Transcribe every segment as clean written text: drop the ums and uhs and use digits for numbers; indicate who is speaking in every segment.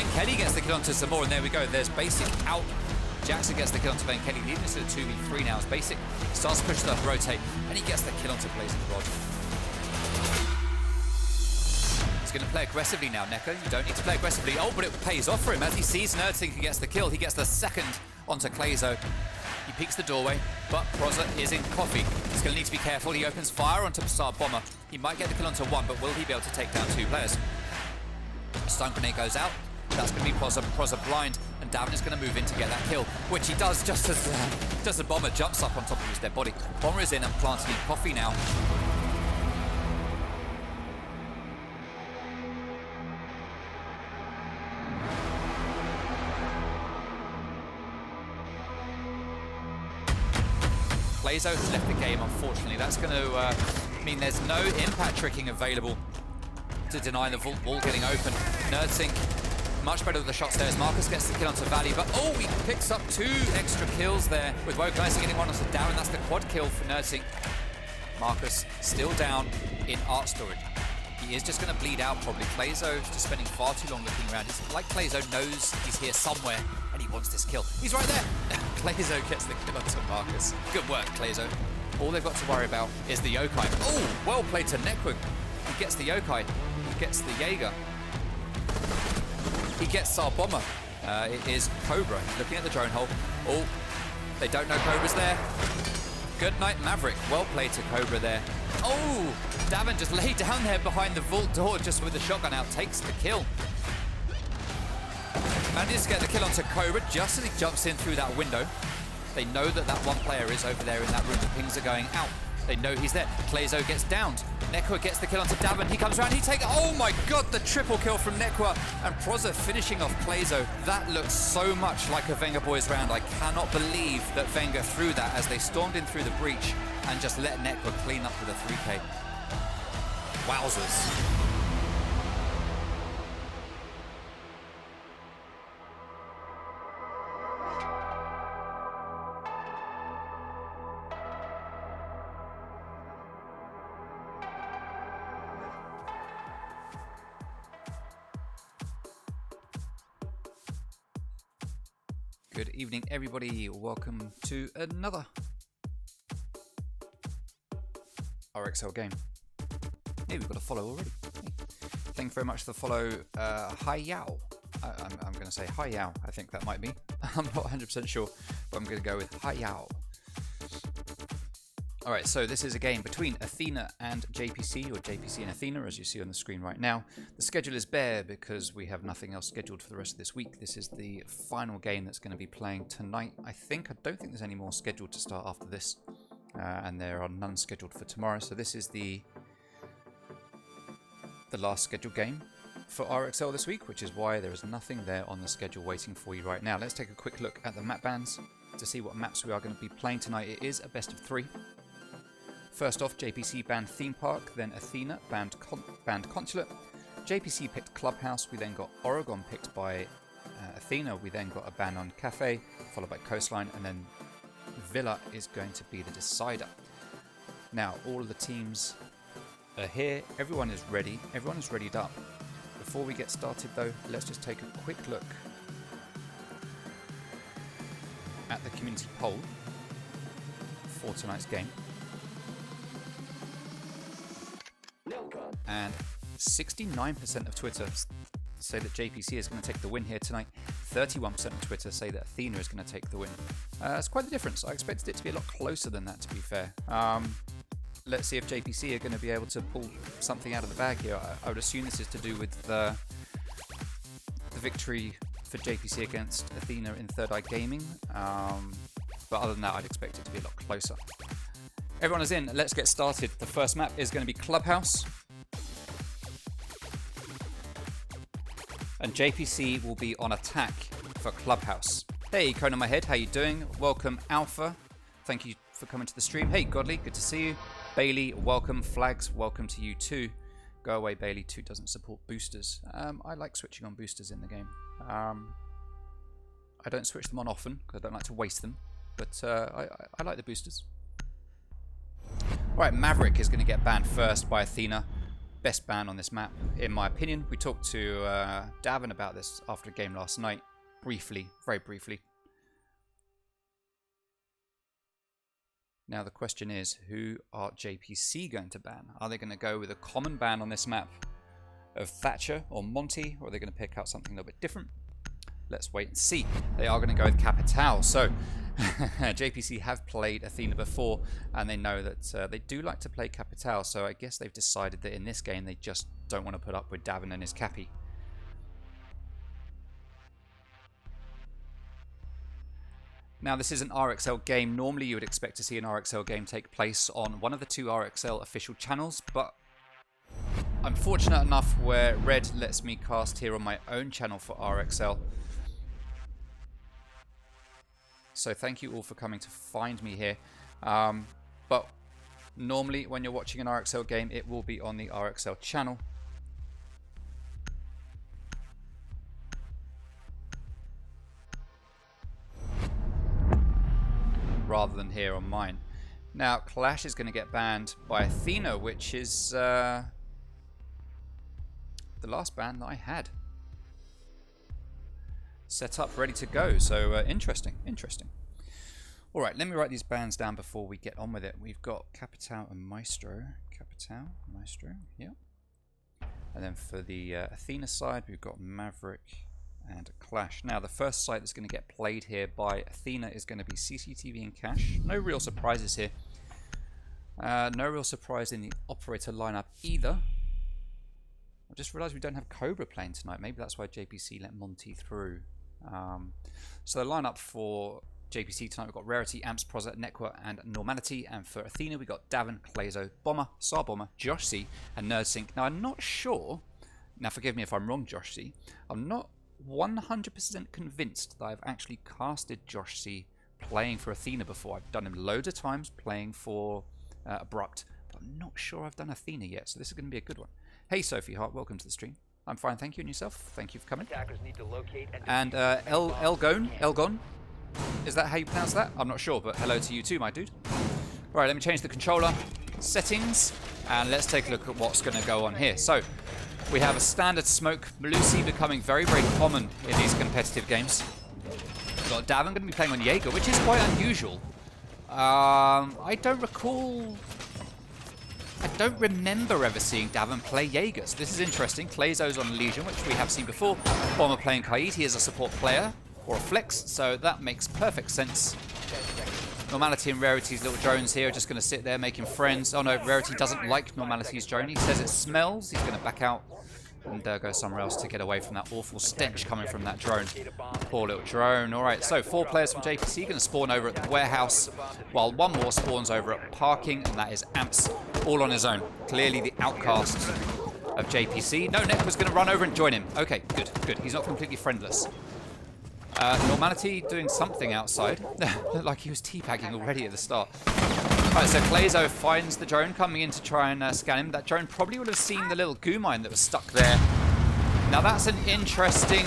Speaker 1: Vane Kelly gets the kill onto some more, and there we go. There's Basic out. Jackson gets the kill onto Vane Kelly, leading us to the 2v3 now as Basic starts to push the rotate, and he gets the kill onto Blazing Rod. He's going to play aggressively now, Neko. You don't need to play aggressively. Oh, but it pays off for him as he sees Nerdsink and gets the kill. He gets the second onto Clayzo. He peeks the doorway, but Proza is in coffee. He's going to need to be careful. He opens fire onto Passar Bomber. He might get the kill onto one, but will he be able to take down two players? A stun grenade goes out. That's going to be Proza. Proza blind, and Davin is going to move in to get that kill, which he does just as the Bomber jumps up on top of his dead body. Bomber is in and planting in coffee now. Clayzo has left the game, unfortunately. That's going to mean there's no impact tricking available to deny the vault wall getting open. Nerdsink, much better with the shots there as Marcus gets the kill onto Valley, but oh, he picks up 2 extra kills there with Wokaiser getting one onto Darren. That's the quad kill for Nerdsink. Marcus still down in art storage. He is just going to bleed out probably. Clayzo is just spending far too long looking around. It's like Clayzo knows he's here somewhere and he wants this kill. He's right there. Clayzo gets the kill onto Marcus. Good work, Clayzo. All they've got to worry about is the Yokai. Oh, well played to Nekwig. He gets the Yokai. He gets the Jaeger. He gets our Bomber. It is Cobra. He's looking at the drone hole. Oh, they don't know Cobra's there. Good night, Maverick. Well played to Cobra there. Oh, Davin just laid down there behind the vault door just with the shotgun out. Takes the kill. Manages to get the kill onto Cobra just as he jumps in through that window. They know that that one player is over there in that room. The pings are going out. They know he's there. Clayzo gets downed. Nekwa gets the kill onto Davin. He comes around. He takes... Oh my god, the triple kill from Nekwa. And Proza finishing off Clayzo. That looks so much like a Venga Boys round. I cannot believe that Venga threw that as they stormed in through the breach and just let Nekwa clean up with a 3K. Wowzers. Good evening, everybody. Welcome to another RXL game. Hey, we've got a follow already. Hey. Thank you very much for the follow. Hi Yao. I'm going to say Hi Yao. I think that might be. I'm not 100% sure, but I'm going to go with Hi Yao. Alright, so this is a game between Athena and JPC, or JPC and Athena, as you see on the screen right now. The schedule is bare because we have nothing else scheduled for the rest of this week. This is the final game that's going to be playing tonight, I think. I don't think there's any more scheduled to start after this, and there are none scheduled for tomorrow. So this is the last scheduled game for RXL this week, which is why there is nothing there on the schedule waiting for you right now. Let's take a quick look at the map bans to see what maps we are going to be playing tonight. It is a best of 3. First off, JPC banned Theme Park, then Athena banned Consulate. JPC picked Clubhouse, we then got Oregon picked by Athena, we then got a ban on Cafe, followed by Coastline, and then Villa is going to be the decider. Now, all of the teams are here, everyone is ready, everyone is readied up. Before we get started though, let's just take a quick look at the community poll for tonight's game. And 69% of Twitter say that JPC is going to take the win here tonight. 31% of Twitter say that Athena is going to take the win. It's quite the difference. I expected it to be a lot closer than that, to be fair. Let's see if JPC are going to be able to pull something out of the bag here. I would assume this is to do with the victory for JPC against Athena in Third Eye Gaming. But other than that, I'd expect it to be a lot closer. Everyone is in. Let's get started. The first map is going to be Clubhouse. And JPC will be on attack for Clubhouse. Hey, Cone on my head, how you doing? Welcome, Alpha. Thank you for coming to the stream. Hey, Godly, good to see you. Bailey, welcome. Flags, welcome to you too. Go away, Bailey. 2 doesn't support boosters. I like switching on boosters in the game. I don't switch them on often because I don't like to waste them. But I like the boosters. Alright, Maverick is going to get banned first by Athena. best ban on this map, in my opinion. We talked to Davin about this after a game last night, briefly, very briefly. Now the question is, who are JPC going to ban? Are they going to go with a common ban on this map of Thatcher or Monty, or are they going to pick out something a little bit different? Let's wait and see. They are going to go with Capital. So JPC have played Athena before, and they know that they do like to play Capital. So I guess they've decided that in this game they just don't want to put up with Davin and his Cappy. Now this is an RXL game. Normally you would expect to see an RXL game take place on one of the 2 RXL official channels, but I'm fortunate enough where Red lets me cast here on my own channel for RXL. So thank you all for coming to find me here. But normally when you're watching an RXL game, it will be on the RXL channel. Rather than here on mine. Now Clash is going to get banned by Athena, which is the last ban that I had set up, ready to go. So interesting. All right, let me write these bans down before we get on with it. We've got Capital and Maestro. Capital, Maestro, yeah. And then for the Athena side, we've got Maverick and Clash. Now the first site that's going to get played here by Athena is going to be CCTV and Cash. No real surprises here. No real surprise in the operator lineup either. I just realised we don't have Cobra playing tonight. Maybe that's why JPC let Monty through. So the lineup for JPC tonight, we've got Rarity, Amps, Proza, Nekwa, and Normality. And for Athena, we've got Davin, Clazo, Bomber, Sar Bomber, Josh C, and NerdSync. Now I'm not sure, now forgive me if I'm wrong, Josh C, I'm not 100% convinced that I've actually casted Josh C playing for Athena before. I've done him loads of times playing for Abrupt, but I'm not sure I've done Athena yet, so this is going to be a good one. Hey Sophie Hart, welcome to the stream. I'm fine, thank you, and yourself? Thank you for coming. And Elgon, is that how you pronounce that? I'm not sure, but hello to you too, my dude. Right, let me change the controller settings, and let's take a look at what's going to go on here. So, we have a standard smoke, Melusi becoming very, very common in these competitive games. We've got Davin going to be playing on Jaeger, which is quite unusual. I don't remember ever seeing Davin play Jaeger, so this is interesting. Clazo's on Legion, which we have seen before. Bomber playing Kaiti as a support player, or a flex, so that makes perfect sense. Normality and Rarity's little drones here are just going to sit there making friends. Oh no, Rarity doesn't like Normality's drone. He says it smells. He's going to back out and go somewhere else to get away from that awful stench coming from that drone. Poor little drone. Alright, so 4 players from JPC going to spawn over at the warehouse, while 1 more spawns over at parking, and that is Amps, all on his own. Clearly the outcast of JPC. No, Nick was going to run over and join him. Okay, good. He's not completely friendless. Normality doing something outside. Looked like he was teabagging already at the start. Alright, so Clazo finds the drone coming in to try and scan him. That drone probably would have seen the little goo mine that was stuck there. Now that's an interesting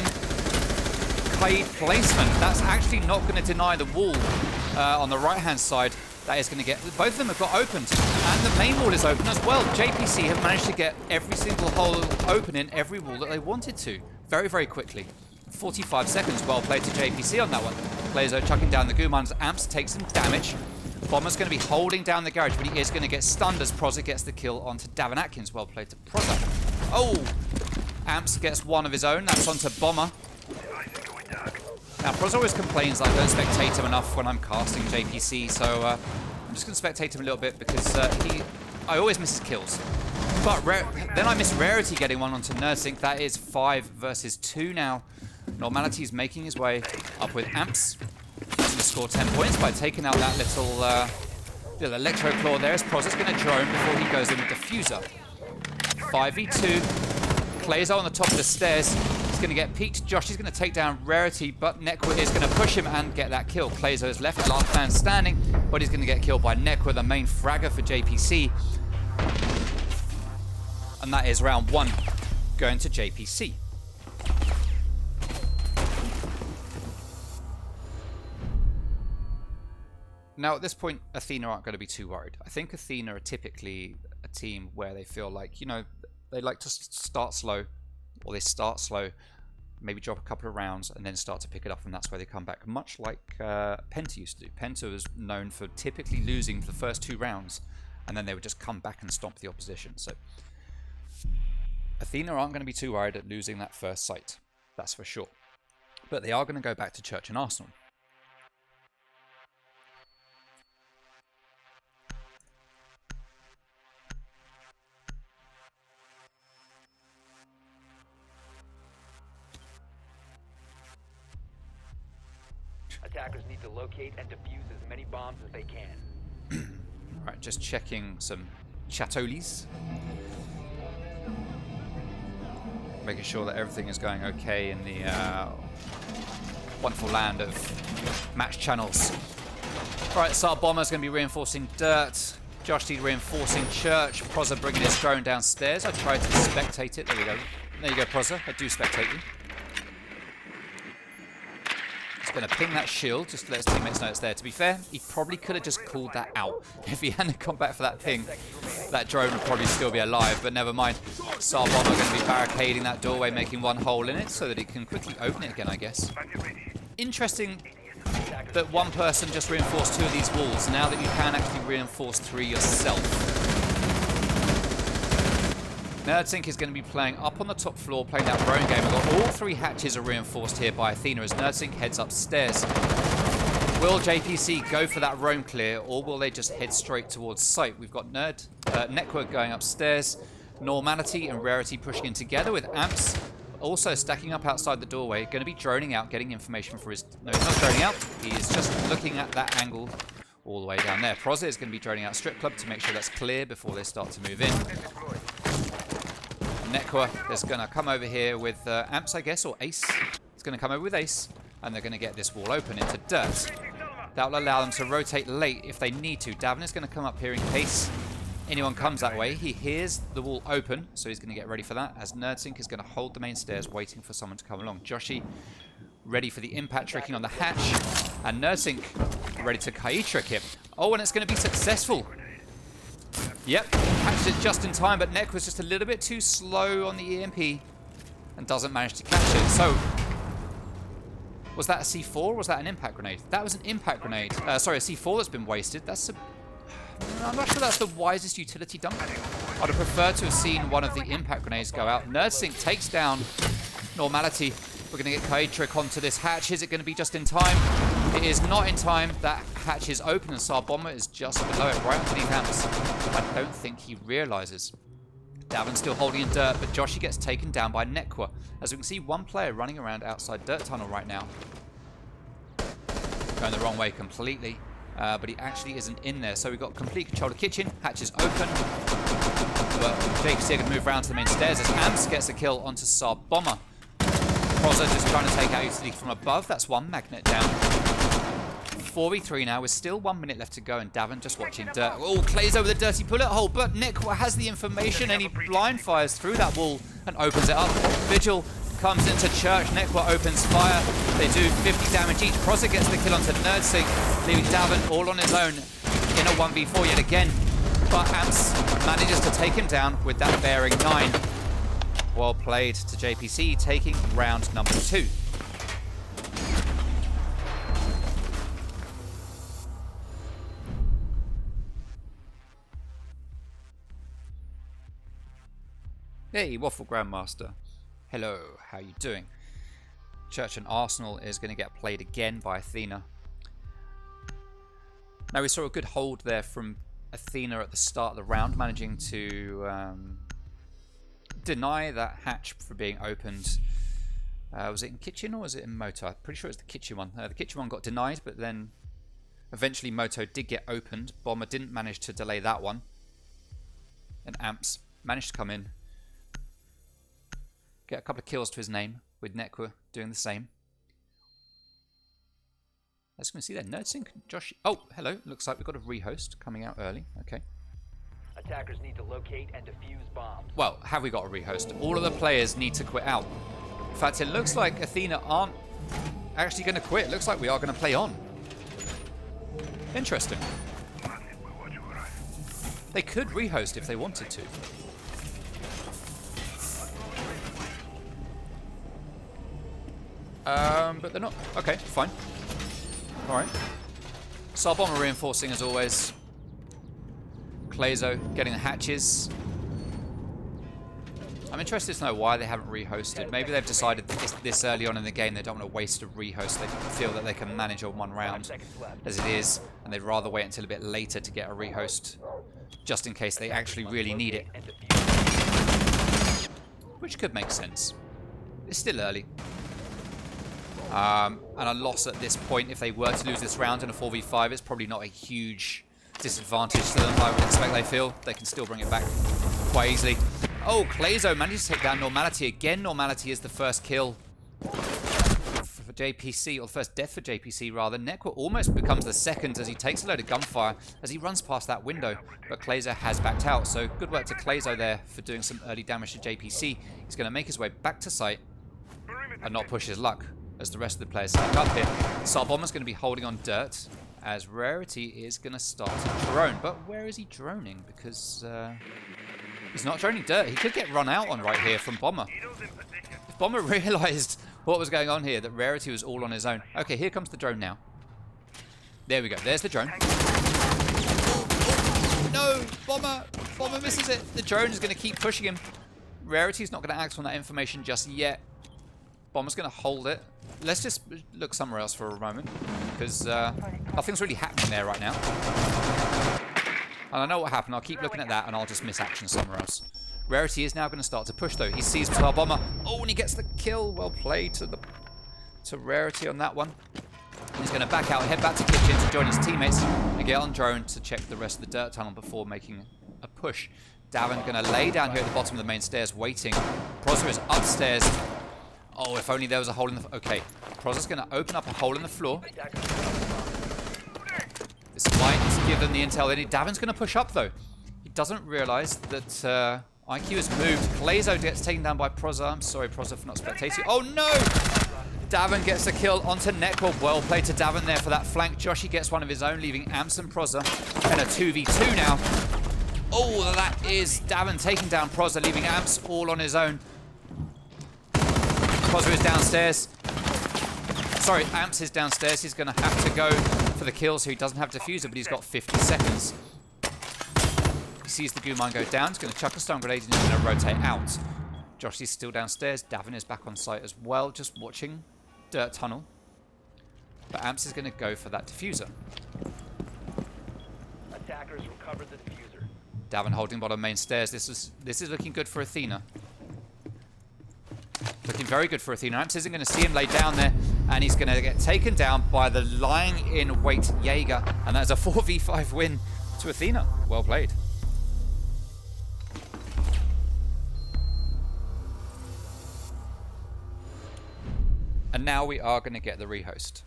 Speaker 1: Kaid placement. That's actually not going to deny the wall on the right hand side. That is going to get... Both of them have got opened. And the main wall is open as well. JPC have managed to get every single hole open in every wall that they wanted to. Very, very quickly. 45 seconds, well played to JPC on that one. Clazo chucking down the goo mines. Amps takes some damage. Bomber's going to be holding down the garage, but he is going to get stunned as Proza gets the kill onto Davin Atkins. Well played to Proza. Oh! Amps gets one of his own. That's onto Bomber. Now, Proza always complains that I don't spectate him enough when I'm casting JPC, so I'm just going to spectate him a little bit because I always miss his kills. But then I miss Rarity getting one onto NerdSync. That is 5 versus 2 now. Normality's making his way up with Amps. He's going to score 10 points by taking out that little Electro Claw there. As Proza's going to drone before he goes in with Diffuser. 5v2. Clazo on the top of the stairs. He's going to get peeked. Josh is going to take down Rarity, but Nekwa is going to push him and get that kill. Clazo is left, last man standing, but he's going to get killed by Nekwa, the main fragger for JPC. And that is round 1 going to JPC. Now, at this point, Athena aren't going to be too worried. I think Athena are typically a team where they feel like, you know, they like to start slow, or they start slow, maybe drop a couple of rounds, and then start to pick it up, and that's where they come back. Much like Penta used to do. Penta was known for typically losing for the first 2 rounds, and then they would just come back and stomp the opposition. So Athena aren't going to be too worried at losing that first site, that's for sure. But they are going to go back to Church and Arsenal.
Speaker 2: Attackers need to locate and defuse as many bombs as they can.
Speaker 1: Right, just checking some Chatolis. Making sure that everything is going okay in the wonderful land of match channels. Right, Tsar Bomber's going to be reinforcing dirt. Josh D reinforcing church. Prozza bringing his drone downstairs. I tried to spectate it. There we go. There you go, Prozza. I do spectate you. Going to ping that shield just to let his teammates know it's there. To be fair, he probably could have just called that out. If he hadn't come back for that ping, that drone would probably still be alive, but never mind. Tsar Bomber going to be barricading that doorway, making one hole in it so that he can quickly open it again, I guess. Interesting that one person just reinforced 2 of these walls, now that you can actually reinforce 3 yourself. Nerdsync is going to be playing up on the top floor, playing that drone game. We've got all 3 hatches are reinforced here by Athena as Nerdsync heads upstairs. Will JPC go for that roam clear, or will they just head straight towards site? We've got Network going upstairs, Normality and Rarity pushing in together with Amps also stacking up outside the doorway. Going to be droning out, getting information for his... No, he's not droning out. He is just looking at that angle all the way down there. Prozza is going to be droning out Strip Club to make sure that's clear before they start to move in. Nekwa is going to come over here with Amps, I guess, or Ace. He's going to come over with Ace, and they're going to get this wall open into dirt. That will allow them to rotate late if they need to. Davin is going to come up here in case anyone comes that way. He hears the wall open, so he's going to get ready for that, as Nerdsync is going to hold the main stairs waiting for someone to come along. Joshi ready for the impact tricking on the hatch, and Nerdsync ready to Kai trick it. Oh, and it's going to be successful. Yep, catches it just in time, but Neck was just a little bit too slow on the EMP and doesn't manage to catch it. So, was that a C4 or was that an impact grenade? That was an impact grenade. Sorry, a C4 that's been wasted. That's a... I'm not sure that's the wisest utility dump. I'd have preferred to have seen one of the impact grenades go out. Nerdsync takes down Normality. We're going to get Kaid Trick onto this hatch. Is it going to be just in time? It is not in time. That hatch is open and Tsar Bomber is just below it, right underneath Amps. I don't think he realizes. Davin's still holding in dirt, but Joshi gets taken down by Nekwa. As we can see, one player running around outside dirt tunnel right now. Going the wrong way completely, but he actually isn't in there. So we've got complete control of the kitchen. Hatch is open. But JPC are going to move around to the main stairs as Amps gets a kill onto Tsar Bomber. Prozza just trying to take out utility from above. That's one magnet down. 4v3 now with still 1 minute left to go, and Davin just watching dirt. Oh, Clay's over the dirty bullet hole, but Nekwa has the information and he blind fires through that wall and opens it up. Vigil comes into Church. Nekwa opens fire. They do 50 damage each. Prozza gets the kill onto Nerdsync, leaving Davin all on his own in a 1v4 yet again. But Amps manages to take him down with that bearing 9. Well played to JPC, taking round number 2. Hey, Waffle Grandmaster. Hello, how you doing? Church and Arsenal is going to get played again by Athena. Now we saw a good hold there from Athena at the start of the round, managing to deny that hatch for being opened. Was it in kitchen or was it in motor? I'm pretty sure it's the kitchen one. The kitchen one got denied, but then eventually moto did get opened. Bomber didn't manage to delay that one. And Amps managed to come in, get a couple of kills to his name, with Nekwa doing the same. As you can see there, Nerdsync, Josh. Oh, hello. Looks like we've got a rehost coming out early. Okay.
Speaker 2: Attackers need to locate and defuse bombs.
Speaker 1: Well, have we got a rehost? All of the players need to quit out. In fact, it looks like Athena aren't actually going to quit. It looks like we are going to play on. Interesting. They could rehost if they wanted to. But they're not. Okay, fine. Alright. So our bomber reinforcing as always. Clazo getting the hatches. I'm interested to know why they haven't rehosted. Maybe they've decided that this early on in the game they don't want to waste a rehost. They feel that they can manage on one round as it is, and they'd rather wait until a bit later to get a rehost, just in case they actually really need it. Which could make sense. It's still early. And a loss at this point, if they were to lose this round in a 4v5, it's probably not a huge disadvantage to them. I would expect they feel they can still bring it back quite easily. Oh, Clazo manages to take down Normality. Again, Normality is the first kill for JPC, or the first death for JPC, rather. Nekwa almost becomes the second as he takes a load of gunfire as he runs past that window. But Clazo has backed out, so good work to Clazo there for doing some early damage to JPC. He's going to make his way back to site and not push his luck as the rest of the players stack up here. Sarbomber's going to be holding on dirt as Rarity is going to start to drone. But where is he droning? Because he's not droning dirt. He could get run out on right here from Bomber. If Bomber realized what was going on here, that Rarity was all on his own. Okay, here comes the drone now. There we go. There's the drone. No! Bomber! Bomber misses it. The drone is going to keep pushing him. Rarity's not going to act on that information just yet. Bomber's going to hold it. Let's just look somewhere else for a moment, because nothing's really happening there right now. And I know what happened. I'll keep looking at that, and I'll just miss action somewhere else. Rarity is now going to start to push, though. He sees our Bomber. Oh, and he gets the kill. Well played to Rarity on that one. He's going to back out, head back to kitchen to join his teammates, and get on drone to check the rest of the dirt tunnel before making a push. Davin going to lay down here at the bottom of the main stairs, waiting. Prosser is upstairs. Oh, if only there was a hole in the... Okay. Prosser's going to open up a hole in the floor. This might give them the intel they need. Davin's going to push up, though. He doesn't realize that IQ has moved. Clazo gets taken down by Prosser. I'm sorry, Prosser, for not spectating. Oh, no! Davin gets a kill onto Nekwa. Well played to Davin there for that flank. Joshi gets one of his own, leaving Amps and Prosser in a 2v2 now. Oh, that is Davin taking down Prosser, leaving Amps all on his own. Prosser is downstairs. Sorry, Amps is downstairs. He's going to have to go for the kill, so he doesn't have Diffuser, but he's got 50 seconds. He sees the goo mine go down. He's going to chuck a stun grenade and he's going to rotate out. Josh is still downstairs. Davin is back on site as well, just watching dirt tunnel. But Amps is going to go for that Diffuser.
Speaker 2: Attackers recovered the diffuser.
Speaker 1: Davin holding bottom main stairs. This is looking good for Athena. Looking very good for Athena. Amps isn't going to see him lay down there, and he's going to get taken down by the lying in wait Jaeger, and that's a 4v5 win to Athena. Well played. And now we are going to get the rehost.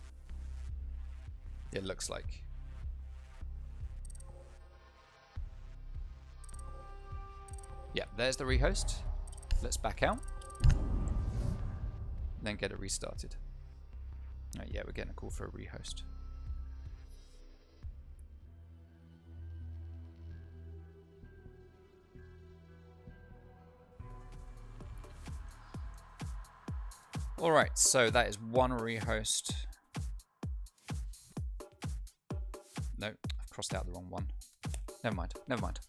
Speaker 1: It looks like. Yeah, there's the rehost. Let's back out. Then get it restarted. Oh, yeah, we're getting a call for a rehost. Alright, so that is one rehost. No, I've crossed out the wrong one. Never mind, never mind.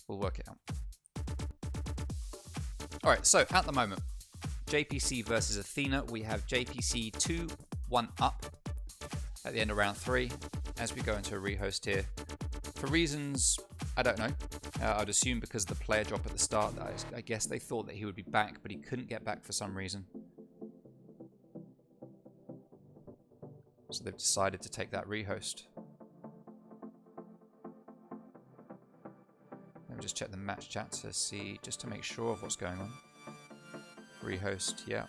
Speaker 1: We'll work it out. Alright, so at the moment, JPC versus Athena, we have JPC 2-1 up at the end of round 3 as we go into a rehost here. For reasons, I don't know. I'd assume because of the player drop at the start, I guess they thought that he would be back, but he couldn't get back for some reason. So they've decided to take that rehost. Let me just check the match chat to see, just to make sure of what's going on. Rehost, yeah.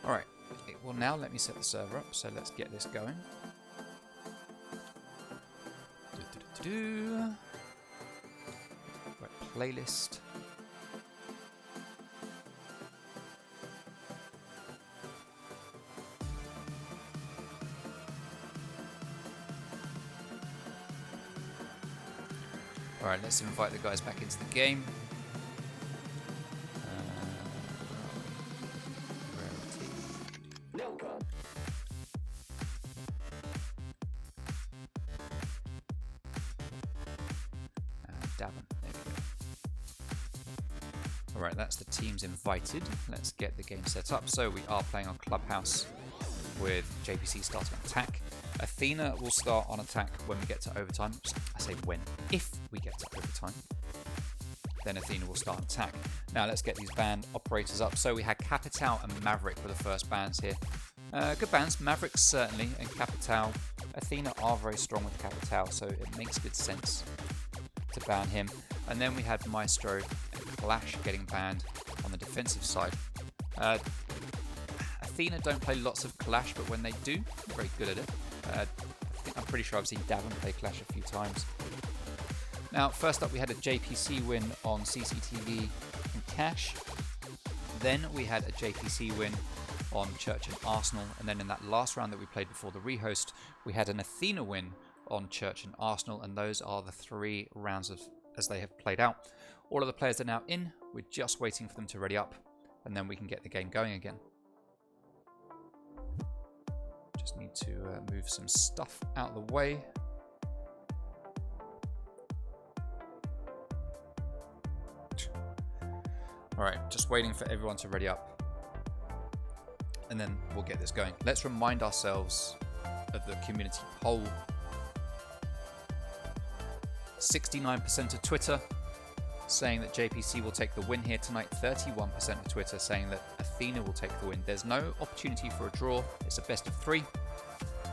Speaker 1: Alright, it will now let me set the server up, so let's get this going. Right, playlist. Alright, let's invite the guys back into the game. Davin, there we go. Alright, that's the teams invited. Let's get the game set up. So we are playing on Clubhouse with JPC starting on attack. Athena will start on attack when we get to overtime. I say when. If we get to overtime, then Athena will start on attack. Now let's get these band operators up. So we had Capital and Maverick were the first bands here. Good bands. Maverick certainly, and Capital. Athena are very strong with Capital, so it makes good sense to ban him. And then we had Maestro and Clash getting banned on the defensive side. Athena don't play lots of Clash, but when they do, they're very good at it. I'm pretty sure I've seen Davin play Clash a few times. Now, first up, we had a JPC win on CCTV and Cash. Then we had a JPC win on Church and Arsenal. And then in that last round that we played before the rehost, we had an Athena win on Church and Arsenal. And those are the 3 rounds as they have played out. All of the players are now in. We're just waiting for them to ready up, and then we can get the game going again. Just need to move some stuff out of the way. Alright, just waiting for everyone to ready up, and then we'll get this going. Let's remind ourselves of the community poll. 69% of Twitter saying that JPC will take the win here tonight. 31% of Twitter saying that Athena will take the win. There's no opportunity for a draw. It's a best of 3,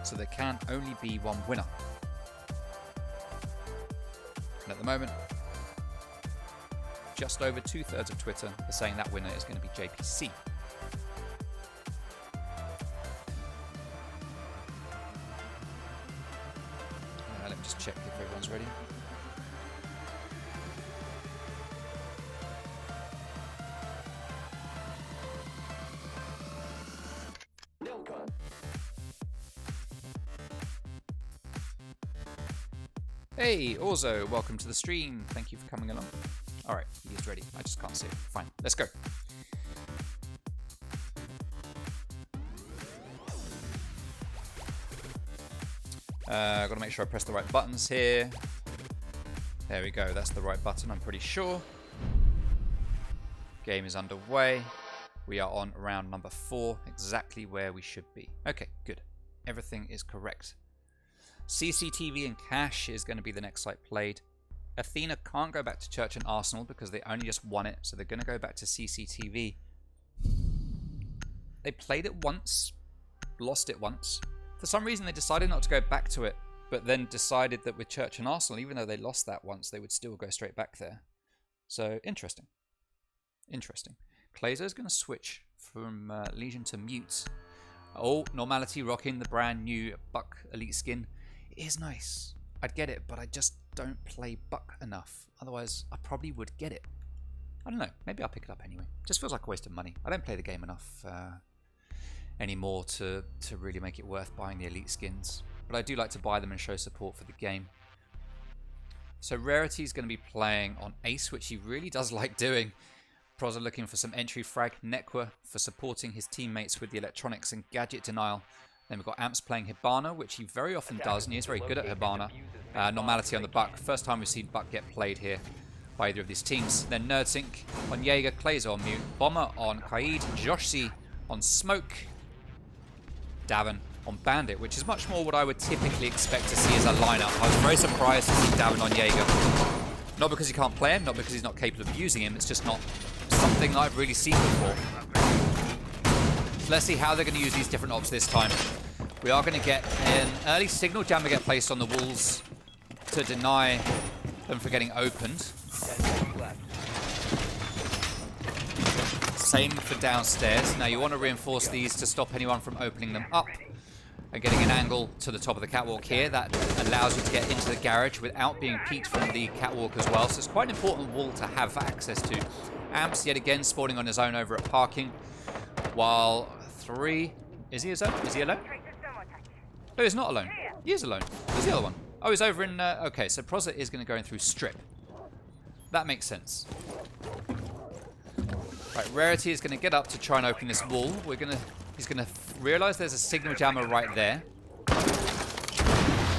Speaker 1: so there can only be one winner. And at the moment, just over 2/3 of Twitter are saying that winner is going to be JPC. Let me just check if everyone's ready. Hey, Orzo, welcome to the stream. Thank you for coming along. Alright, he is ready. I just can't see it. Fine, let's go. Got to make sure I press the right buttons here. There we go, that's the right button, I'm pretty sure. Game is underway. We are on round number 4, exactly where we should be. Okay, good. Everything is correct. CCTV and Cash is going to be the next site played. Athena can't go back to Church and Arsenal because they only just won it, so they're going to go back to CCTV. They played it once, lost it once. For some reason they decided not to go back to it, but then decided that with Church and Arsenal, even though they lost that once, they would still go straight back there. So, interesting. Interesting. Clazer is going to switch from Legion to Mute. Oh, Normality rocking the brand new Buck Elite skin. It is nice. I'd get it, but I just don't play Buck enough. Otherwise, I probably would get it. I don't know. Maybe I'll pick it up anyway. Just feels like a waste of money. I don't play the game enough anymore to really make it worth buying the Elite skins. But I do like to buy them and show support for the game. So Rarity is going to be playing on Ace, which he really does like doing. Pros are looking for some entry frag. Nekwa for supporting his teammates with the electronics and gadget denial. Then we've got Amps playing Hibana, which he very often does, and he is very good at Hibana. Normality on the Buck. First time we've seen Buck get played here by either of these teams. Then Nerdsink on Jaeger, Clazer on Mute, Bomber on Kaid, Joshi on Smoke, Davin on Bandit, which is much more what I would typically expect to see as a lineup. I was very surprised to see Davin on Jaeger. Not because he can't play him, not because he's not capable of using him, it's just not something I've really seen before. So let's see how they're going to use these different ops this time. We are going to get an early signal jammer get placed on the walls to deny them from getting opened. Same for downstairs. Now you want to reinforce these to stop anyone from opening them up and getting an angle to the top of the catwalk here. That allows you to get into the garage without being peeked from the catwalk as well. So it's quite an important wall to have access to. Amps yet again spawning on his own over at parking. While 3... Is he his own? Is he alone? No, he's not alone. He is alone. Where's the other one? Oh, he's over in... okay, so Proza is going to go in through Strip. That makes sense. Right, Rarity is going to get up to try and open this wall. He's going to realize there's a signal jammer right there.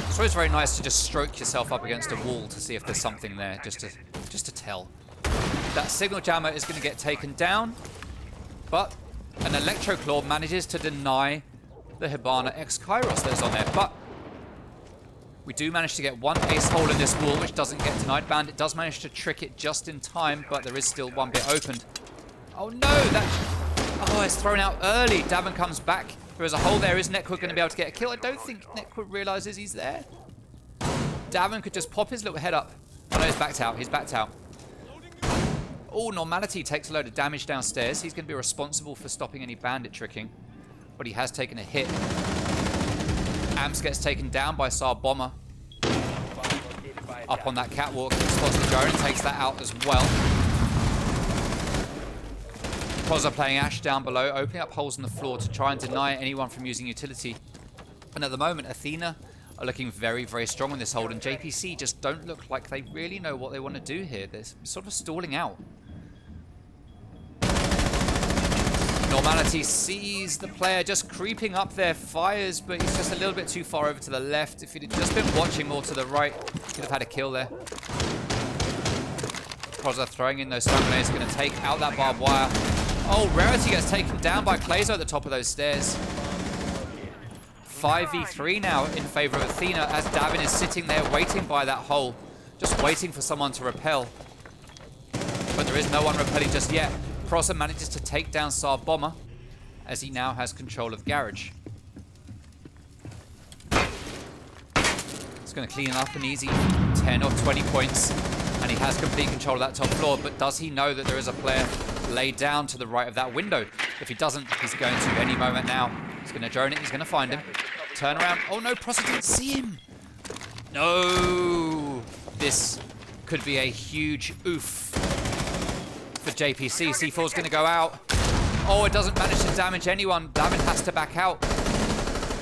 Speaker 1: It's always very nice to just stroke yourself up against a wall to see if there's something there, just to tell. That signal jammer is going to get taken down, but an Electro Claw manages to deny the Hibana X Kairos that's on there. But we do manage to get one ace hole in this wall, which doesn't get denied. Bandit does manage to trick it just in time, but there is still one bit opened. Oh no, oh, it's thrown out early. Davin comes back. There is a hole there. Is Nekwa going to be able to get a kill? I don't think Nekwa realizes he's there. Davin could just pop his little head up. Oh no, he's backed out. He's backed out. Oh, Normality takes a load of damage downstairs. He's going to be responsible for stopping any bandit tricking. But he has taken a hit. Amps gets taken down by Sar Bomber. Up on that catwalk. Spots the drone and takes that out as well. Proza playing Ash down below, opening up holes in the floor to try and deny anyone from using utility. And at the moment, Athena are looking very, very strong in this hold, and JPC just don't look like they really know what they want to do here. They're sort of stalling out. Normality sees the player just creeping up there, fires, but he's just a little bit too far over to the left. If he'd just been watching more to the right, he could have had a kill there. Proza throwing in those stun grenades, going to take out that barbed wire. Oh, Rarity gets taken down by Clazo at the top of those stairs. 5v3 now in favor of Athena as Davin is sitting there waiting by that hole, just waiting for someone to repel. But there is no one repelling just yet. Proza manages to take down Sar Bomber as he now has control of Garage. It's going to clean up an easy 10 or 20 points, and he has complete control of that top floor, but does he know that there is a player laid down to the right of that window? If he doesn't, he's going to any moment now. He's going to drone it, he's going to find him. Turn around. Oh no, Proza didn't see him. No. This could be a huge oof for JPC. C4's going to go out. Oh, it doesn't manage to damage anyone. Davin has to back out.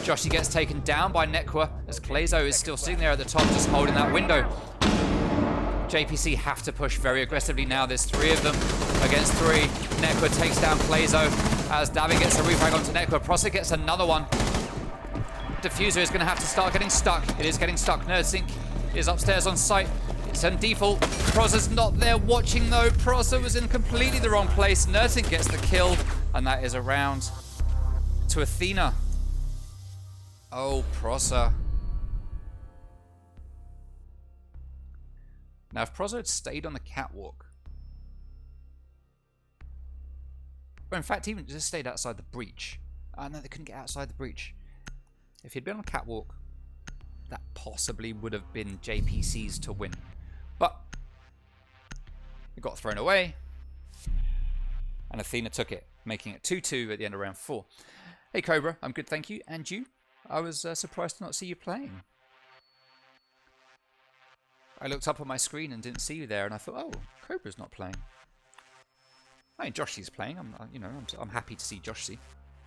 Speaker 1: Joshi gets taken down by Nekwa as Clazo is still sitting there at the top just holding that window. JPC have to push very aggressively now. There's 3 of them against 3. Nekwa takes down Clazo as Davin gets a refrag onto Nekwa. Proza gets another one. Diffuser is going to have to start getting stuck. It is getting stuck. Nerdsync is upstairs on site. It's on default. Proza's not there watching though. Proza was in completely the wrong place. Nerdsync gets the kill, and that is a round to Athena. Oh, Proza. Now, if Proza had stayed on the catwalk, or in fact, even just stayed outside the breach. Oh no, they couldn't get outside the breach. If he'd been on the catwalk, that possibly would have been JPC's to win. But it got thrown away, and Athena took it, making it 2-2 at the end of round 4. Hey Cobra, I'm good, thank you. And you? I was surprised to not see you playing. I looked up on my screen and didn't see you there, and I thought, oh, Cobra's not playing. I mean, Joshy's playing. I'm happy to see Joshi,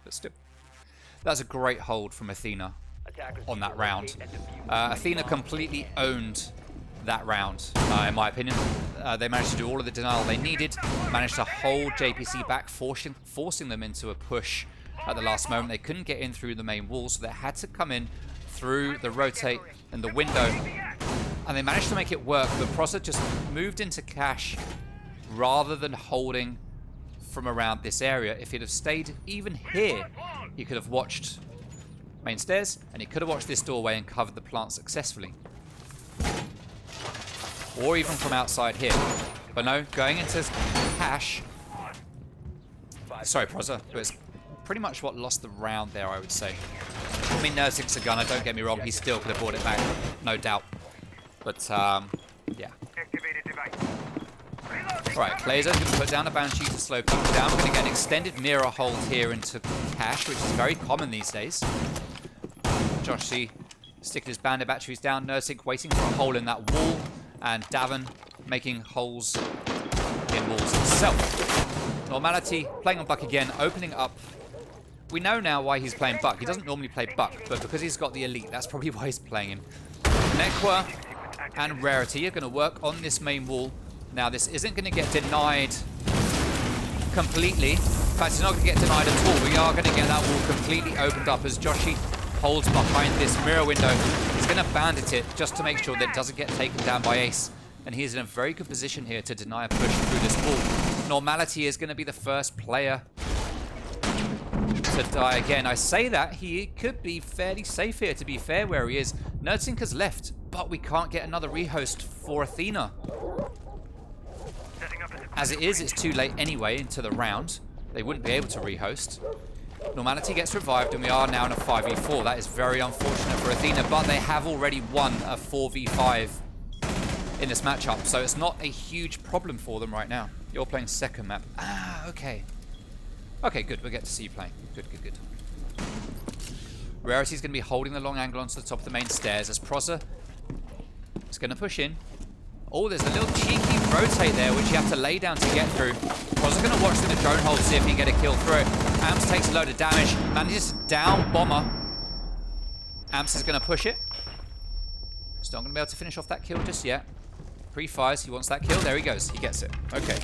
Speaker 1: but still, that's a great hold from Athena on that round. Athena completely owned that round, in my opinion. They managed to do all of the denial they needed, managed to hold JPC back, forcing them into a push at the last moment. They couldn't get in through the main wall, so they had to come in through the rotate and the window. And they managed to make it work, but Proza just moved into cash rather than holding from around this area. If he'd have stayed even here, he could have watched main stairs, and he could have watched this doorway and covered the plant successfully. Or even from outside here. But no, going into cash. Sorry, Proza, but it's pretty much what lost the round there, I would say. I mean, Nursync's a gunner, don't get me wrong, he still could have brought it back, no doubt. But, yeah. Alright, Clazo's going to put down a Banshee to slow people down. We're going to get an extended mirror hold here into cash, which is very common these days. Joshi sticking his bandit batteries down. Nursing waiting for a hole in that wall. And Davin making holes in walls himself. Normality playing on Buck again, opening up. We know now why he's playing Buck. He doesn't normally play Buck, but because he's got the elite, that's probably why he's playing him. Nekwa and Rarity are going to work on this main wall. Now, this isn't going to get denied completely. In fact, it's not going to get denied at all. We are going to get that wall completely opened up as Joshi holds behind this mirror window. He's going to bandit it just to make sure that it doesn't get taken down by Ace. And he's in a very good position here to deny a push through this wall. Normality is going to be the first player to die again. I say that, he could be fairly safe here, to be fair, where he is. Nerdsink has left, but we can't get another rehost for Athena. As it is, it's too late anyway into the round. They wouldn't be able to rehost. Normality gets revived, and we are now in a 5v4. That is very unfortunate for Athena, but they have already won a 4v5 in this matchup, so it's not a huge problem for them right now. You're playing second map. Ah, okay. Okay, good. We'll get to see you playing. Good, good, good. Rarity's going to be holding the long angle onto the top of the main stairs as Proza is going to push in. Oh, there's a little cheeky rotate there, which you have to lay down to get through. Proza's going to watch through the drone hold, see if he can get a kill through it. Amps takes a load of damage, manages to down Bomber. Amps is going to push it. He's not going to be able to finish off that kill just yet. Pre-fires, he wants that kill. There he goes. He gets it. Okay.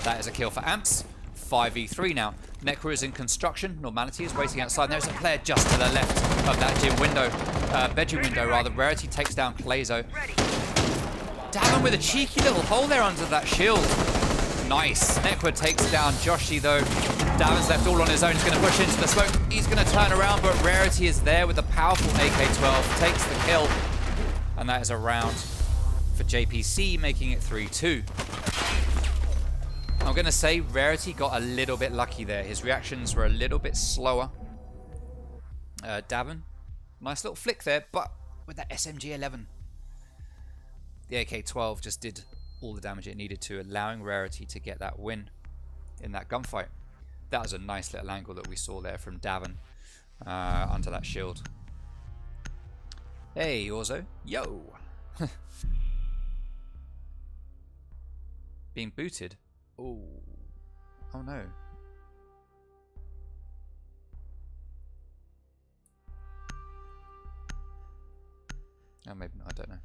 Speaker 1: That is a kill for Amps. 5v3 now. Necro is in construction. Normality is waiting outside. And there's a player just to the left of that gym window. Bedroom window, rather. Rarity takes down Clazo. Davin with a cheeky little hole there under that shield. Nice. Necro takes down Joshi, though. Davin's left all on his own. He's going to push into the smoke. He's going to turn around, but Rarity is there with a powerful AK-12. Takes the kill. And that is a round for JPC, making it 3-2. I'm going to say Rarity got a little bit lucky there. His reactions were a little bit slower. Davin, nice little flick there, but with that SMG-11. The AK-12 just did all the damage it needed to, allowing Rarity to get that win in that gunfight. That was a nice little angle that we saw there from Davin under that shield. Hey, Orzo. Yo! Being booted. Oh. Oh no. Oh, maybe not. I don't know.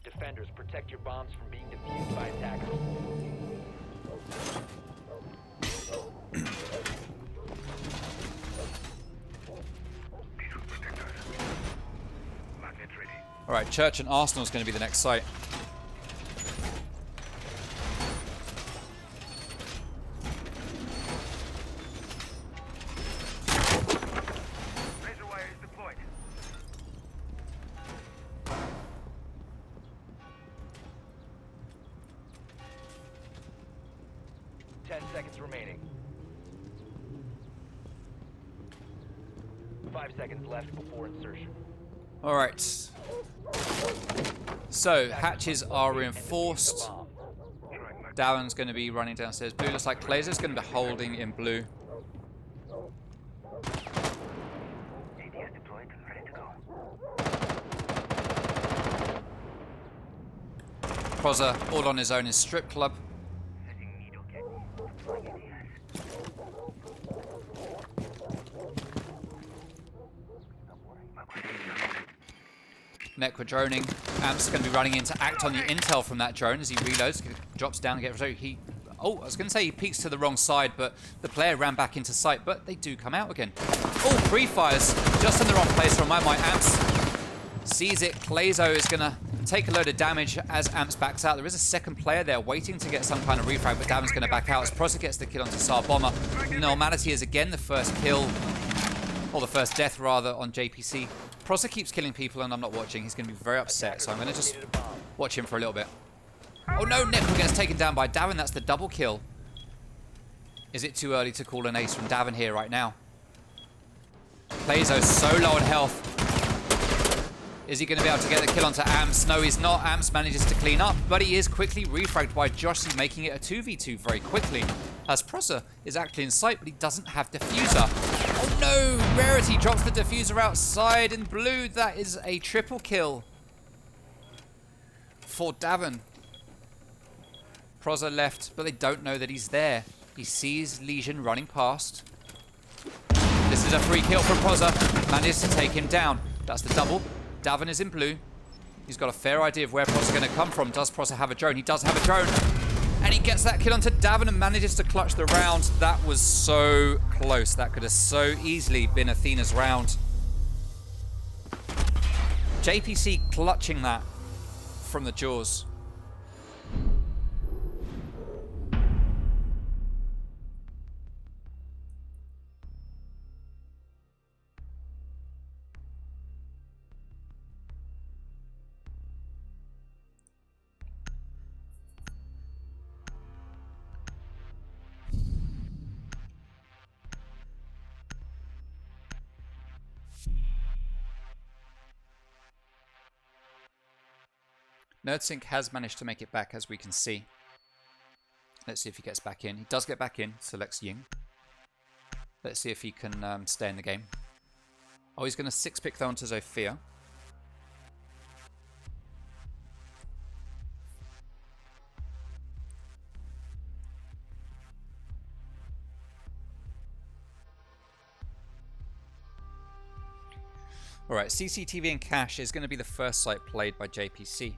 Speaker 2: Defenders, protect your bombs from being defused by attackers.
Speaker 1: Alright, Church and Arsenal is going to be the next site.
Speaker 2: Razor wire is deployed. 10 seconds remaining. 5 seconds left before insertion.
Speaker 1: Alright. So, hatches are reinforced. Darren's going to be running downstairs. Blue looks like Clazer's going to be holding in blue. Proza all on his own in Strip Club. Necro droning. Amp's going to be running in to act on the intel from that drone as he reloads, drops down and gets... Oh, I was going to say he peeks to the wrong side, but the player ran back into sight, but they do come out again. Oh, pre-fires just in the wrong place from my Amps sees it. Clazo is going to take a load of damage as Amps backs out. There is a second player there waiting to get some kind of refrag, but Davin's going to back out as Proza gets the kill onto Tsar Bomber. Normality is again the first kill, or the first death rather, on JPC. Proza keeps killing people and I'm not watching. He's going to be very upset, so I'm going to just watch him for a little bit. Oh no, Necro gets taken down by Davin. That's the double kill. Is it too early to call an ace from Davin here right now? Clazo so low on health. Is he going to be able to get the kill onto Amps? No, he's not. Amps manages to clean up, but he is quickly refragged by Joshi, making it a 2v2 very quickly. As Proza is actually in sight, but he doesn't have diffuser. Oh no! Rarity drops the diffuser outside in blue. That is a triple kill for Davin. Proza left, but they don't know that he's there. He sees Legion running past. This is is a free kill from Proza. Manages to take him down. That's the double. Davin is in blue. He's got a fair idea of where Proza's going to come from. Does Proza have a drone? He does have a drone. And he gets that kill onto Davin and manages to clutch the round. That was so close. That could have so easily been Athena's round. JPC clutching that from the jaws. NerdSync has managed to make it back, as we can see. Let's see if he gets back in. He does get back in, selects Ying. Let's see if he can stay in the game. Oh, he's going to 6-pick though onto Zofia. Alright, CCTV and Cache is going to be the first site played by JPC.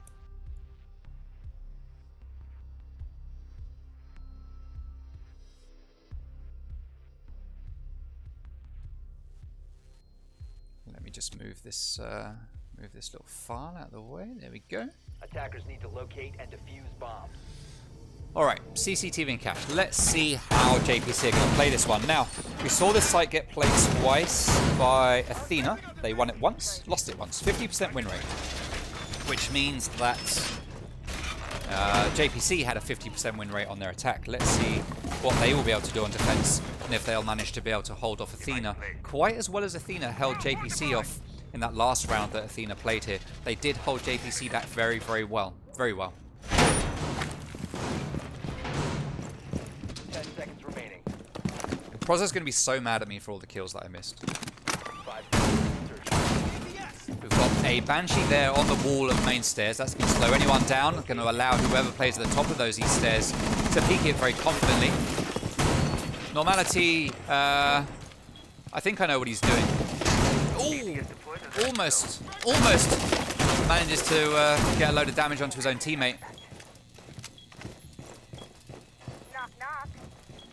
Speaker 1: Let me just move this little file out of the way. There we go.
Speaker 2: Attackers need to locate and defuse bombs.
Speaker 1: Alright, CCTV and Cache. Let's see how JPC are going to play this one. Now, we saw this site get played twice by Athena. They won it once, lost it once. 50% win rate. Which means that JPC had a 50% win rate on their attack. Let's see what they will be able to do on defense and if they'll manage to be able to hold off Athena quite as well as Athena held JPC off in that last round that Athena played here. They did hold JPC back very, very well. Very well.
Speaker 2: 10 seconds remaining.
Speaker 1: Proza's going to be so mad at me for all the kills that I missed.
Speaker 2: 5 seconds.
Speaker 1: We've got a Banshee there on the wall of main stairs. That's going to slow anyone down. Going to allow whoever plays at the top of those east stairs to peek it very confidently. Normality, I think I know what he's doing. Ooh, almost manages to get a load of damage onto his own teammate.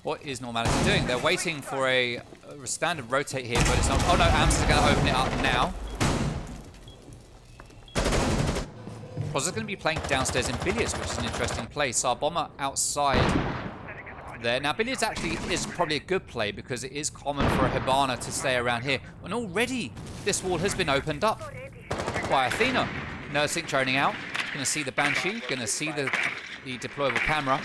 Speaker 1: What is Normality doing? They're waiting for a standard rotate here, but it's not. Oh no, Ams is going to open it up now. Proza's going to be playing downstairs in Billiards, which is an interesting play. Bomber outside there. Now, Billiards actually is probably a good play because it is common for a Hibana to stay around here. And already this wall has been opened up by Athena. NerdSync droning out. Going to see the Banshee. Going to see the deployable camera.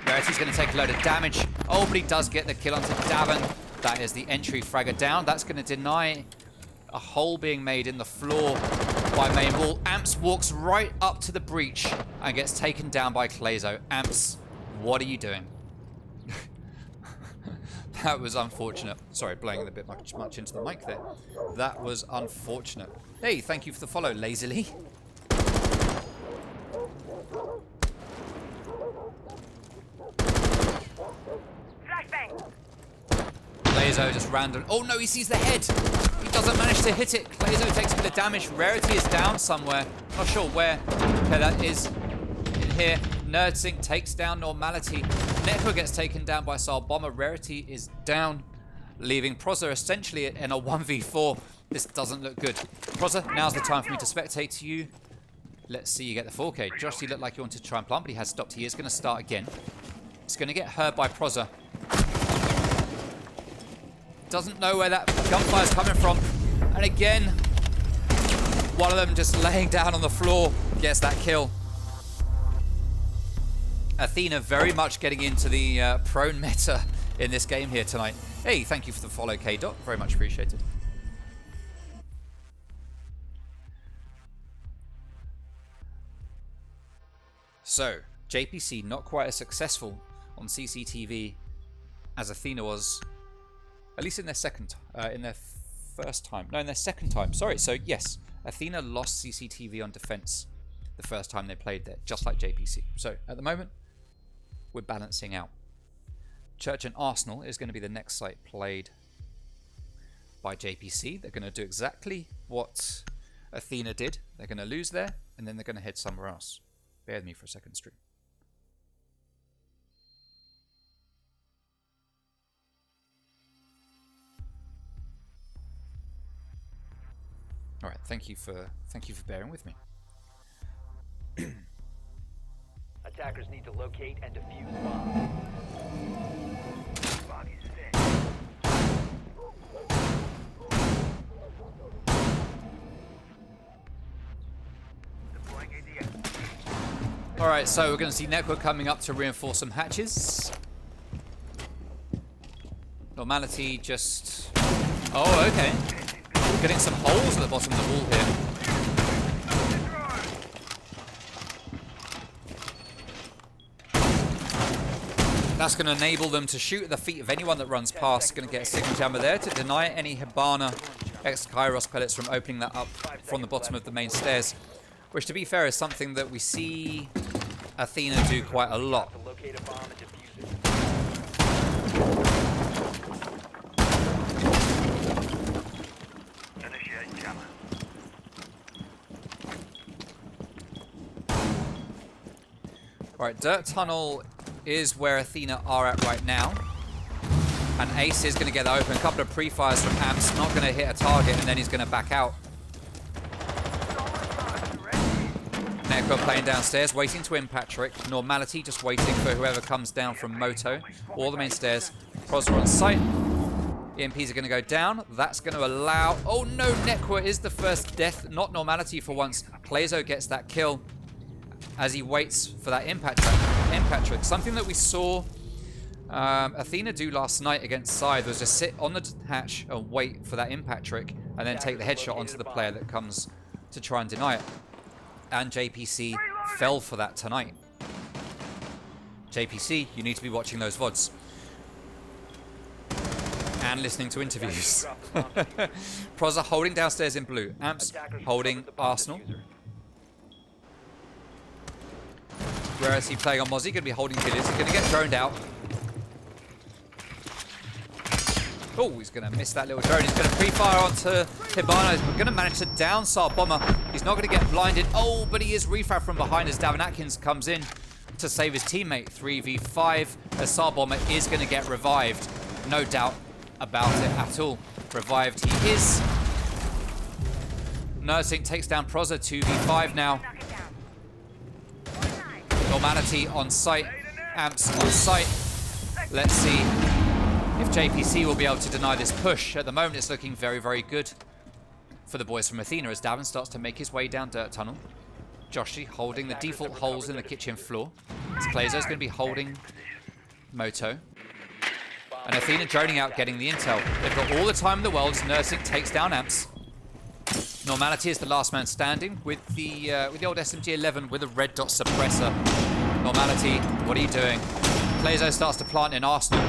Speaker 1: Rarity's going to take a load of damage. Oh, but he does get the kill onto Davin. That is the entry fragger down. That's going to deny a hole being made in the floor by main wall. Amps walks right up to the breach and gets taken down by Clazo. Amps, what are you doing? That was unfortunate. Sorry, blowing a bit much into the mic there. That was unfortunate. Hey, thank you for the follow, lazily. Clazo just random. Oh no, he sees the head. He doesn't manage to hit it. Clazo takes a bit of damage. Rarity is down somewhere. Not sure where. Okay, that is in here. NerdSync takes down Normality. Neko gets taken down by Bomber. Rarity is down, leaving Proza essentially in a 1v4. This doesn't look good. Proza, now's the time for me to spectate to you. Let's see you get the 4K. Josh, you look like you wanted to try and plant, but he has stopped. He is going to start again. He's going to get hurt by Proza. Doesn't know where that gunfire is coming from. And again, one of them just laying down on the floor gets that kill. Athena very much getting into the prone meta in this game here tonight. Hey, thank you for the follow, K-Dot. Very much appreciated. So, JPC not quite as successful on CCTV as Athena was, at least in their first time. No, in their second time. Sorry. So yes, Athena lost CCTV on defense the first time they played there, just like JPC. So at the moment, we're balancing out. Church and Arsenal is going to be the next site played by JPC. They're going to do exactly what Athena did. They're going to lose there, and then they're going to head somewhere else. Bear with me for a second, stream. All right, thank you for bearing with me.
Speaker 2: Attackers need to locate and defuse the bomb.
Speaker 1: All right, so we're going to see Network coming up to reinforce some hatches. Normality just... Oh, okay. We're getting some holes at the bottom of the wall here. That's going to enable them to shoot at the feet of anyone that runs past. Going to get a signal jammer there to deny any Hibana X-Kairos pellets from opening that up from the bottom of the main stairs. Which, to be fair, is something that we see Athena do quite a lot. Alright, Dirt Tunnel is where Athena are at right now. And Ace is going to get that open. A couple of pre-fires from Amps, not going to hit a target, and then he's going to back out. Neko playing downstairs, waiting to impact trick. Normality just waiting for whoever comes down from Moto. All the main stairs. Pros are on site. EMPs are going to go down. That's going to allow... Oh no, Nekwa is the first death. Not Normality for once. Plazo gets that kill as he waits for that impact trick. Something that we saw Athena do last night against Scythe was just sit on the hatch and wait for that impact trick and then take the headshot onto the player that comes to try and deny it. And JPC fell for that tonight. JPC, you need to be watching those VODs. And listening to interviews. Pros are holding downstairs in blue. Amps holding Arsenal. Rarity playing on Mozzie, going to be holding killers. He's going to get droned out. Oh, he's going to miss that little drone. He's going to pre-fire onto Hibana. He's going to manage to down Sar Bomber. He's not going to get blinded. Oh, but he is refab from behind as Davin Atkins comes in to save his teammate. 3v5 as Sar Bomber is going to get revived. No doubt about it at all. Revived he is. Nursing takes down Proza. 2v5 now. Normality on site. Amps on site. Let's see if JPC will be able to deny this push. At the moment, it's looking very, very good for the boys from Athena as Davin starts to make his way down Dirt Tunnel. Joshi holding the default holes in the kitchen floor. Plazo's going to be holding Moto. And Athena droning out, getting the intel. They've got all the time in the world. Nursing takes down Amps. Normality is the last man standing with the old SMG-11 with a red dot suppressor. Normality, what are you doing? Plazo starts to plant in Arsenal.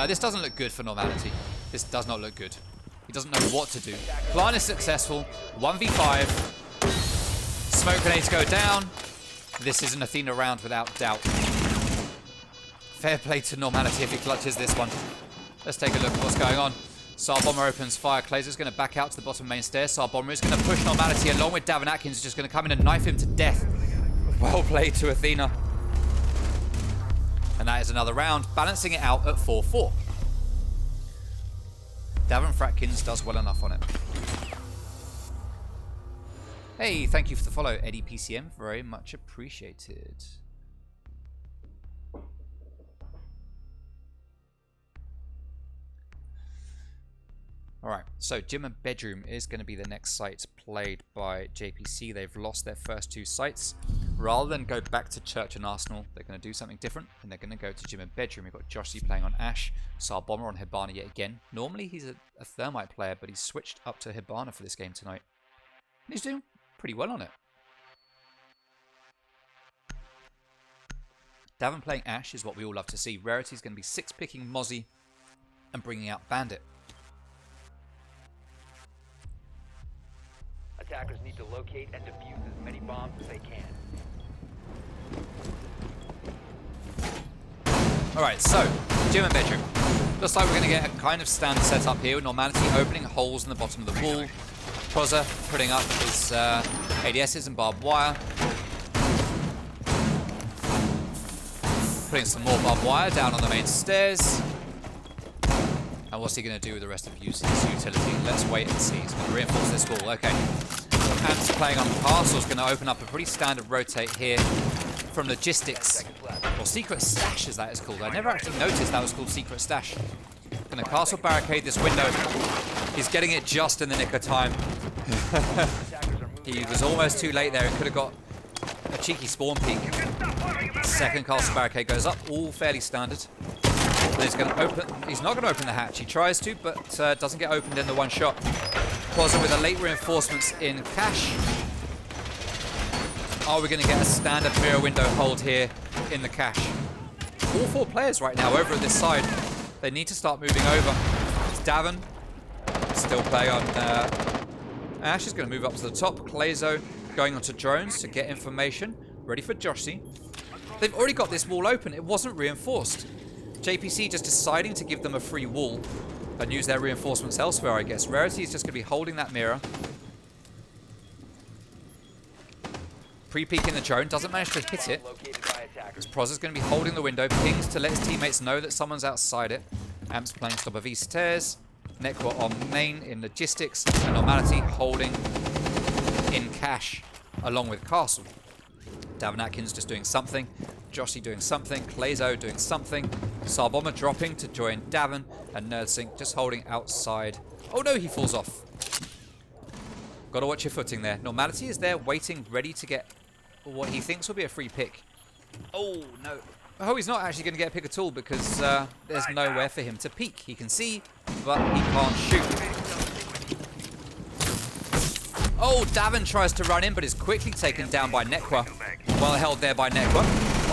Speaker 1: This doesn't look good for Normality. This does not look good. He doesn't know what to do. Plant is successful. 1v5. Smoke grenades go down. This is an Athena round without doubt. Fair play to Normality if he clutches this one. Let's take a look at what's going on. Sar Bomber opens fire. Clazer's going to back out to the bottom main stairs. Sar Bomber is going to push Normality along with Davin Atkins, just going to come in and knife him to death. Well played to Athena. And that is another round, balancing it out at 4-4. Davin Fratkins does well enough on it. Hey, thank you for the follow, Eddie PCM. Very much appreciated. Alright, so Gym and Bedroom is going to be the next site played by JPC. They've lost their first two sites. Rather than go back to Church and Arsenal, they're going to do something different, and they're going to go to Gym and Bedroom. We've got Joshi playing on Ash, Sar Bomber on Hibana yet again. Normally he's a Thermite player, but he's switched up to Hibana for this game tonight. And he's doing pretty well on it. Davin playing Ash is what we all love to see. Rarity's going to be 6-picking Mozzie and bringing out Bandit.
Speaker 2: Attackers need to locate and defuse as many bombs as they can.
Speaker 1: Alright, so, Gym and Bedroom. Looks like we're going to get a kind of standard setup here with Normality opening holes in the bottom of the wall. Proza putting up his ADSs and barbed wire. Putting some more barbed wire down on the main stairs. And what's he going to do with the rest of his utility? Let's wait and see. He's going to reinforce this wall. Okay. Amps playing on Castle's going to open up a pretty standard rotate here from Logistics. Or Secret Stash, as that is called. I never actually noticed that was called Secret Stash. Going to Castle barricade this window. He's getting it just in the nick of time. He was almost too late there and could have got a cheeky spawn peek. Second Castle barricade goes up, all fairly standard. He's going to open. He's not going to open the hatch. He tries to, but doesn't get opened in the one shot. Plaza with a late reinforcements in cache. Are we going to get a standard mirror window hold here in the cache? All 4 players right now over at this side. They need to start moving over. It's Davin still playing on. Ash is going to move up to the top. Clazo going onto drones to get information. Ready for Joshi. They've already got this wall open. It wasn't reinforced. JPC just deciding to give them a free wall and use their reinforcements elsewhere, I guess. Rarity is just going to be holding that mirror. Pre-peeking the drone. Doesn't manage to hit it. Proza's going to be holding the window. Pings to let his teammates know that someone's outside it. Amps playing Stop of East Stairs. Nekwa on main in Logistics. And Normality holding in cache along with Castle. Davin Atkins just doing something. Joshi doing something. Clazo doing something. Sarbomber dropping to join Davin. And Nerdsync just holding outside. Oh no, he falls off. Gotta watch your footing there. Normality is there waiting, ready to get what he thinks will be a free pick. Oh no. Oh, he's not actually going to get a pick at all because there's nowhere for him to peek. He can see, but he can't shoot. Oh, Davin tries to run in, but is quickly taken down by Nekwa. Well held there by Nekwa.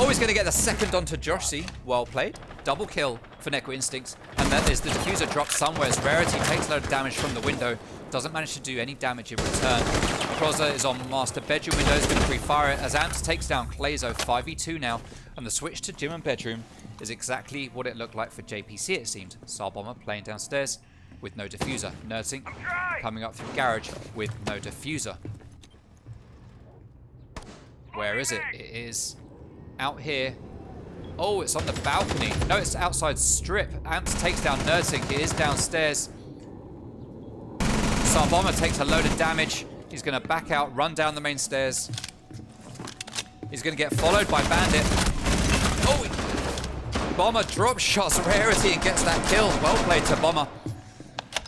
Speaker 1: Oh, he's going to get the second onto Joshi. Well played. Double kill for Nekwa Instincts. And that is the diffuser dropped somewhere as Rarity takes a load of damage from the window. Doesn't manage to do any damage in return. Proza is on master bedroom window. Is going to pre-fire it as Amps takes down Clazo. 5v2 now. And the switch to gym and bedroom is exactly what it looked like for JPC, it seemed. Starbomber playing downstairs with no diffuser. Nerdsync coming up through garage with no diffuser. Where is it? It is out here. Oh, it's on the balcony. No, it's outside strip. Amps takes down Nerdsync. It is downstairs. Starbomber takes a load of damage. He's going to back out, run down the main stairs. He's going to get followed by Bandit. Oh, Bomber drop shots Rarity and gets that kill. Well played to Bomber.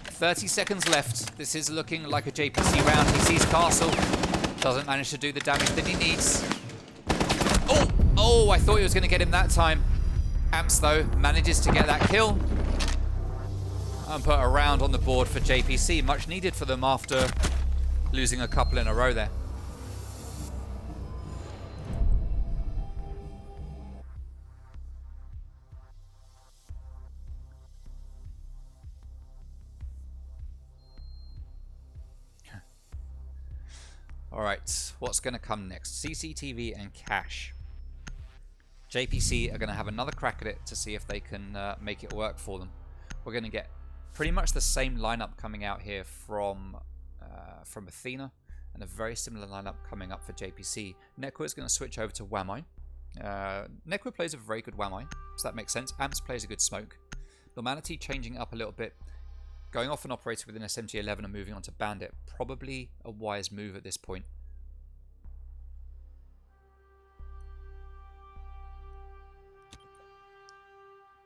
Speaker 1: 30 seconds left. This is looking like a JPC round. He sees Castle. Doesn't manage to do the damage that he needs. Oh, I thought he was going to get him that time. Amps, though, manages to get that kill. And put a round on the board for JPC. Much needed for them after losing a couple in a row there. Alright, what's going to come next? CCTV and cache. JPC are going to have another crack at it to see if they can make it work for them. We're going to get pretty much the same lineup coming out here from Athena, and a very similar lineup coming up for JPC. Nekwa is going to switch over to Wamai. Nekwa plays a very good Wamai, so that makes sense. Amps plays a good smoke. Normality changing up a little bit. Going off an operator with an SMG-11 and moving on to Bandit. Probably a wise move at this point.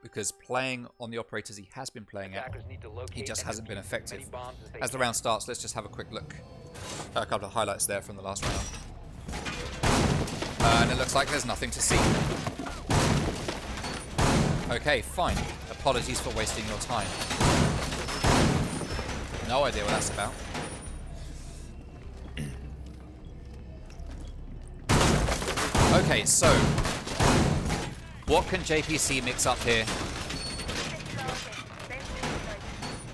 Speaker 1: Because playing on the operators he has been playing at, he just hasn't been effective. As the round starts, let's just have a quick look. A couple of highlights there from the last round. And it looks like there's nothing to see. Okay, fine. Apologies for wasting your time. No idea what that's about. Okay, so what can JPC mix up here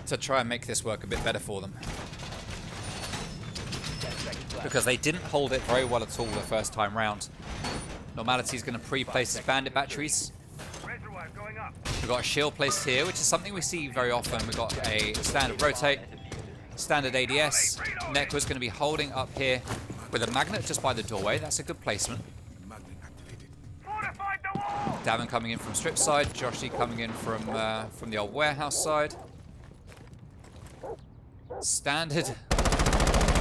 Speaker 1: to try and make this work a bit better for them? Because they didn't hold it very well at all the first time round. Normality is going to pre-place his bandit batteries. We've got a shield placed here, which is something we see very often. We've got a standard rotate, standard ADS. Nekro's going to be holding up here with a magnet just by the doorway. That's a good placement. Davin coming in from strip side, Joshi coming in from the old warehouse side. Standard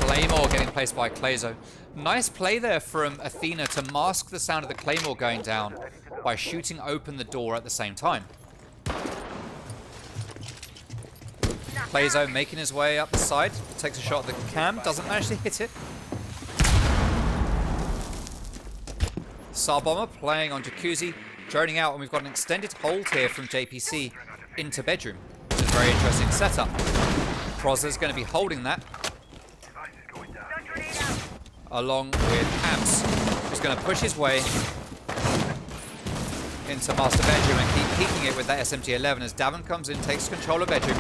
Speaker 1: Claymore getting placed by Clazo. Nice play there from Athena to mask the sound of the Claymore going down by shooting open the door at the same time. Clazo making his way up the side, takes a shot at the cam, doesn't manage to hit it. Bomber playing on Jacuzzi, droning out, and we've got an extended hold here from JPC into bedroom, which is a very interesting setup. Prozza's going to be holding that, along with Amps, who's going to push his way into master bedroom and keep peeking it with that SMG-11 as Davin comes in, takes control of bedroom.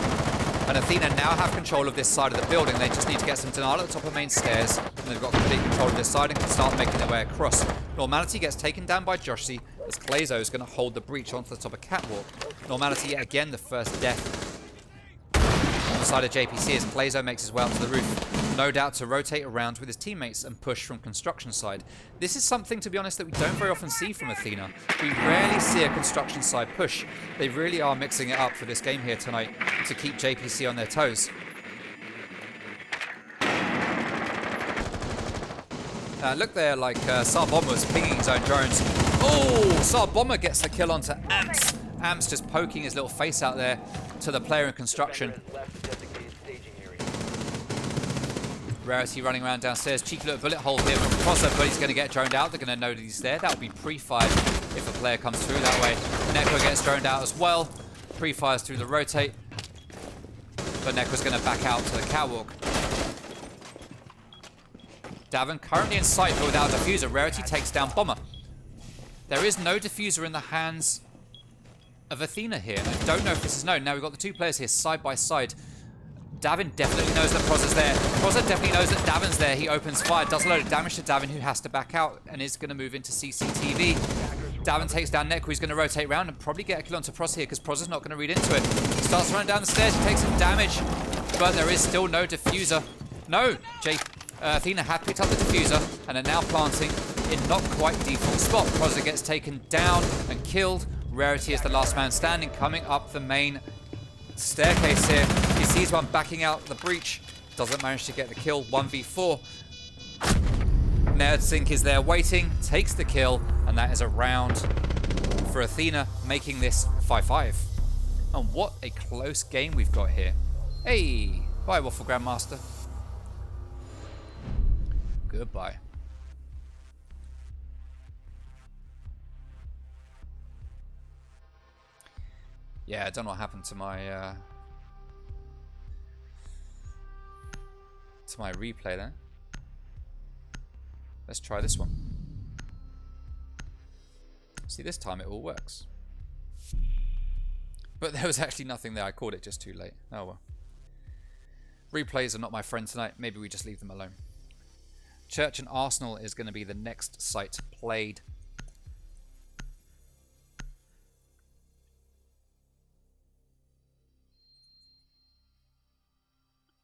Speaker 1: And Athena now have control of this side of the building. They just need to get some denial at the top of main stairs. And they've got complete control of this side and can start making their way across. Normality gets taken down by Joshi as Clazo is going to hold the breach onto the top of Catwalk. Normality yet again the first death on the side of JPC as Clazo makes his way up to the roof. No doubt to rotate around with his teammates and push from construction side. This is something, to be honest, that we don't very often see from Athena. We rarely see a construction side push. They really are mixing it up for this game here tonight to keep JPC on their toes. Look there, like Bomber was pinging his own drones. Oh, Bomber gets the kill onto Amps. Amps just poking his little face out there to the player in construction. Rarity running around downstairs. Cheeky little bullet hole here from Prozza, but he's going to get droned out. They're going to know that he's there. That would be pre-fired if a player comes through that way. Nekro gets droned out as well. Pre-fires through the rotate. But Nekro's going to back out to the catwalk. Davin currently in sight, but without a diffuser. Rarity takes down Bomber. There is no diffuser in the hands of Athena here. I don't know if this is known. Now we've got the two players here side by side. Davin definitely knows that Prozza's there. Prozza definitely knows that Davin's there. He opens fire, does a load of damage to Davin, who has to back out and is going to move into CCTV. Davin takes down Nekro. He's going to rotate around and probably get a kill onto Prozza here because Prozza's not going to read into it. He starts running down the stairs. He takes some damage, but there is still no diffuser. No, Athena had picked up the diffuser and are now planting in not quite default spot. Prozza gets taken down and killed. Rarity is the last man standing, coming up the main staircase here. He sees one backing out the breach. Doesn't manage to get the kill. 1v4. Nerdsink is there waiting. Takes the kill. And that is a round for Athena, making this 5-5. And what a close game we've got here. Hey, bye Waffle Grandmaster. Goodbye. Yeah, I don't know what happened to my replay there. Let's try this one. See, this time it all works. But there was actually nothing there. I caught it just too late. Oh well. Replays are not my friend tonight. Maybe we just leave them alone. Church and Arsenal is going to be the next site played.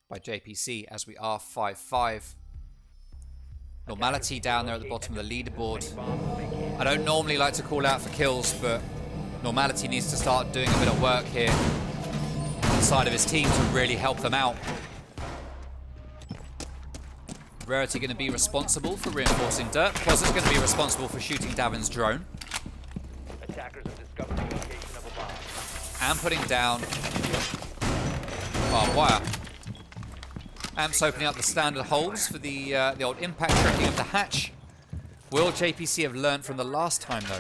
Speaker 1: By JPC as we are 5-5. Normality down there at the bottom of the leaderboard. I don't normally like to call out for kills, but Normality needs to start doing a bit of work here on the side of his team to really help them out. Rarity going to be responsible for reinforcing dirt. Prozza's going to be responsible for shooting Davin's drone.
Speaker 2: Attackers have discovered the location of a bomb.
Speaker 1: And putting down barbed wire. Amps opening up the standard holes for the old impact tracking of the hatch. Will JPC have learned from the last time, though?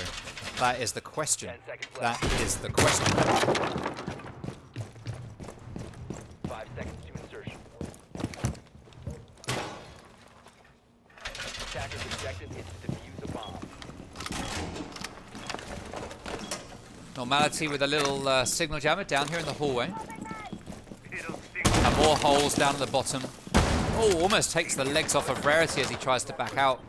Speaker 1: That is the question. That is the question.
Speaker 2: 5 seconds to insertion. Attacker's objective is to defuse a bomb.
Speaker 1: Normality with a little signal jammer down here in the hallway. And more holes down at the bottom. Oh, almost takes the legs off of Rarity as he tries to back out.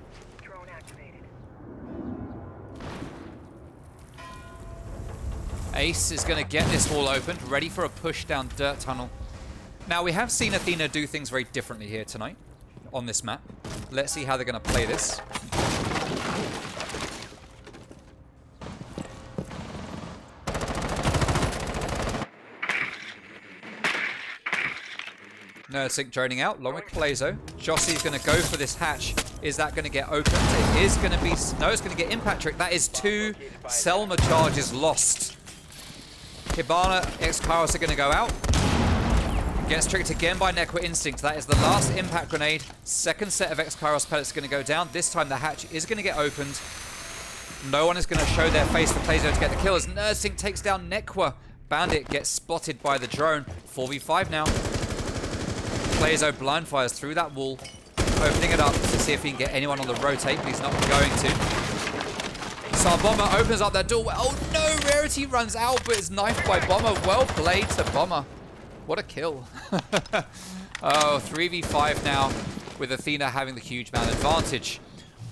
Speaker 1: Ace is going to get this wall opened, ready for a push down dirt tunnel. Now, we have seen Athena do things very differently here tonight on this map. Let's see how they're going to play this. Nerdsync droning out, along with Plazo. Jossie's going to go for this hatch. Is that going to get opened? It is going to be... No, it's going to get impact trick. That is 2 Selma charges lost. Hibana, X-Kairos are going to go out. Gets tricked again by Necro Instinct. That is the last impact grenade. Second set of X-Kairos pellets going to go down. This time the hatch is going to get opened. No one is going to show their face for Plazo to get the kill as Nerdsync takes down Necro. Bandit gets spotted by the drone. 4v5 now. Plazo blind fires through that wall, opening it up to see if he can get anyone on the rotate, but he's not going to. Bomber opens up that door. Oh no, Rarity runs out, but it's knifed by Bomber. Well played to Bomber. What a kill. Oh, 3v5 now, with Athena having the huge man advantage.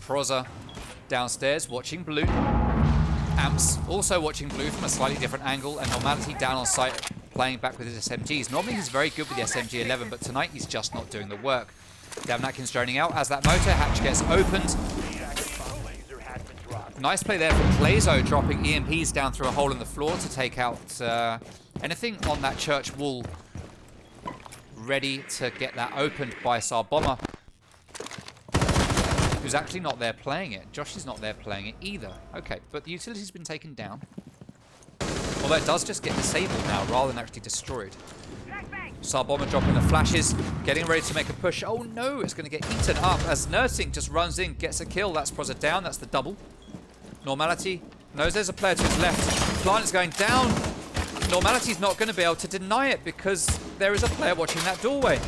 Speaker 1: Proza downstairs watching blue. Amps also watching blue from a slightly different angle, and Normality down on site playing back with his SMGs. Normally he's very good with the SMG-11, but tonight he's just not doing the work. Devin Atkins droning out as that motor hatch gets opened. Nice play there from Plazo, dropping EMPs down through a hole in the floor to take out anything on that church wall. Ready to get that opened by Sarbomber, who's actually not there playing it. Josh is not there playing it either. Okay, but the utility's been taken down. Although it does just get disabled now, rather than actually destroyed. Sarbomber dropping the flashes, getting ready to make a push. Oh no, it's going to get eaten up as Nerdsync just runs in, gets a kill. That's Proza down, that's the double. Normality knows there's a player to his left. Plant is going down. Normality's not going to be able to deny it because there is a player watching that doorway.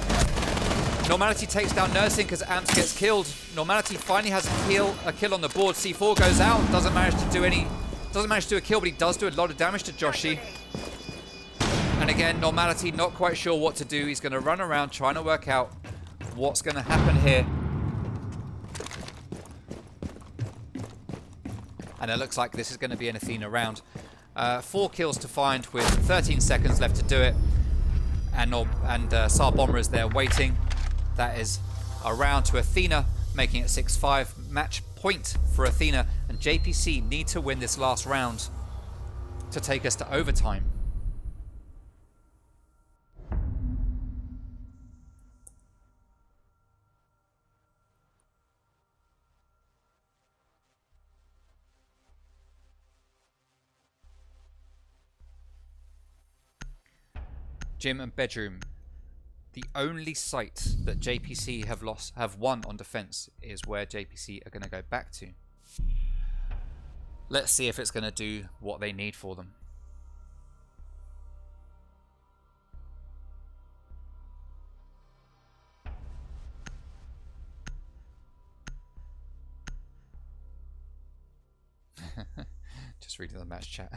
Speaker 1: Normality takes down Nerdsync as Amps gets killed. Normality finally has a kill on the board. C4 goes out, doesn't manage to do a kill, but he does do a lot of damage to Joshi. And again, Normality not quite sure what to do. He's going to run around trying to work out what's going to happen here. And it looks like this is going to be an Athena round. 4 kills to find with 13 seconds left to do it. And Sarbomber is there waiting. That is a round to Athena, making it 6-5. Match point for Athena. And JPC need to win this last round to take us to overtime. Gym and bedroom. The only site that JPC have won on defense is where JPC are going to go back to. Let's see if it's going to do what they need for them. Just reading the match chat.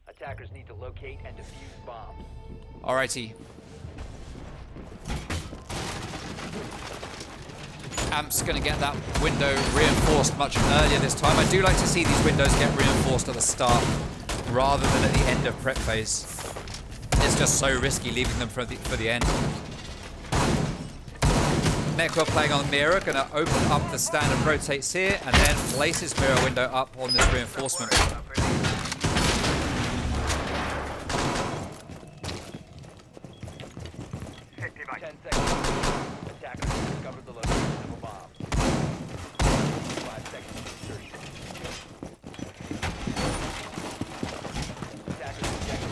Speaker 2: Attackers need to locate and defuse bombs.
Speaker 1: Alrighty. Amp's going to get that window reinforced much earlier this time. I do like to see these windows get reinforced at the start rather than at the end of prep phase. It's just so risky leaving them for the end. Necro playing on Mirror, going to open up the stand and rotates here and then places Mirror window up on this reinforcement.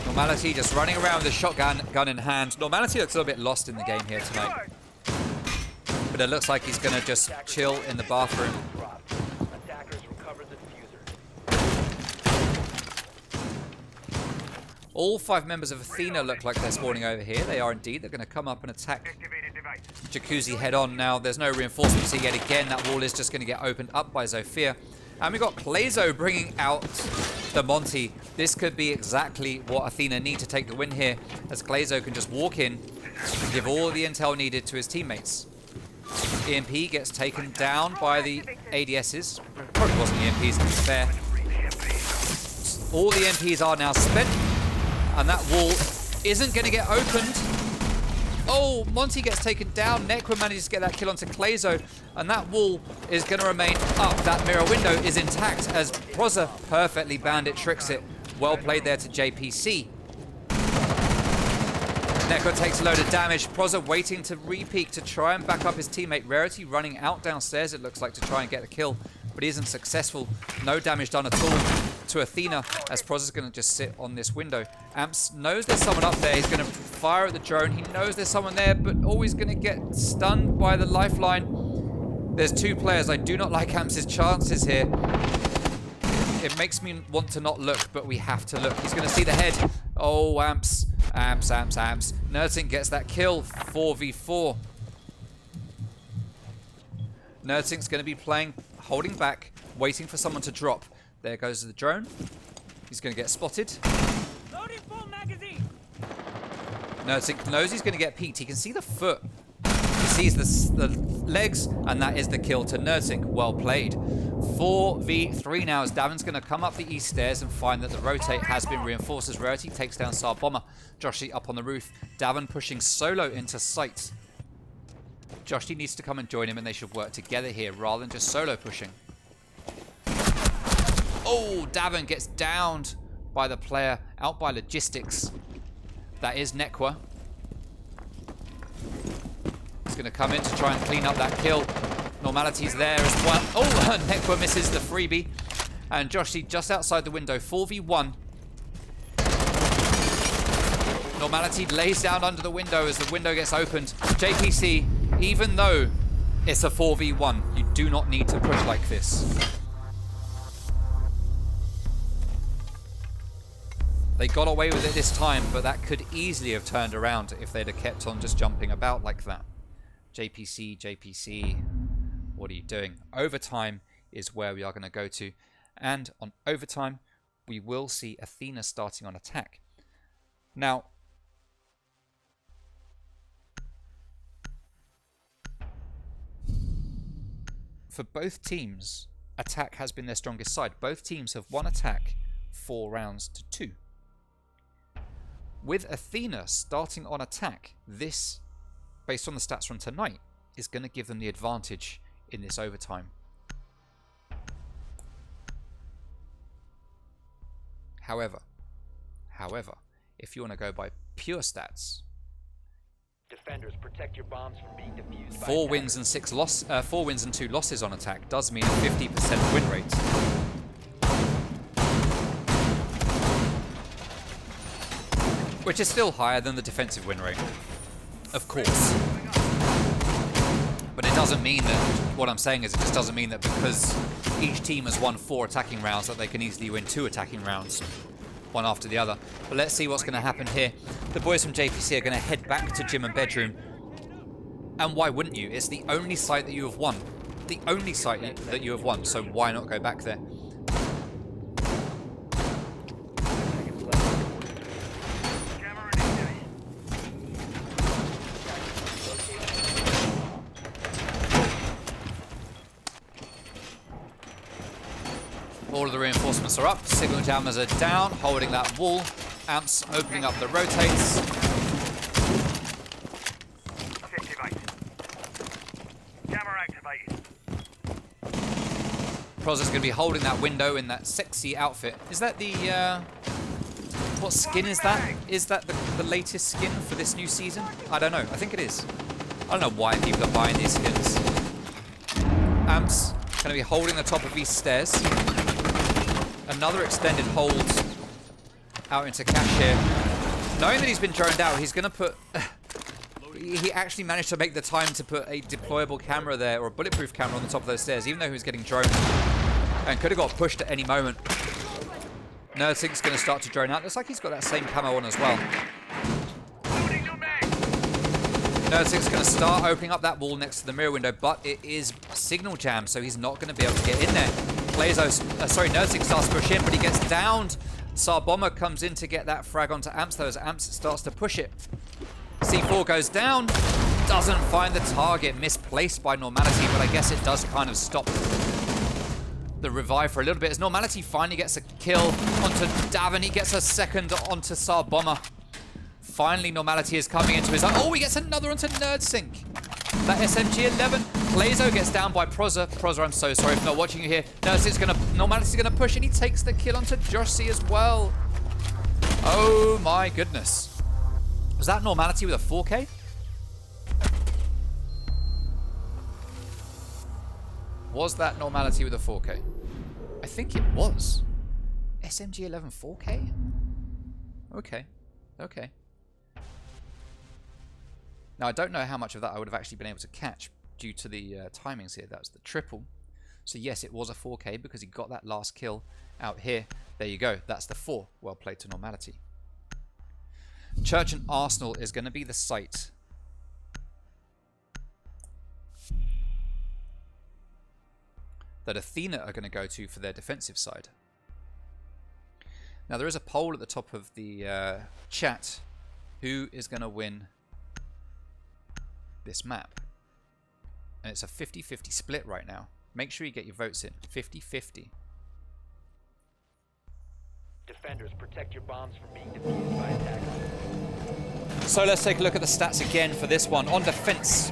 Speaker 1: Normality just running around with a shotgun in hand. Normality looks a little bit lost in the game here tonight. But it looks like he's going to just chill in the bathroom. All 5 members of Athena look like they're spawning over here. They are indeed. They're going to come up and attack Jacuzzi head on now. There's no reinforcements here yet again. That wall is just going to get opened up by Zofia. And we've got Plazo bringing out the Monty. This could be exactly what Athena need to take the win here, as Plazo can just walk in and give all the intel needed to his teammates. EMP gets taken down by the ADSs. Probably wasn't EMPs, to be fair. All the MPs are now spent, and that wall isn't going to get opened. Oh, Monty gets taken down. Nekwa manages to get that kill onto Clazo, and that wall is going to remain up. That mirror window is intact as Proza perfectly bandit tricks it. Well played there to JPC. Nekwa takes a load of damage. Proza waiting to re-peek to try and back up his teammate. Rarity running out downstairs, it looks like, to try and get the kill, but he isn't successful. No damage done at all to Athena, as Proza's going to just sit on this window. Amps knows there's someone up there. He's going to fire at the drone. He knows there's someone there, but always going to get stunned by the lifeline. There's two players. I do not like Amps' chances here. It makes me want to not look, but we have to look. He's going to see the head. Oh, Amps. Amps. Nerdtink gets that kill. 4v4. Nerdtink's going to be playing, holding back, waiting for someone to drop. There goes the drone. He's going to get spotted.
Speaker 3: Loading full magazine.
Speaker 1: Nerdtink knows he's going to get peeked. He can see the foot. He sees the legs, and that is the kill to Nerdtink. Well played. 4v3 now as Davin's going to come up the east stairs and find that the rotate has been reinforced as Rarity takes down Star Bomber. Joshi up on the roof. Davin pushing solo into sight. Joshi needs to come and join him, and they should work together here rather than just solo pushing. Oh, Davin gets downed by the player out by logistics. That is Nekwa. He's going to come in to try and clean up that kill. Normality's there as well. Oh, Nekwa misses the freebie. And Joshi just outside the window. 4v1. Normality lays down under the window as the window gets opened. JPC, even though it's a 4v1, you do not need to push like this. They got away with it this time, but that could easily have turned around if they'd have kept on just jumping about like that. JPC, what are you doing? Overtime is where we are going to go to. And on overtime, we will see Athena starting on attack. Now, for both teams, attack has been their strongest side. Both teams have won attack 4 rounds to 2. With Athena starting on attack, this, based on the stats from tonight, is going to give them the advantage in this overtime. However, if you want to go by pure stats,
Speaker 2: Defenders, protect your bombs from being defused.
Speaker 1: 4 wins and 2 losses on attack does mean a 50% win rate. Which is still higher than the defensive win rate, of course. But it doesn't mean that, what I'm saying is it just doesn't mean that because each team has won 4 attacking rounds that they can easily win 2 attacking rounds, one after the other. But let's see what's going to happen here. The boys from JPC are going to head back to gym and bedroom. And why wouldn't you? It's the only site that you have won. The only site that you have won, so why not go back there? All of the reinforcements are up, signal jammers are down, holding that wall. Amps opening up the rotates.
Speaker 3: Jammer activated.
Speaker 1: Proza's going to be holding that window in that sexy outfit. Is that the, what skin is that? Is that the latest skin for this new season? I don't know. I think it is. I don't know why people are buying these skins. Amps going to be holding the top of these stairs. Another extended hold out into cash here. Knowing that he's been droned out, he's going to put... he actually managed to make the time to put a deployable camera there, or a bulletproof camera on the top of those stairs, even though he was getting droned. And could have got pushed at any moment. Nerdtink's going to start to drone out. Looks like he's got that same camo on as well. Nerdtink's going to start opening up that wall next to the mirror window, but it is signal jam, so he's not going to be able to get in there. Nerdtink starts to push in, but he gets downed. Sar Bomber comes in to get that frag onto Amps, though, as Amps starts to push it. C4 goes down, doesn't find the target, misplaced by Normality, but I guess it does kind of stop the revive for a little bit as Normality finally gets a kill onto Davin. He gets a second onto Sarbomber. Finally, Normality is coming into his own. Oh, he gets another onto NerdSync. That SMG-11. Blazo gets down by Proza. Proza, I'm so sorry for not watching you here. Normality's gonna push and he takes the kill onto Josh C as well. Oh my goodness. Was that Normality with a 4K? Was that Normality with a 4K? I think it was. SMG-11 4K? Okay. Okay. Now, I don't know how much of that I would have actually been able to catch due to the timings here. That's the triple. So yes, it was a 4K because he got that last kill out here. There you go. That's the 4. Well played to Normality. Church and Arsenal is going to be the site that Athena are going to go to for their defensive side. Now, there is a poll at the top of the chat. Who is going to win this map? And it's a 50-50 split right now. Make sure you get your votes in. 50-50.
Speaker 2: Defenders, protect your bombs from being defused by attackers.
Speaker 1: So let's take a look at the stats again for this one. On defense,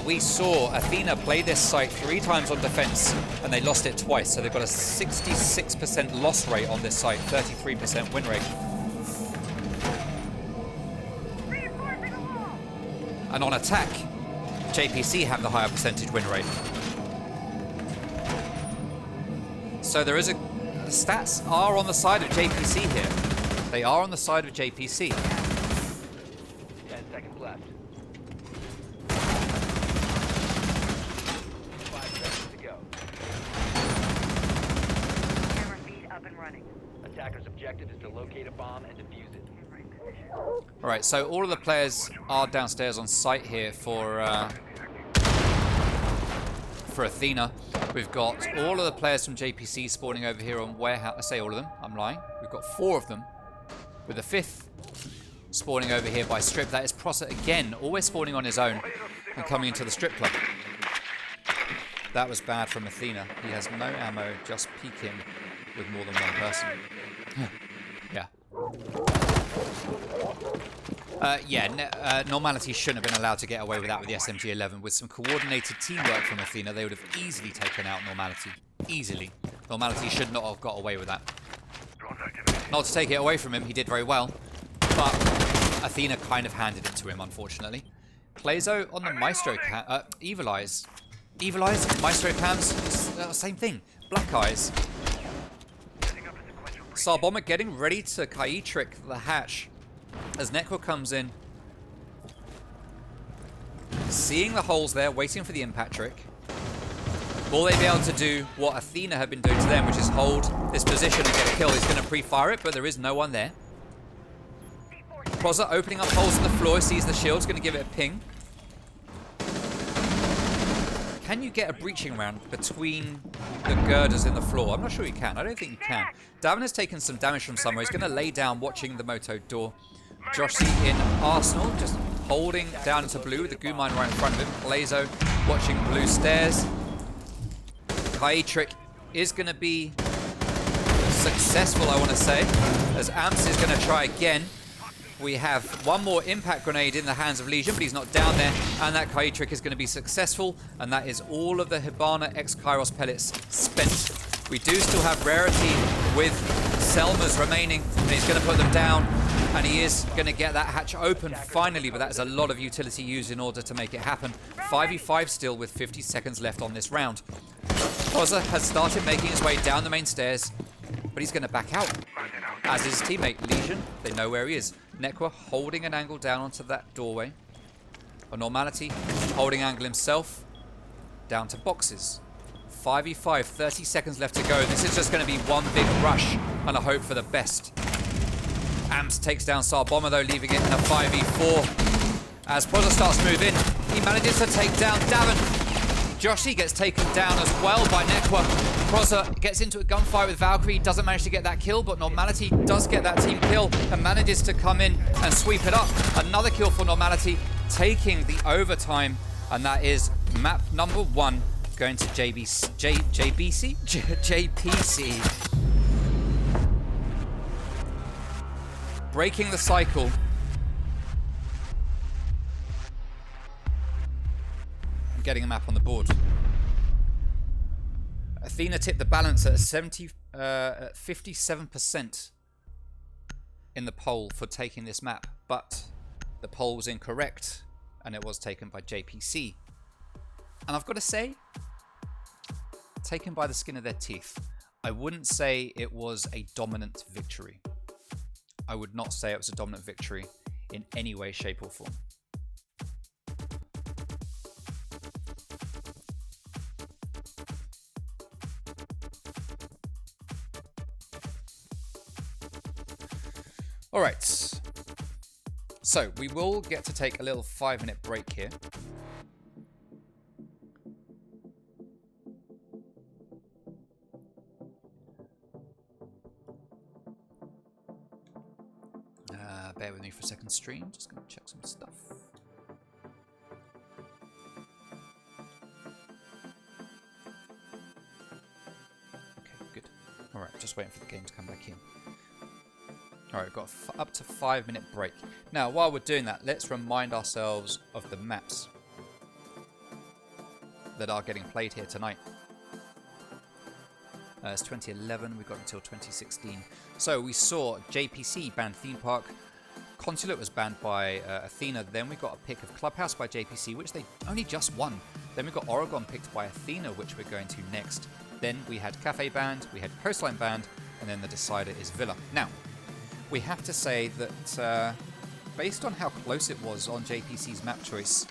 Speaker 1: we saw Athena play this site 3 times on defense and they lost it twice. So they've got a 66% loss rate on this site, 33% win rate. And on attack, JPC have the higher percentage win rate. So there is the stats are on the side of JPC here. They are on the side of JPC.
Speaker 2: 10 seconds left. 5 seconds to go.
Speaker 4: Camera feed up and running.
Speaker 2: Attacker's objective is to locate a bomb and defuse it.
Speaker 1: Alright, so all of the players are downstairs on site here for Athena. We've got all of the players from JPC spawning over here on warehouse. I say all of them, I'm lying. We've got 4 of them, with the 5th spawning over here by Strip. That is Prosser again, always spawning on his own and coming into the Strip club. That was bad from Athena. He has no ammo, just peeking with more than one person. Yeah. Normality shouldn't have been allowed to get away with that with the SMG-11. With some coordinated teamwork from Athena, they would have easily taken out Normality. Easily. Normality should not have got away with that. Not to take it away from him, he did very well. But Athena kind of handed it to him, unfortunately. Plazo on the Maestro cam. Evil Eyes. Evil Eyes, Maestro cams, same thing. Black Eyes. Sarbomber getting ready to Kai trick the hatch as Nekwa comes in. Seeing the holes there, waiting for the impact trick. Will they be able to do what Athena had been doing to them, which is hold this position and get a kill? He's going to pre-fire it, but there is no one there. Proza opening up holes in the floor, sees the shield's going to give it a ping. Can you get a breaching round between the girders in the floor? I'm not sure you can. I don't think you can. Davin has taken some damage from somewhere. He's going to lay down watching the moto door. Josh C in Arsenal, just holding down into blue with the goo mine right in front of him. Blazo watching blue stairs. Kai trick is going to be successful, I want to say, as Amps is going to try again. We have one more impact grenade in the hands of Legion, but he's not down there, and that Kai trick is going to be successful, and that is all of the Hibana X Kairos pellets spent. We do still have rarity with Selma's remaining, and he's going to put them down, and he is going to get that hatch open finally, but that is a lot of utility used in order to make it happen. 5v5 still with 50 seconds left on this round. Proza has started making his way down the main stairs, but he's going to back out, as is his teammate Legion. They know where he is. Nekwa holding an angle down onto that doorway. A Normality holding angle himself down to boxes. 5v5, 30 seconds left to go. This is just going to be one big rush and a hope for the best. Amps takes down Sarbomber though, leaving it in a 5v4. As Proza starts to move in, he manages to take down Davin. Joshi gets taken down as well by Nekwa. Proza gets into a gunfight with Valkyrie, doesn't manage to get that kill, but Normality does get that team kill and manages to come in and sweep it up. Another kill for Normality, taking the overtime, and that is map number 1 Going to JPC? JPC. Breaking the cycle. And getting a map on the board. Athena tipped the balance at 57% in the poll for taking this map, but the poll was incorrect and it was taken by JPC. And I've got to say, taken by the skin of their teeth. I wouldn't say it was a dominant victory. I would not say it was a dominant victory in any way, shape or form. All right, so we will get to take a little 5-minute break here. Bear with me for a second, stream. Just going to check some stuff. Okay, good. All right, just waiting for the game to come back in. All right, we've got up to 5-minute break. Now, while we're doing that, let's remind ourselves of the maps that are getting played here tonight. It's 2011, we've got until 2016. So we saw JPC banned Theme Park, Consulate was banned by Athena, then we got a pick of Clubhouse by JPC, which they only just won. Then we got Oregon picked by Athena, which we're going to next. Then we had Cafe banned, we had Coastline banned, and then the decider is Villa. Now, we have to say that based on how close it was on JPC's map choice,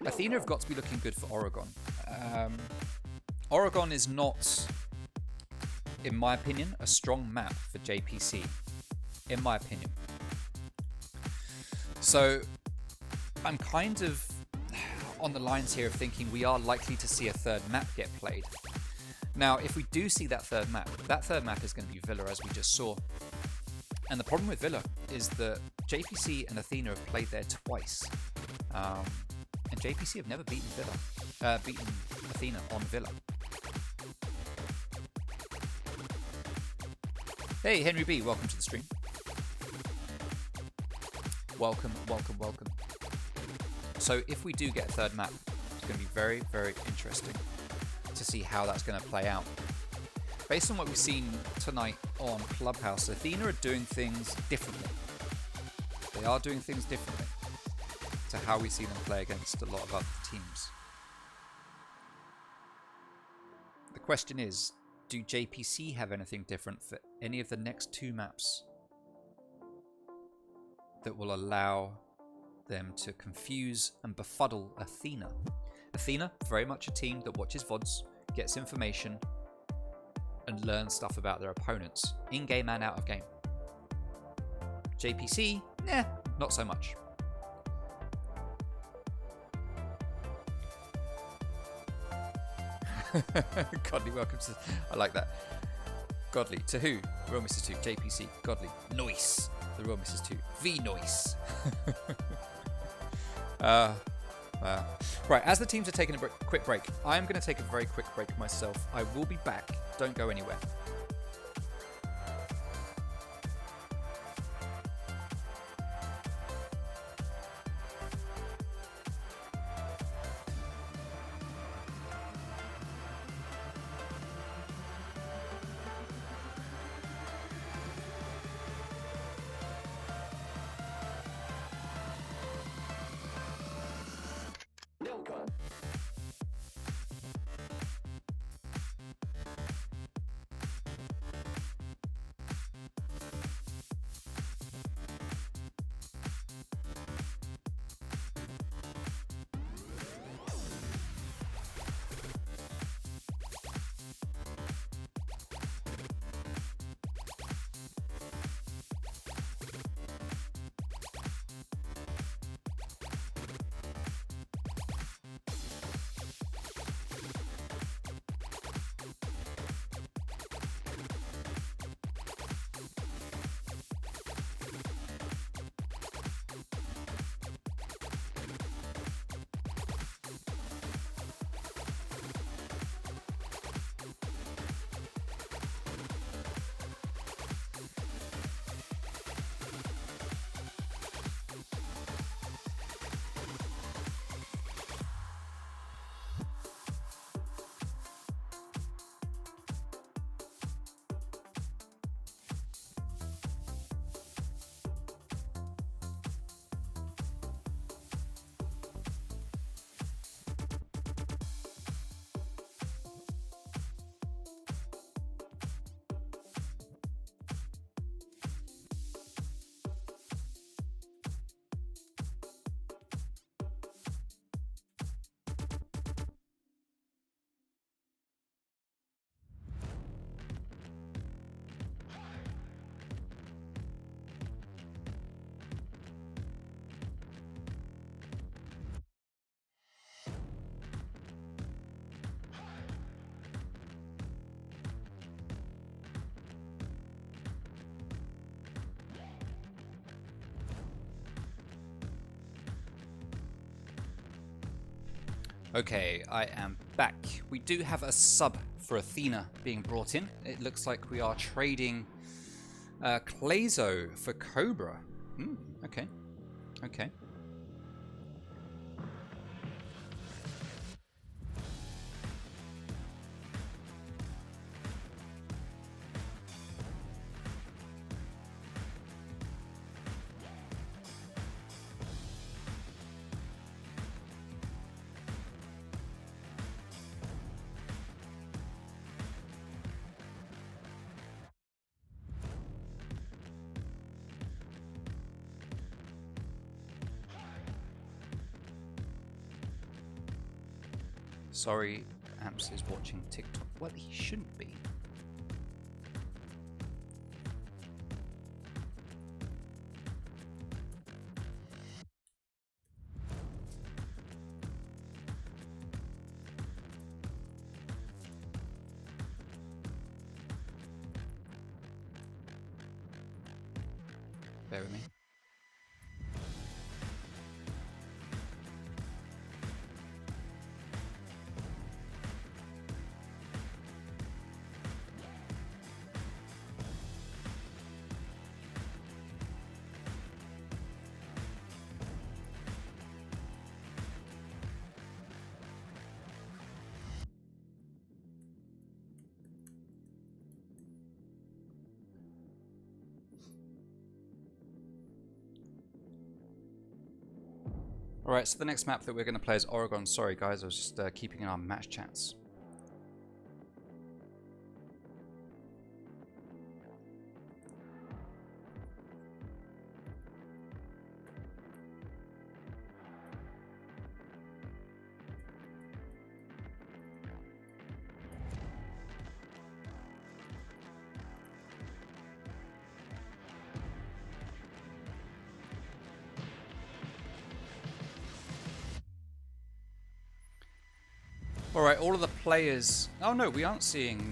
Speaker 1: Athena have got to be looking good for Oregon. Oregon is not, in my opinion, a strong map for JPC, in my opinion. So I'm kind of on the lines here of thinking we are likely to see a third map get played. Now, if we do see that third map is going to be Villa, as we just saw. And the problem with Villa is that JPC and Athena have played there twice. And JPC have never beaten Athena on Villa. Hey, Henry B, welcome to the stream. Welcome, welcome, welcome. So if we do get a third map, it's going to be very, very interesting to see how that's going to play out. Based on what we've seen tonight on Clubhouse, Athena are doing things differently. They are doing things differently to how we see them play against a lot of other teams. The question is, do JPC have anything different for any of the next two maps that will allow them to confuse and befuddle Athena? Athena, very much a team that watches VODs, gets information, and learns stuff about their opponents, in-game and out of game. JPC, not so much. Godly, welcome to... I like that. Godly, to who? Real Mrs. 2, JPC, Godly, Noise. The Real Mrs. 2, V Noise. Right, as the teams are taking a quick break, I'm going to take a very quick break myself. I will be back. Don't go anywhere. Okay, I am back. We do have a sub for Athena being brought in. It looks like we are trading Clazo for Cobra. Okay. Okay. Sorry, Amps is watching TikTok. Well, he shouldn't be. Bear with me. Alright, so the next map that we're going to play is Oregon. Sorry guys, I was just keeping an eye on match chats. Alright, all of the players... Oh no, we aren't seeing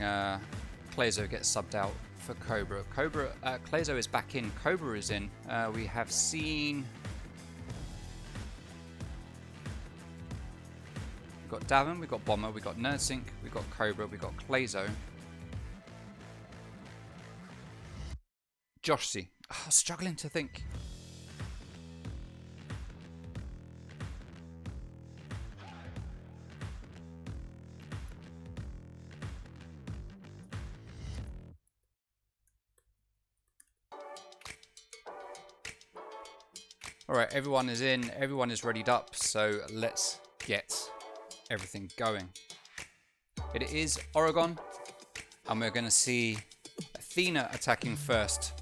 Speaker 1: Clazo get subbed out for Cobra. Clazo is back in, Cobra is in. We have seen... We've got Davin, we've got Bomber, we've got Nerdsync, we've got Cobra, we've got Clazo. Josh C. Oh, struggling to think. Alright, everyone is in, everyone is readied up, so let's get everything going. It is Oregon, and we're going to see Athena attacking first.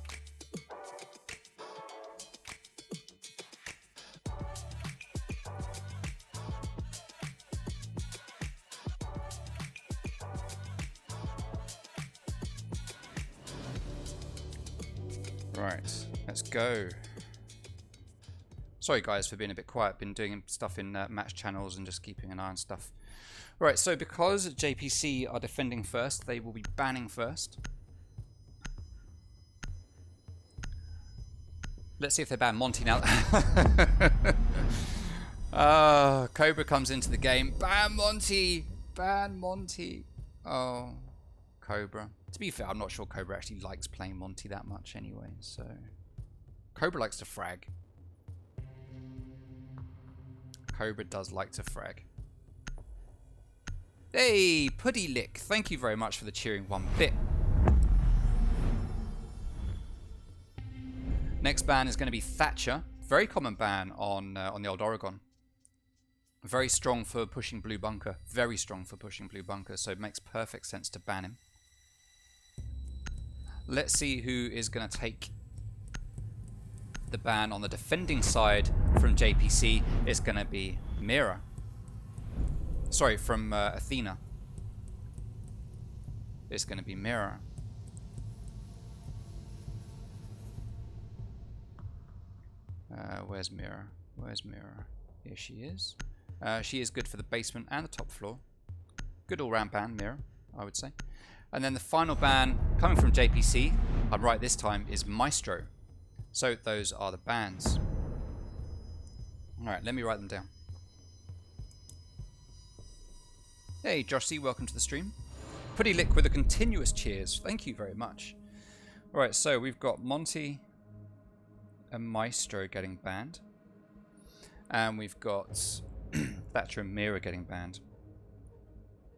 Speaker 1: Right, let's go. Sorry guys for being a bit quiet, been doing stuff in match channels and just keeping an eye on stuff. Right, so because JPC are defending first, they will be banning first. Let's see if they ban Monty now. Cobra comes into the game. Ban Monty! Ban Monty! Oh, Cobra. To be fair, I'm not sure Cobra actually likes playing Monty that much anyway, so... Cobra likes to frag. Cobra does like to frag. Hey, Puddy Lick, thank you very much for the cheering 1 bit. Next ban is going to be Thatcher. Very common ban on the old Oregon. Very strong for pushing blue bunker. Very strong for pushing blue bunker, so it makes perfect sense to ban him. Let's see who is going to take the ban on the defending side from JPC. Is going to be Mira. Sorry, from Athena. It's going to be Mira. Where's Mira? Where's Mira? Here she is. She is good for the basement and the top floor. Good all-round ban, Mira, I would say. And then the final ban coming from JPC, I'm right this time, is Maestro. So those are the bans. Alright, let me write them down. Hey, Josh C, welcome to the stream. Pretty Lick with a continuous cheers. Thank you very much. Alright, so we've got Monty and Maestro getting banned. And we've got Thatcher and Mira getting banned.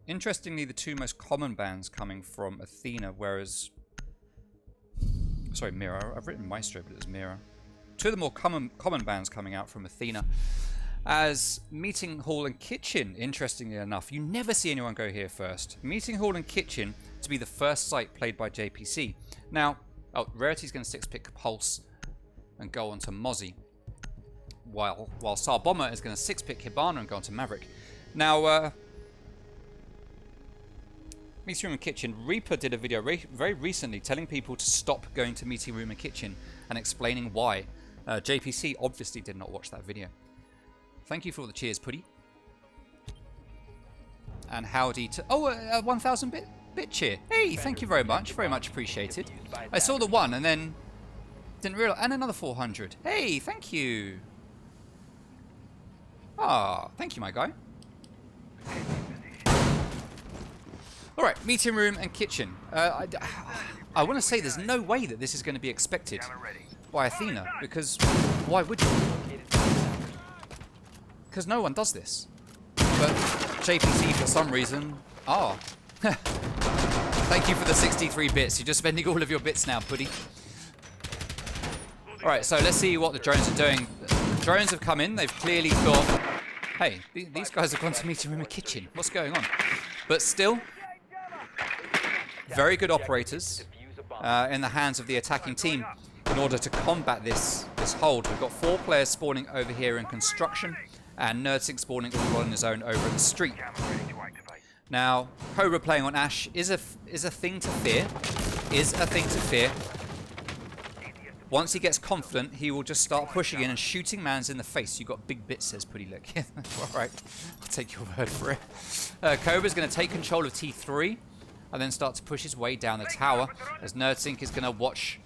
Speaker 1: Interestingly, the two most common bans coming from Athena, whereas... Sorry, Mira. I've written Maestro, but it was Mira. Two of the more common bans coming out from Athena. As Meeting Hall and Kitchen, interestingly enough, you never see anyone go here first. Meeting Hall and Kitchen to be the first site played by JPC. Now, Rarity's going to 6-pick Pulse and go on to Mozzie. While Sar Bomber is going to 6-pick Hibana and go on to Maverick. Now, Meeting Room and Kitchen, Reaper did a video very recently telling people to stop going to Meeting Room and Kitchen and explaining why. JPC obviously did not watch that video. Thank you for all the cheers, Putty. And howdy to... Oh, a 1,000 bit cheer. Hey, thank you very much. Very much appreciated. I saw the one and then didn't realize... And another 400. Hey, thank you. Ah, thank you, my guy. Alright, Meeting Room and Kitchen. I want to say there's no way that this is going to be expected by Athena, because why would you? Because no one does this. But JPC, for some reason, are. Thank you for the 63 bits. You're just spending all of your bits now, Putty. Alright, so let's see what the drones are doing. The drones have come in. They've clearly thought, hey, these guys have gone to Meeting Room and Kitchen. What's going on? But still, very good operators in the hands of the attacking team in order to combat this hold. We've got 4 players spawning over here in construction, and Nerdsink spawning all on his own over at the street. Now, Cobra playing on Ash is a thing to fear. Once he gets confident, he will just start pushing in and shooting mans in the face. You got big bits, says Pretty Lick. Alright, I'll take your word for it. Cobra's going to take control of T3 and then start to push his way down the tower, as Nerdsink is going to watch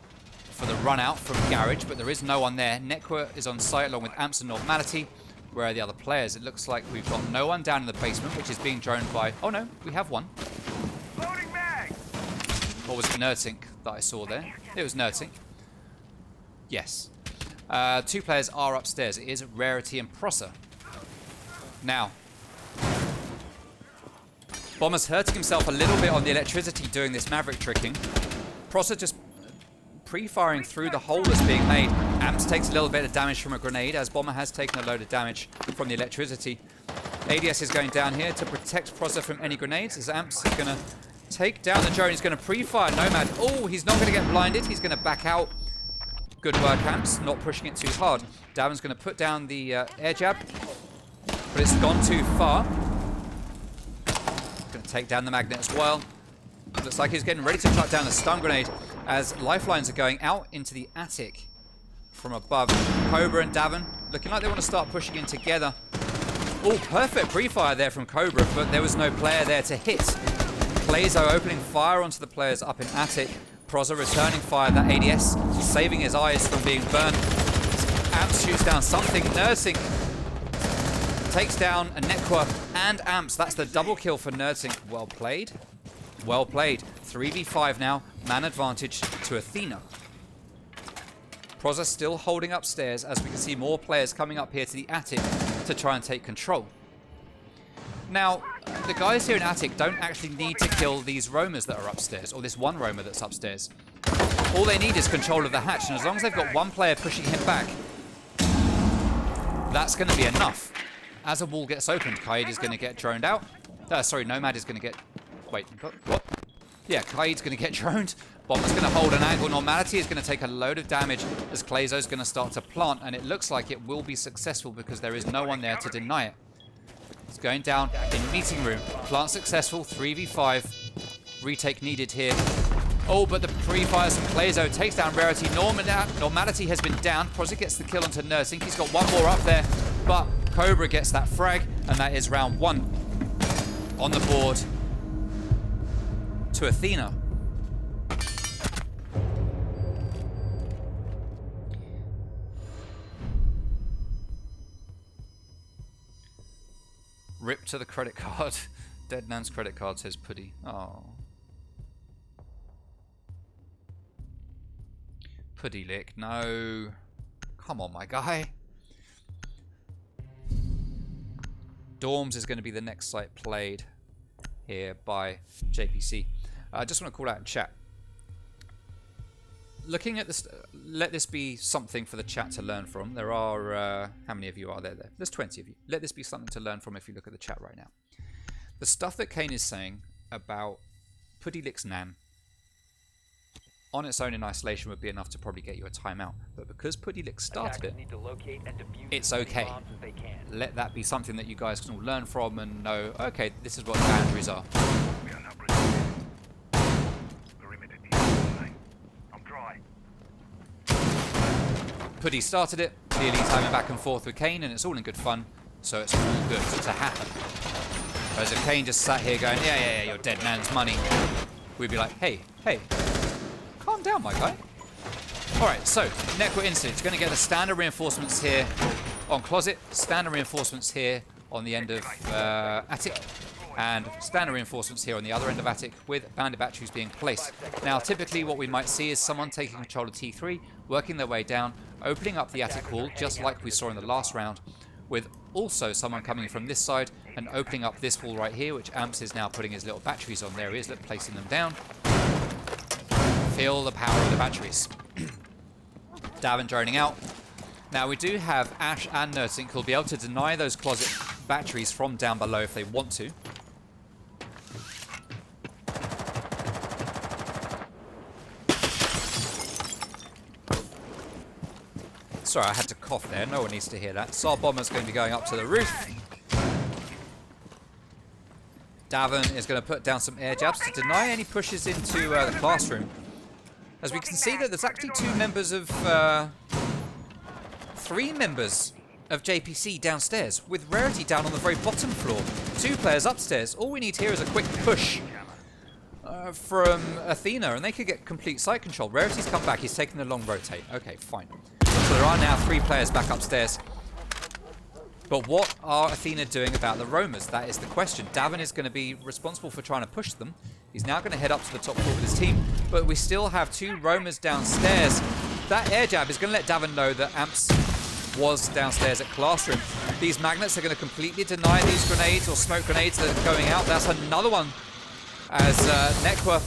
Speaker 1: for the run out from Garage, but there is no one there. Nekwa is on site along with Amps and Normality. Where are the other players? It looks like we've got no one down in the basement, which is being droned by... Oh no, we have one. Or was it Nerdsink that I saw there? It was Nerdsink. Yes. 2 players are upstairs. It is Rarity and Prosser. Now, Bomber's hurting himself a little bit on the electricity doing this Maverick tricking. Prosser just pre-firing through the hole that's being made. Amps takes a little bit of damage from a grenade, as Bomber has taken a load of damage from the electricity. ADS is going down here to protect Prosser from any grenades, as Amps is going to take down the drone. He's going to pre-fire Nomad. Oh, he's not going to get blinded. He's going to back out. Good work, Amps. Not pushing it too hard. Davin's going to put down the air jab, but it's gone too far. Going to take down the magnet as well. Looks like he's getting ready to cut down the stun grenade, as lifelines are going out into the attic from above. Cobra and Davin looking like they want to start pushing in together. Oh, perfect pre-fire there from Cobra, but there was no player there to hit. Plazo opening fire onto the players up in attic. Prosser returning fire, that ADS saving his eyes from being burned. Amps shoots down something. Nerdsink takes down a Nekwa and Amps. That's the double kill for Nerdsink. Well played. Well played. 3v5 now. Man advantage to Athena. Prosser still holding upstairs, as we can see more players coming up here to the attic to try and take control. Now, the guys here in attic don't actually need to kill these roamers that are upstairs, or this one roamer that's upstairs. All they need is control of the hatch, and as long as they've got one player pushing him back, that's going to be enough. As a wall gets opened, Kaid is going to get droned out. Sorry, Nomad is going to get... Wait, what? Yeah, Kaid's going to get droned. Bomber's going to hold an angle. Normality is going to take a load of damage as Clazo's going to start to plant, and it looks like it will be successful because there is no one there to deny it. It's going down in Meeting Room. Plant successful, 3v5. Retake needed here. Oh, but the pre-fires from Clazo takes down Rarity. Normality has been down. Prosser gets the kill onto Nursing. He's got one more up there, but Cobra gets that frag, and that is round 1 on the board to Athena. Rip to the credit card. Dead Nan's credit card says Putty. Oh. Putty lick. No. Come on, my guy. Dorms is going to be the next site played here by JPC. I just want to call out in chat. Looking at this, let this be something for the chat to learn from. There are, how many of you are there? There's 20 of you. Let this be something to learn from if you look at the chat right now. The stuff that Kane is saying about Putty licks Nan on its own in isolation would be enough to probably get you a timeout. But because Putty Lick started it, it's okay. Let that be something that you guys can all learn from and know, okay, this is what the boundaries are. Putty started it, clearly he's having back and forth with Kane, and it's all in good fun, so it's all good to happen. Whereas if Kane just sat here going, yeah, you're dead man's money, we'd be like, hey, calm down, my guy. Alright, so, Nekwa Incident. Going to get the standard reinforcements here on Closet, standard reinforcements here on the end of Attic, and standard reinforcements here on the other end of Attic with bandit batteries being placed. Now, typically what we might see is someone taking control of T3, working their way down, opening up the Attic wall, just like we saw in the last round, with also someone coming from this side and opening up this wall right here, which Amps is now putting his little batteries on. There he is, placing them down. Feel the power of the batteries. Davin droning out. Now we do have Ash and Nursink who'll be able to deny those closet batteries from down below if they want to. Sorry, I had to cough there. No one needs to hear that. Sar Bomber's going to be going up to the roof. Davin is going to put down some air jabs to deny any pushes into the classroom. As we can see that there's actually three members of JPC downstairs, with Rarity down on the very bottom floor. 2 players upstairs. All we need here is a quick push from Athena, and they could get complete site control. Rarity's come back. He's taken the long rotate. Okay, fine. So there are now 3 players back upstairs. But what are Athena doing about the roamers? That is the question. Davin is going to be responsible for trying to push them. He's now going to head up to the top floor with his team. But we still have 2 roamers downstairs. That air jab is going to let Davin know that Amps was downstairs at classroom. These magnets are going to completely deny these grenades or smoke grenades that are going out. That's another one. As Nekwa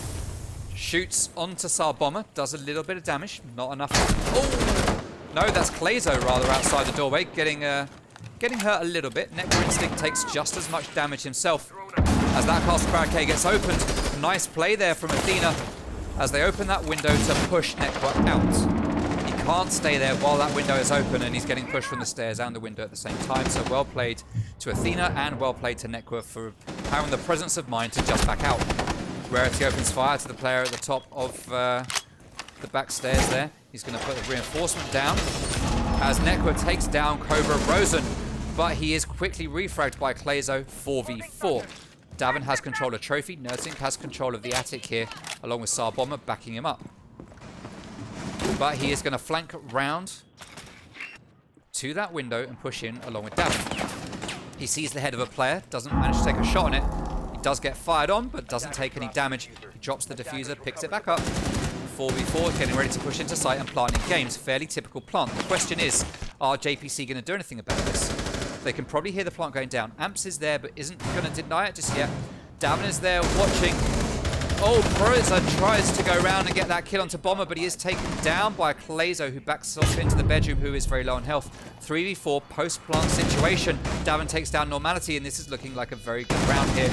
Speaker 1: shoots onto Sar Bomber. Does a little bit of damage. Not enough. Oh! No, that's Clazo rather outside the doorway. Getting hurt a little bit. Nekwa Instinct takes just as much damage himself as that castle barricade gets opened. Nice play there from Athena as they open that window to push Nekwa out. He can't stay there while that window is open, and he's getting pushed from the stairs and the window at the same time. So well played to Athena and well played to Nekwa for having the presence of mind to just back out. Rarity opens fire to the player at the top of the back stairs there. He's going to put a reinforcement down as Nekwa takes down Cobra Rosen, but he is quickly refragged by Clazo 4v4. Davin has control of Trophy. Nursink has control of the Attic here, along with Sar Bomber backing him up. But he is going to flank round to that window and push in along with Davin. He sees the head of a player, doesn't manage to take a shot on it. He does get fired on, but doesn't take any damage. He drops the diffuser, picks it back up. 4v4, getting ready to push into site and planting games. Fairly typical plant. The question is, are JPC going to do anything about this? They can probably hear the plant going down. Amps is there, but isn't going to deny it just yet. Davin is there watching. Oh, Proza tries to go around and get that kill onto Bomber, but he is taken down by Clazo, who backs off into the bedroom, who is very low on health. 3v4 post-plant situation. Davin takes down Normality, and this is looking like a very good round here.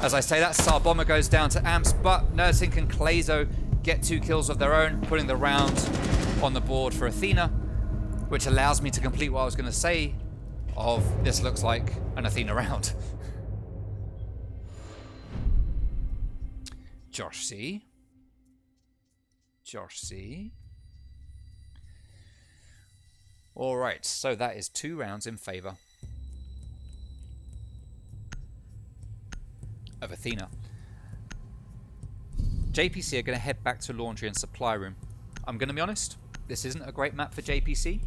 Speaker 1: As I say that, Sar Bomber goes down to Amps, but Nursink and Clazo get 2 kills of their own, putting the round on the board for Athena, which allows me to complete what I was going to say of this looks like an Athena round. Josh C. Alright, so that is 2 rounds in favour of Athena. JPC are going to head back to laundry and supply room. I'm going to be honest, this isn't a great map for JPC.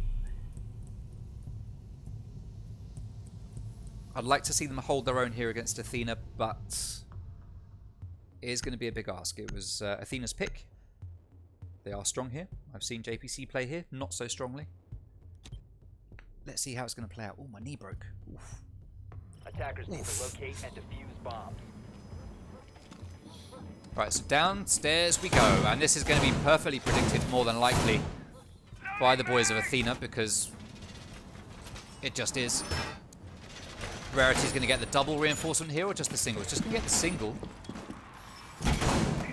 Speaker 1: I'd like to see them hold their own here against Athena, but it is going to be a big ask. It was Athena's pick. They are strong here. I've seen JPC play here, not so strongly. Let's see how it's going to play out. Oh, my knee broke. Oof.
Speaker 2: Attackers need to locate and defuse bombs.
Speaker 1: Right, so downstairs we go. And this is going to be perfectly predicted, more than likely, by the boys of Athena, because it just is. Rarity's going to get the double reinforcement here, or just the single? It's just going to get the single.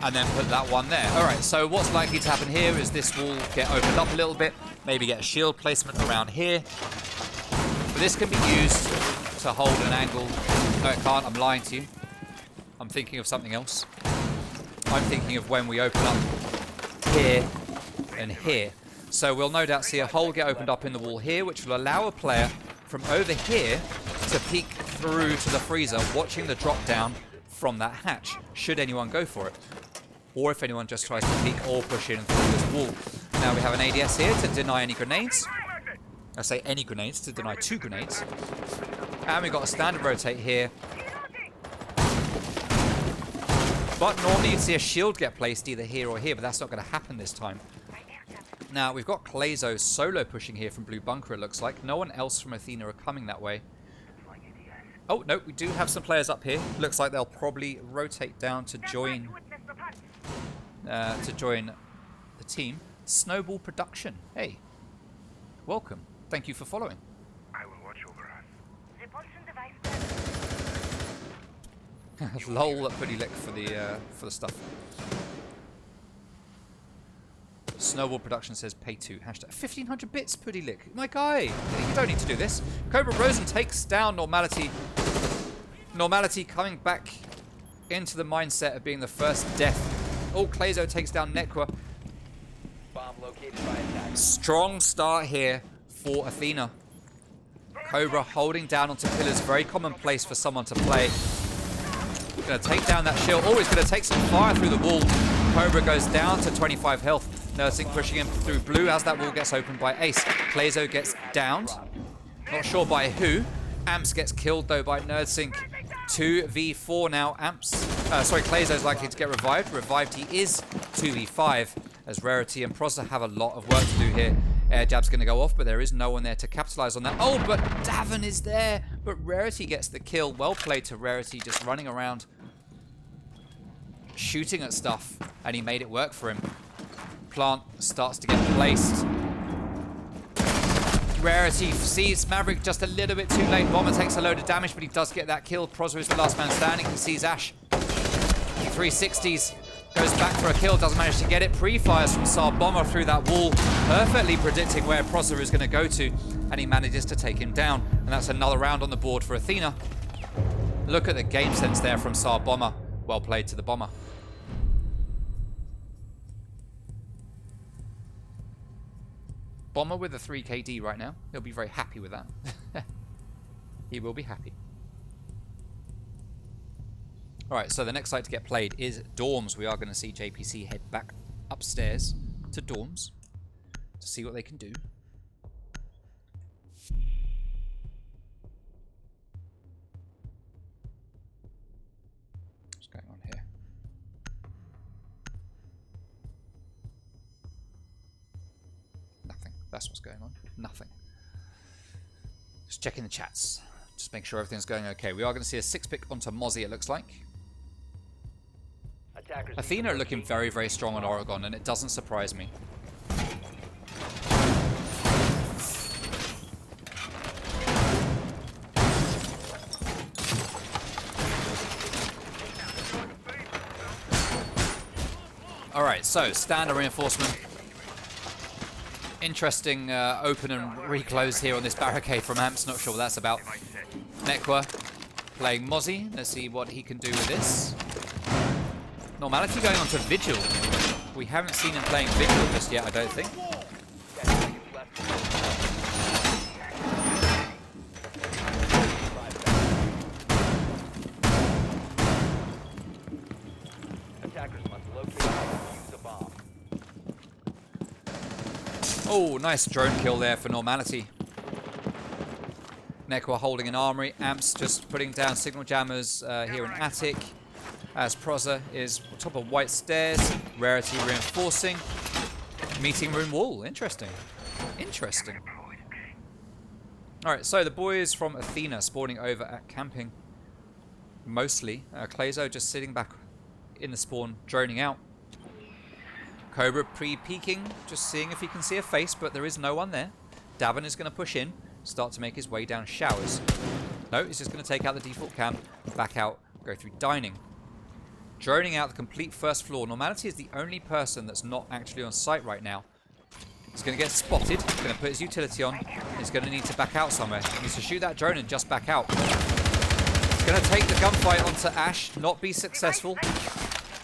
Speaker 1: And then put that one there. Alright, so what's likely to happen here is this will get opened up a little bit. Maybe get a shield placement around here. But this can be used to hold an angle. No, it can't. I'm lying to you. I'm thinking of something else. I'm thinking of when we open up here and here. So we'll no doubt see a hole get opened up in the wall here, which will allow a player from over here to peek through to the freezer, watching the drop down from that hatch, should anyone go for it. Or if anyone just tries to peek or push in through this wall. Now we have an ADS here to deny any grenades. I say any grenades, to deny 2 grenades. And we've got a standard rotate here. But normally you'd see a shield get placed either here or here, but that's not going to happen this time. Now we've got Clazo solo pushing here from Blue Bunker, it looks like. No one else from Athena are coming that way. Oh, no, we do have some players up here. Looks like they'll probably rotate down to join the team. Snowball Production. Hey, welcome. Thank you for following.
Speaker 3: I will watch over us.
Speaker 1: Lol, that pretty lick for the stuff. Snowball Production says pay 2. Hashtag 1500 bits, Putty Lick. My guy, you don't need to do this. Cobra Rosen takes down Normality. Normality coming back into the mindset of being the first death. Oh, Clazo takes down Nekwa.
Speaker 2: Bomb located by attackers.
Speaker 1: Strong start here for Athena. Cobra holding down onto pillars. Very common place for someone to play. Going to take down that shield. Oh, he's going to take some fire through the wall. Cobra goes down to 25 health. Nursing pushing him through blue as that wall gets opened by Ace. Clazo gets downed. Not sure by who. Amps gets killed though by Nerdsync. 2v4 now. Clazo's likely to get revived. Revived he is 2v5 as Rarity and Prosser have a lot of work to do here. Air jab's going to go off, but there is no one there to capitalize on that. Oh, but Davin is there. But Rarity gets the kill. Well played to Rarity, just running around shooting at stuff, and he made it work for him. Plant starts to get placed. Rarity sees Maverick just a little bit too late. Bomber takes a load of damage, but he does get that kill. Prosser is the last man standing. He sees Ash. 360s. Goes back for a kill. Doesn't manage to get it. Pre-fires from Saab Bomber through that wall. Perfectly predicting where Prosser is going to go to. And he manages to take him down. And that's another round on the board for Athena. Look at the game sense there from Saab Bomber. Well played to the Bomber. Bomber with a 3 KD right now. He'll be very happy with that. He will be happy. Alright, so the next site to get played is Dorms. We are going to see JPC head back upstairs to Dorms to see what they can do. What's going on here? Nothing. That's what's going on. Nothing. Just checking the chats. Just make sure everything's going okay. We are going to see a 6-pick onto Mozzie, it looks like. Athena are looking very, very strong on Oregon, and it doesn't surprise me. Alright, so standard reinforcement. Interesting open and reclose here on this barricade from Amps. Not sure what that's about. Nekwa playing Mozzie. Let's see what he can do with this. Normality going on to Vigil. We haven't seen him playing Vigil just yet, I don't think. Oh, nice drone kill there for Normality. Nekwa holding an armory. Amps just putting down signal jammers here in attic. As Proza is top of white stairs. Rarity reinforcing. Meeting room wall. Interesting. Interesting. Alright, so the boys from Athena spawning over at camping. Mostly. Clazo just sitting back in the spawn, droning out. Cobra pre-peeking, just seeing if he can see a face, but there is no one there. Davin is going to push in, start to make his way down showers. No, he's just going to take out the default camp, back out, go through dining. Droning out the complete first floor. Normality is the only person that's not actually on site right now. He's going to get spotted. He's going to put his utility on. He's going to need to back out somewhere. He needs to shoot that drone and just back out. He's going to take the gunfight onto Ash. Not be successful.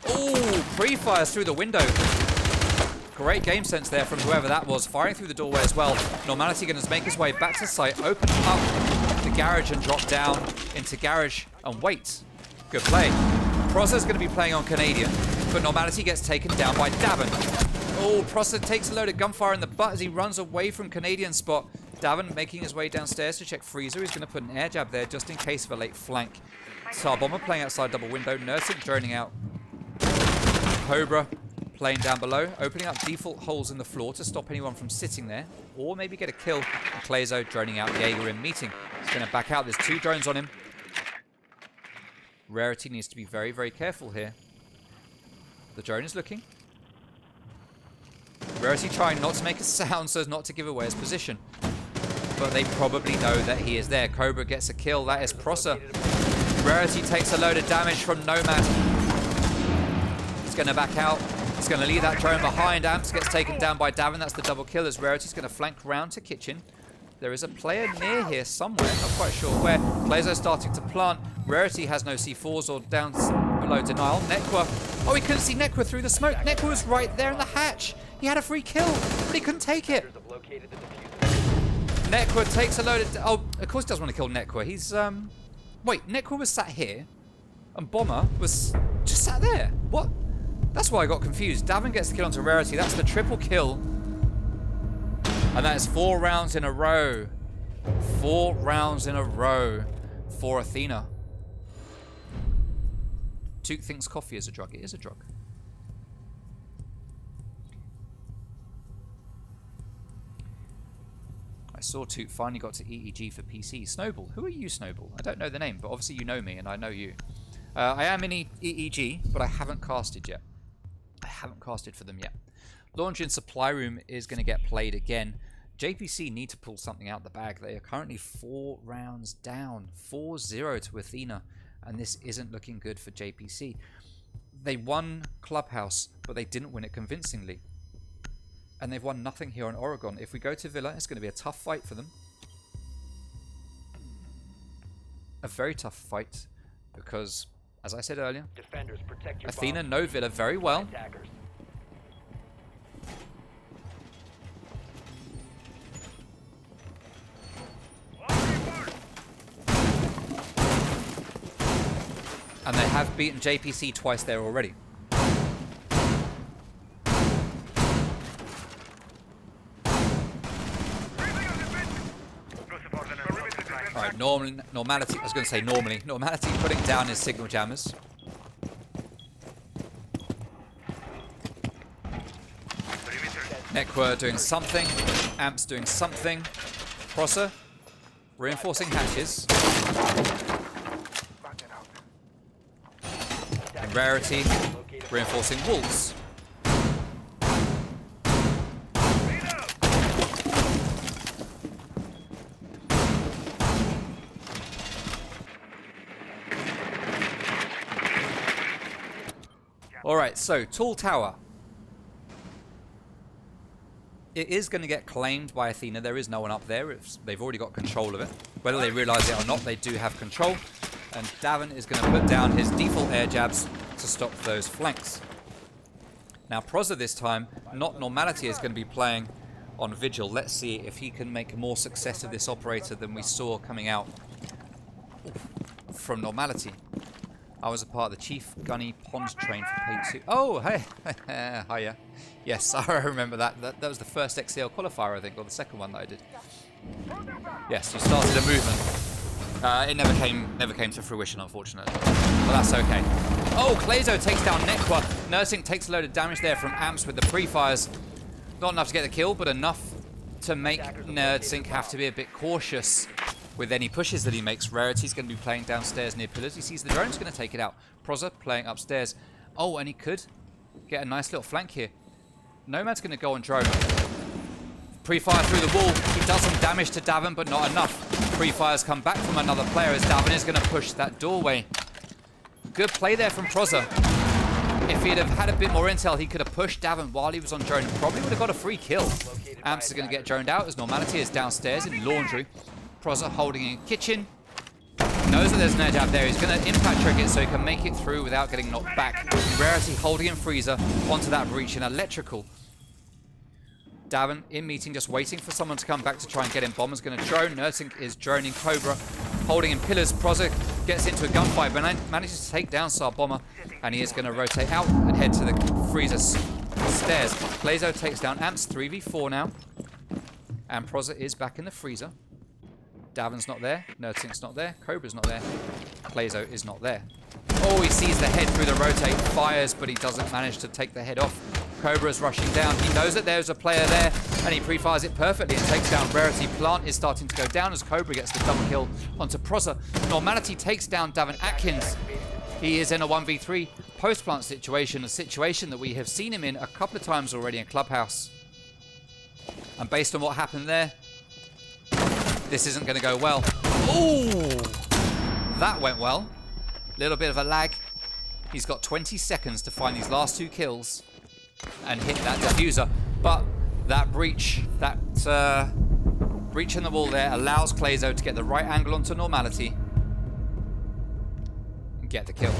Speaker 1: Oh, pre-fires through the window. Great game sense there from whoever that was. Firing through the doorway as well. Normality going to make his way back to site. Open up the garage and drop down into garage and wait. Good play. Proza's going to be playing on Canadian. But Normality gets taken down by Davin. Oh, Proza takes a load of gunfire in the butt as he runs away from Canadian spot. Davin making his way downstairs to check Freezer. He's going to put an air jab there just in case of a late flank. Star Bomber playing outside double window. Nursing droning out. Cobra playing down below. Opening up default holes in the floor to stop anyone from sitting there. Or maybe get a kill. And Clazo droning out Jaeger in meeting. He's going to back out. There's 2 drones on him. Rarity needs to be very, very careful here. The drone is looking. Rarity trying not to make a sound so as not to give away his position. But they probably know that he is there. Cobra gets a kill. That is Proza. Rarity takes a load of damage from Nomad. He's going to back out. He's going to leave that drone behind. Amps gets taken down by Davin. That's the double kill as Rarity's going to flank round to kitchen. There is a player near here somewhere. Not quite sure where. Clazo's starting to plant. Rarity has no C4s or down below denial. Nekwa. Oh, he couldn't see Nekwa through the smoke. Nekwa was right there in the hatch. He had a free kill, but he couldn't take it. Nekwa takes a load of... Oh, of course he doesn't want to kill Nekwa. He's, Wait, Nekwa was sat here, and Bomber was just sat there. What? That's why I got confused. Davin gets the kill onto Rarity. That's the triple kill. And that is 4 rounds in a row. 4 rounds in a row for Athena. Took thinks coffee is a drug. It is a drug. I saw Toot finally got to EEG for PC. Snowball. Who are you, Snowball? I don't know the name, but obviously you know me and I know you. I am in EEG, but I haven't casted yet. I haven't casted for them yet. Launch in supply room is going to get played again. JPC need to pull something out the bag. They are currently 4 rounds down. 4-0 to Athena. And this isn't looking good for JPC. They won Clubhouse, but they didn't win it convincingly. And they've won nothing here on Oregon. If we go to Villa, it's going to be a tough fight for them. A very tough fight. Because, as I said earlier, Athena know Villa very well. And they have beaten JPC twice there already. Alright, Normality, I was going to say normally. Normality putting down his signal jammers. Nekwa doing something. Amps doing something. Proza reinforcing hatches. And Rarity reinforcing walls. Alright, so Tall Tower. It is going to get claimed by Athena. There is no one up there. They've already got control of it. Whether they realise it or not, they do have control. And Davin is going to put down his default air jabs to stop those flanks. Now Proza this time, not Normality, is going to be playing on Vigil. Let's see if he can make more success of this operator than we saw coming out from Normality. I was a part of the Chief Gunny Pond train for Pay 2. Oh, hey. Hiya. Yes, I remember that. That was the first XCL qualifier, I think, or the second one that I did. Yes, you started a movement. It never came to fruition, unfortunately. But that's okay. Oh, Clazo takes down Nekwa. Nursing takes a load of damage there from Amps with the pre-fires. Not enough to get the kill, but enough to make Nerdsync have to be a bit cautious with any pushes that he makes. Rarity's going to be playing downstairs near pillars. He sees the drone's going to take it out. Proza playing upstairs. Oh, and he could get a nice little flank here. Nomad's going to go on drone. Pre-fire through the wall. He does some damage to Davin, but not enough. Pre-fires come back from another player as Davin is going to push that doorway. Good play there from Proza. If he'd have had a bit more intel, he could have pushed Davin while he was on drone. Probably would have got a free kill. Amps is going to get droned out as Normality is downstairs in laundry. Proza holding in kitchen. Knows that there's an edge out there. He's going to impact trick it so he can make it through without getting knocked back. Rarity holding in freezer onto that breach in electrical. Davin in meeting, just waiting for someone to come back to try and get him. Bomber's going to drone. Nursing is droning Cobra. Holding in pillars. Proza gets into a gunfight, but manages to take down Sar Bomber. And he is going to rotate out and head to the freezer stairs. Glazo takes down Amps. 3v4 now. And Proza is back in the freezer. Davin's not there. Nerdsync's not there. Cobra's not there. Glazo is not there. Oh, he sees the head through the rotate. Fires, but he doesn't manage to take the head off. Cobra's rushing down. He knows that there's a player there, and he pre-fires it perfectly and takes down Rarity. Plant is starting to go down as Cobra gets the double kill onto Proza. Normality takes down Davin Atkins. He is in a 1v3 post-plant situation, a situation that we have seen him in a couple of times already in Clubhouse. And based on what happened there, this isn't going to go well. Ooh, that went well. Little bit of a lag. He's got 20 seconds to find these last 2 kills and hit that diffuser. But that breach in the wall there allows Glazo to get the right angle onto Normality and get the kill.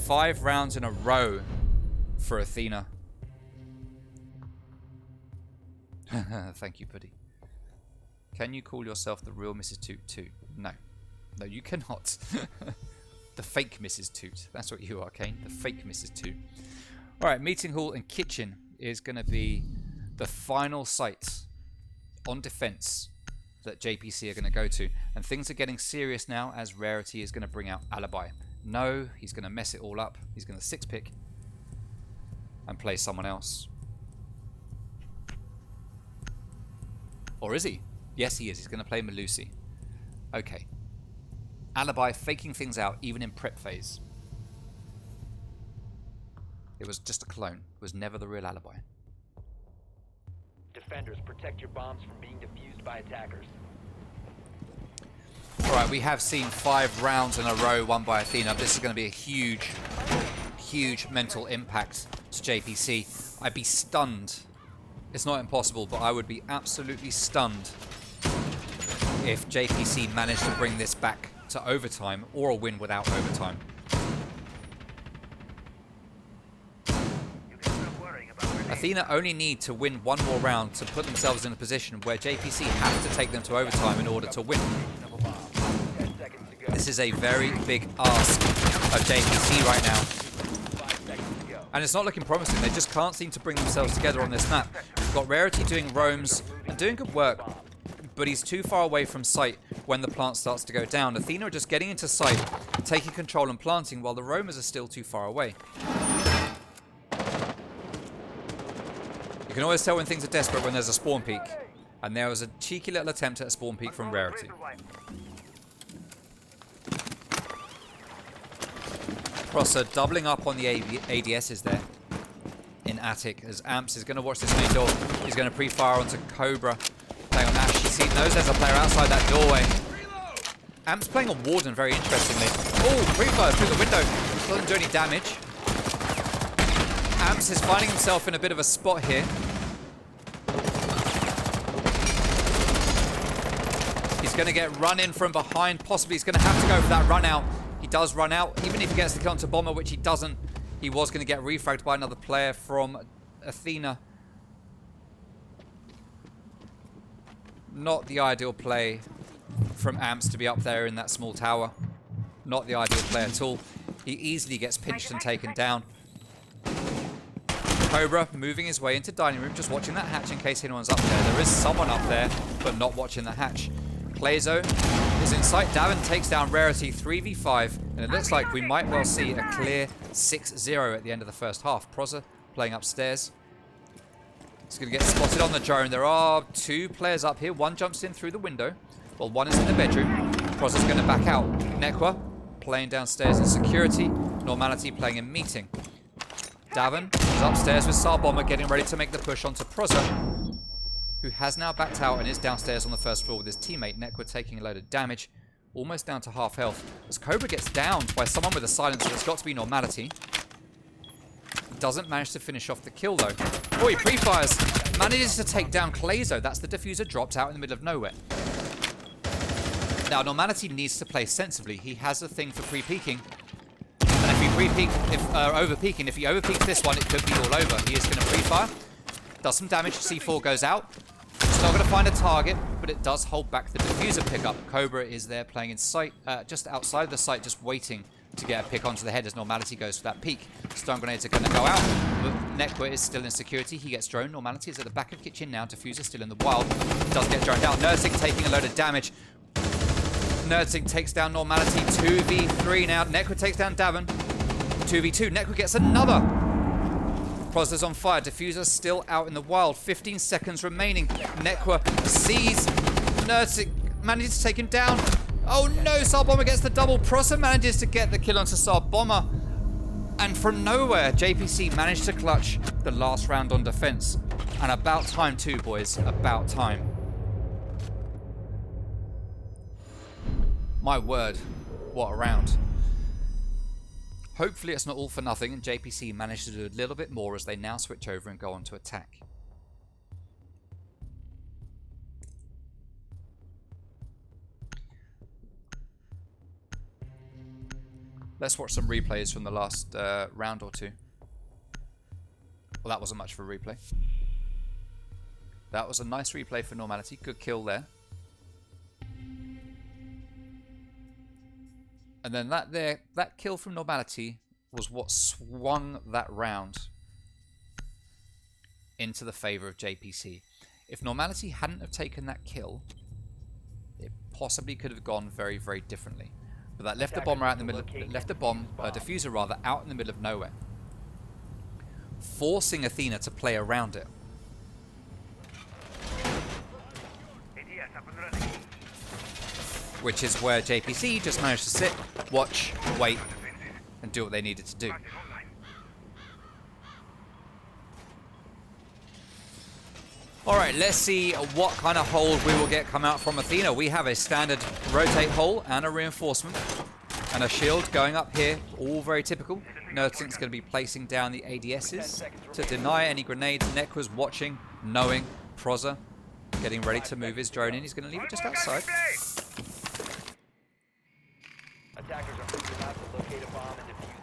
Speaker 1: 5 rounds in a row for Athena. Thank you, Puddy. Can you call yourself the real Mrs. Toot too? No. No, you cannot. The fake Mrs. Toot. That's what you are, Kane. The fake Mrs. Toot. Alright, meeting hall and kitchen is going to be the final site on defense that JPC are going to go to. And things are getting serious now as Rarity is going to bring out Alibi. No, he's going to mess it all up. He's going to 6-pick and play someone else. Or is he? Yes, he is. He's going to play Malusi. Okay. Alibi faking things out even in prep phase. It was just a clone. It was never the real Alibi.
Speaker 2: Defenders, protect your bombs from being defused by attackers.
Speaker 1: Alright, we have seen 5 rounds in a row won by Athena. This is going to be a huge, huge mental impact to JPC. I'd be stunned. It's not impossible, but I would be absolutely stunned if JPC managed to bring this back to overtime or a win without overtime. Athena only need to win 1 more round to put themselves in a position where JPC have to take them to overtime in order to win. This is a very big ask of JPC right now. And it's not looking promising. They just can't seem to bring themselves together on this map. We've got Rarity doing roams and doing good work, but he's too far away from sight when the plant starts to go down. Athena are just getting into sight, taking control and planting while the roamers are still too far away. You can always tell when things are desperate when there's a spawn peek. And there was a cheeky little attempt at a spawn peek from Rarity. Proza doubling up on the ADSs there in Attic as Amps is going to watch this main door. He's going to pre-fire onto Cobra. Playing on Ash. He knows there's a player outside that doorway. Amps playing a Warden very interestingly. Oh, pre-fire through the window. Doesn't do any damage. Amps is finding himself in a bit of a spot here. He's going to get run in from behind. Possibly he's going to have to go for that run out. He does run out. Even if he gets the kill onto Bomber, which he doesn't, he was going to get refragged by another player from Athena. Not the ideal play from Amps to be up there in that small tower. Not the ideal play at all. He easily gets pinched and taken down. Cobra moving his way into dining room, just watching that hatch in case anyone's up there. There is someone up there, but not watching the hatch. Clayzo is in sight. Davin takes down Rarity 3v5, and it looks like we might well see a clear 6-0 at the end of the first half. Proza playing upstairs. He's going to get spotted on the drone. There are 2 players up here. One jumps in through the window, while one is in the bedroom. Proza's going to back out. Nekwa playing downstairs in security. Normality playing in meeting. Davin is upstairs with Sar Bomber getting ready to make the push onto Proza, who has now backed out and is downstairs on the first floor with his teammate. Nekwa taking a load of damage, almost down to half health. As Cobra gets downed by someone with a silencer, it's got to be Normality. Doesn't manage to finish off the kill though. Oh, he pre-fires. Manages to take down Clayzo. That's the diffuser dropped out in the middle of nowhere. Now, Normality needs to play sensibly. He has a thing for pre-peeking. And if he pre-peek, over-peeking, if he over-peeks this one, it could be all over. He is going to pre-fire. Does some damage. C4 goes out. It's not going to find a target, but it does hold back the diffuser pickup. Cobra is there playing in sight, just outside the site, just waiting to get a pick onto the head as Normality goes for that peek. Stun grenades are going to go out, but Nekwa is still in security. He gets droned. Normality is at the back of the kitchen now. Diffuser still in the wild. Does get droned out. Nursing taking a load of damage. Nursing takes down Normality. 2v3 now. Nekwa takes down Davin. 2v2. Nekwa gets another. Proza's on fire. Diffuser still out in the wild. 15 seconds remaining. Nekwa sees Nursing. Manages to take him down. Oh no, Sar Bomber gets the double. Proza manages to get the kill onto Sar Bomber. And from nowhere, JPC managed to clutch the last round on defense. And about time too, boys. About time. My word, what a round. Hopefully it's not all for nothing and JPC managed to do a little bit more as they now switch over and go on to attack. Let's watch some replays from the last round or two. Well, that wasn't much for a replay. That was a nice replay for Normality. Good kill there. And then that kill from Normality was what swung that round into the favor of JPC. If Normality hadn't have taken that kill, it possibly could have gone very, very differently. But that left the bomber out in the middle, left the diffuser rather, out in the middle of nowhere, forcing Athena to play around it. Which is where JPC just managed to sit, watch, wait, and do what they needed to do. Alright, let's see what kind of hold we will get come out from Athena. We have a standard rotate hole and a reinforcement. And a shield going up here, all very typical. Nerdsink's going to be placing down the ADSs to deny any grenades. Nekwa's watching, knowing. Proza getting ready to move his drone in. He's going to leave it just outside.
Speaker 2: Attackers are moving out to locate a bomb and defuse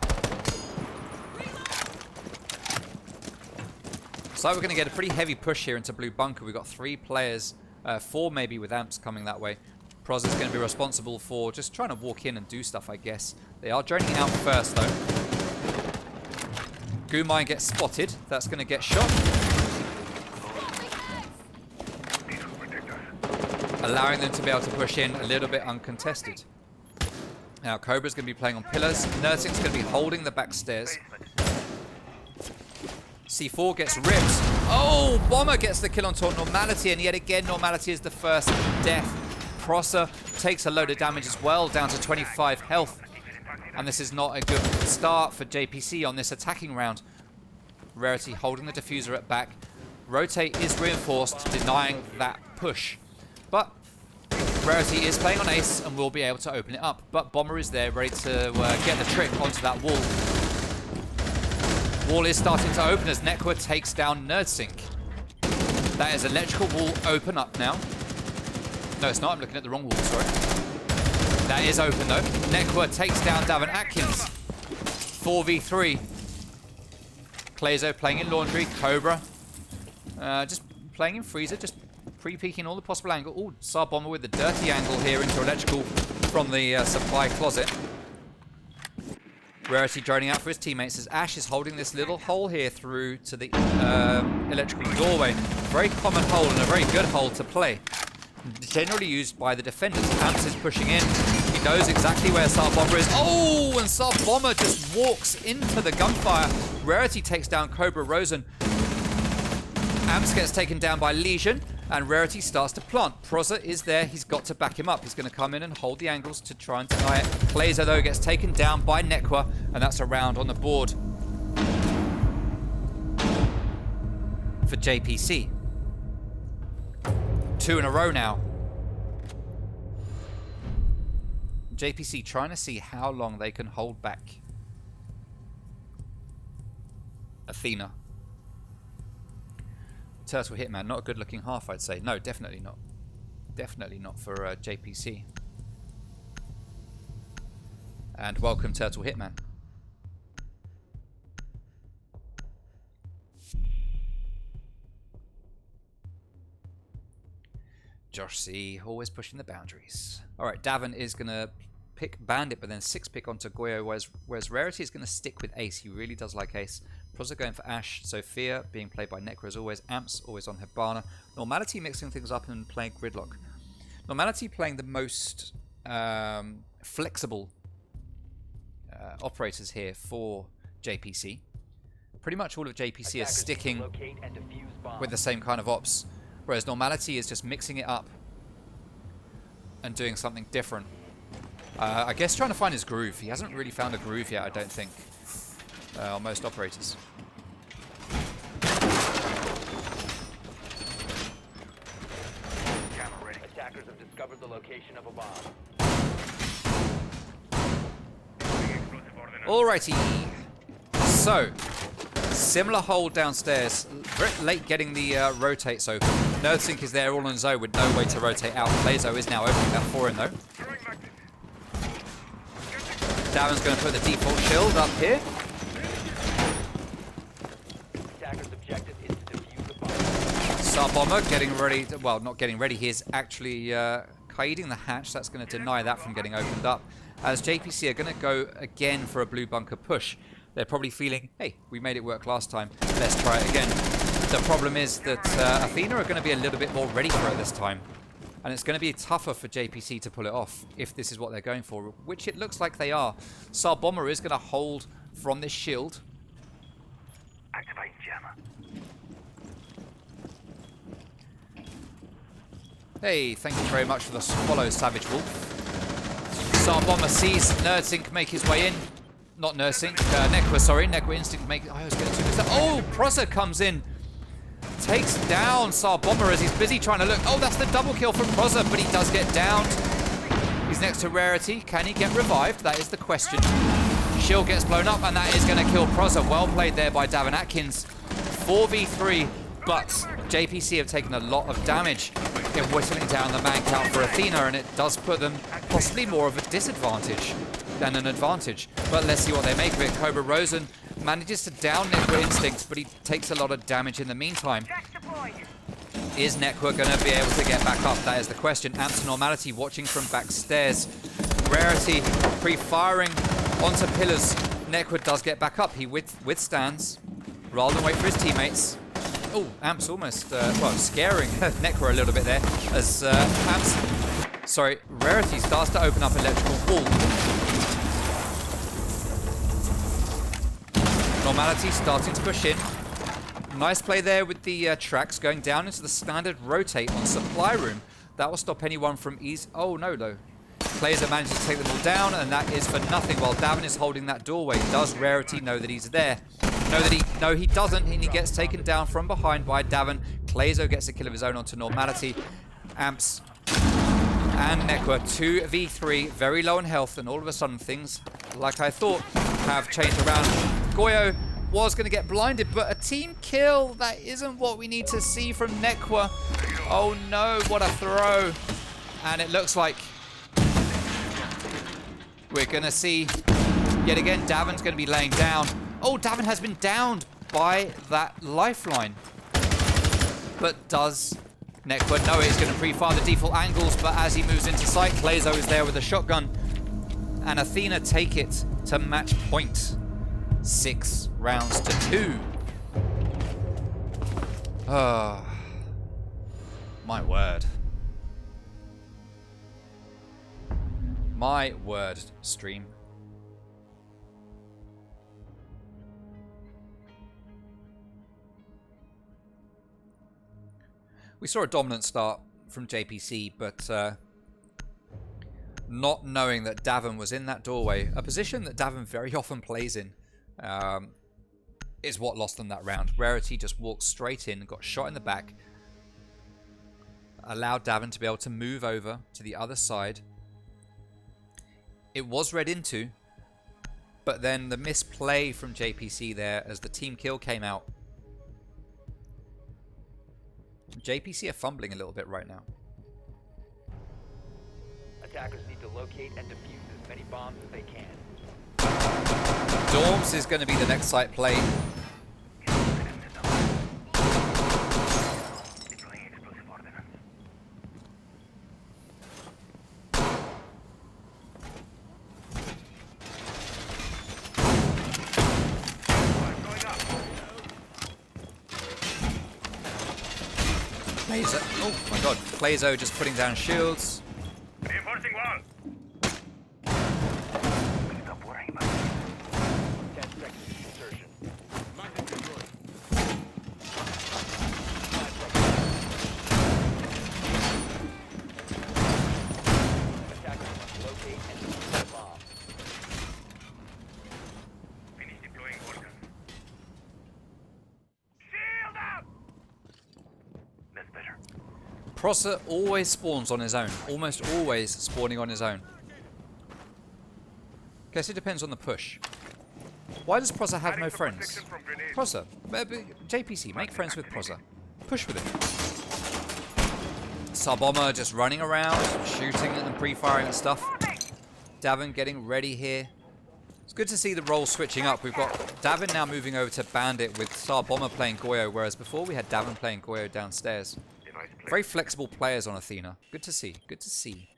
Speaker 2: it.
Speaker 1: So we're going to get a pretty heavy push here into Blue Bunker. We've got 3 players, 4 maybe with amps coming that way. Proz is going to be responsible for just trying to walk in and do stuff, I guess. They are droning out first, though. Gumine gets spotted. That's going to get shot. Allowing them to be able to push in a little bit uncontested. Now, Cobra's going to be playing on pillars. Nursink's going to be holding the back stairs. C4 gets ripped. Oh, Bomber gets the kill on Normality, and yet again, Normality is the first death. Proza takes a load of damage as well, down to 25 health. And this is not a good start for JPC on this attacking round. Rarity holding the diffuser at back. Rotate is reinforced, denying that push. But Rarity is playing on ace and will be able to open it up. But Bomber is there, ready to get the trick onto that wall. Wall is starting to open as Nekwa takes down Nerdsink. That is electrical wall open up now. No, it's not. I'm looking at the wrong wall, sorry. That is open, though. Nekwa takes down Davin Atkins. 4v3. Clayzo playing in laundry. Cobra. Just playing in freezer. Just pre-peeking all the possible angle. Oh, Sar Bomber with the dirty angle here into electrical from the supply closet. Rarity droning out for his teammates as Ash is holding this little hole here through to the electrical doorway. Very common hole and a very good hole to play. Generally used by the defenders. Amps is pushing in. He knows exactly where Sar Bomber is. Oh, and Sar Bomber just walks into the gunfire. Rarity takes down Cobra Rosen. Amps gets taken down by Legion, and Rarity starts to plant. Prozza is there. He's got to back him up. He's going to come in and hold the angles to try and deny it. Glazer, though, gets taken down by Nekwa, and that's a round on the board for JPC. 2 in a row now. JPC trying to see how long they can hold back Athena. Turtle Hitman, not a good looking half, I'd say. No, definitely not. Definitely not for JPC. And welcome, Turtle Hitman. Josh C, always pushing the boundaries. Alright, Davin is going to pick Bandit, but then 6-pick onto Goyo, whereas Rarity is going to stick with Ace. He really does like Ace. Prozza going for Ash. Sophia being played by Nekra as always. Amps always on Hibana. Normality mixing things up and playing Gridlock. Normality playing the most flexible operators here for JPC. Pretty much all of JPC is sticking with the same kind of ops, whereas Normality is just mixing it up and doing something different. I guess trying to find his groove. He hasn't really found a groove yet, I don't think, on most operators.
Speaker 2: Attackers have discovered the location of a bomb.
Speaker 1: Alrighty. So, similar hold downstairs. Very late getting the rotate, so Nerdsync is there all on his own with no way to rotate out. Blazo is now opening that for him though. Davin's going to put the default shield up here.
Speaker 2: Attacker's objective is to defuse the bomb.
Speaker 1: Sar Bomber getting ready, well, not getting ready, he is actually kaiding the hatch. That's going to deny that from getting opened up. As JPC are going to go again for a blue bunker push. They're probably feeling, hey, we made it work last time, let's try it again. The problem is that Athena are going to be a little bit more ready for it this time. And it's going to be tougher for JPC to pull it off if this is what they're going for, which it looks like they are. Sar Bomber is going to hold from this shield.
Speaker 3: Activating jammer.
Speaker 1: Hey, thank you very much for the follow, Savage Wolf. Sar Bomber sees Nerdsync make his way in. Not Nerdsync, Nekwa, sorry. Nekwa Instinct make... I was getting too mixed up. Oh, Prozza comes in. Takes down Sar Bomber as he's busy trying to look. Oh, that's the double kill from Prozza, but he does get downed. He's next to Rarity. Can he get revived? That is the question. Shield gets blown up, and that is going to kill Prozza. Well played there by Davin Atkins. 4v3, but JPC have taken a lot of damage in whittling down the man count for Athena, and it does put them possibly more of a disadvantage than an advantage. But let's see what they make of it. Cobra Rosen manages to down Nekwa Instinct, but he takes a lot of damage in the meantime. Is Nekwa going to be able to get back up? That is the question. Amps Normality watching from backstairs. Rarity pre-firing onto pillars. Nekwa does get back up. He withstands rather than wait for his teammates. Oh, Amps almost, well, scaring Nekwa a little bit there as Rarity starts to open up electrical wall. Normality starting to push in. Nice play there with the tracks going down into the standard rotate on supply room. That will stop anyone from ease. Oh no, though. Players are managing to take them all down, and that is for nothing while Davin is holding that doorway. Does Rarity know that he's there? No, he doesn't, and he gets taken down from behind by Davin. Glazo gets a kill of his own onto Normality. Amps and Nekwa 2v3, very low in health, and all of a sudden things, like I thought, have changed around. Goyo was going to get blinded, but a team kill, that isn't what we need to see from Nekwa. Oh no, what a throw. And it looks like we're going to see, yet again, Davin's going to be laying down. Oh, Davin has been downed by that lifeline. But does Nekwa know he's going to pre-fire the default angles, but as he moves into sight, Glazo is there with a shotgun. and Athena take it to match point. 6 rounds to 2. Oh, my word. My word, stream. We saw a dominant start from JPC, but not knowing that Davin was in that doorway, a position that Davin very often plays in, is what lost them that round. Rarity just walked straight in, got shot in the back, allowed Davin to be able to move over to the other side. It was read into, but then the misplay from JPC there as the team kill came out. JPC are fumbling a little bit right now.
Speaker 2: Attackers need to locate and defuse as many bombs as they can.
Speaker 1: Dorms is going to be the next site play.
Speaker 3: Deploying explosive ordnance. I'm going up.
Speaker 1: Plazo. Oh my god. Plazo just putting down shields.
Speaker 3: Reinforcing wall. Stop worrying about it.
Speaker 2: 10 seconds to insertion. Attackers must locate and defuse the bomb.
Speaker 3: Finish deploying organ. Shield up! That's better.
Speaker 1: Prosser always spawns on his own. Almost always spawning on his own. Guess it depends on the push. Why does Prosser have no friends? Prosser, JPC, make friends with Prosser. Push with him. Sarbomber just running around, shooting and pre-firing and stuff. Davin getting ready here. It's good to see the roles switching up. We've got Davin now moving over to Bandit with Sarbomber playing Goyo, whereas before we had Davin playing Goyo downstairs. Very flexible players on Athena. Good to see. Good to see.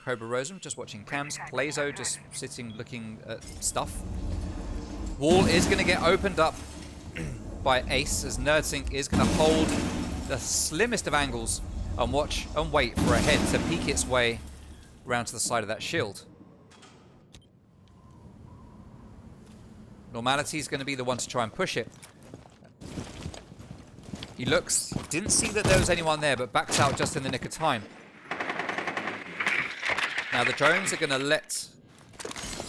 Speaker 1: Cobra Rosum just watching cams. Plazo just sitting looking at stuff. Wall is going to get opened up by Ace as Nerdsync is going to hold the slimmest of angles and watch and wait for a head to peek its way round to the side of that shield. Normality is going to be the one to try and push it. He looks, didn't see that there was anyone there, but backs out just in the nick of time. Now the drones are going to let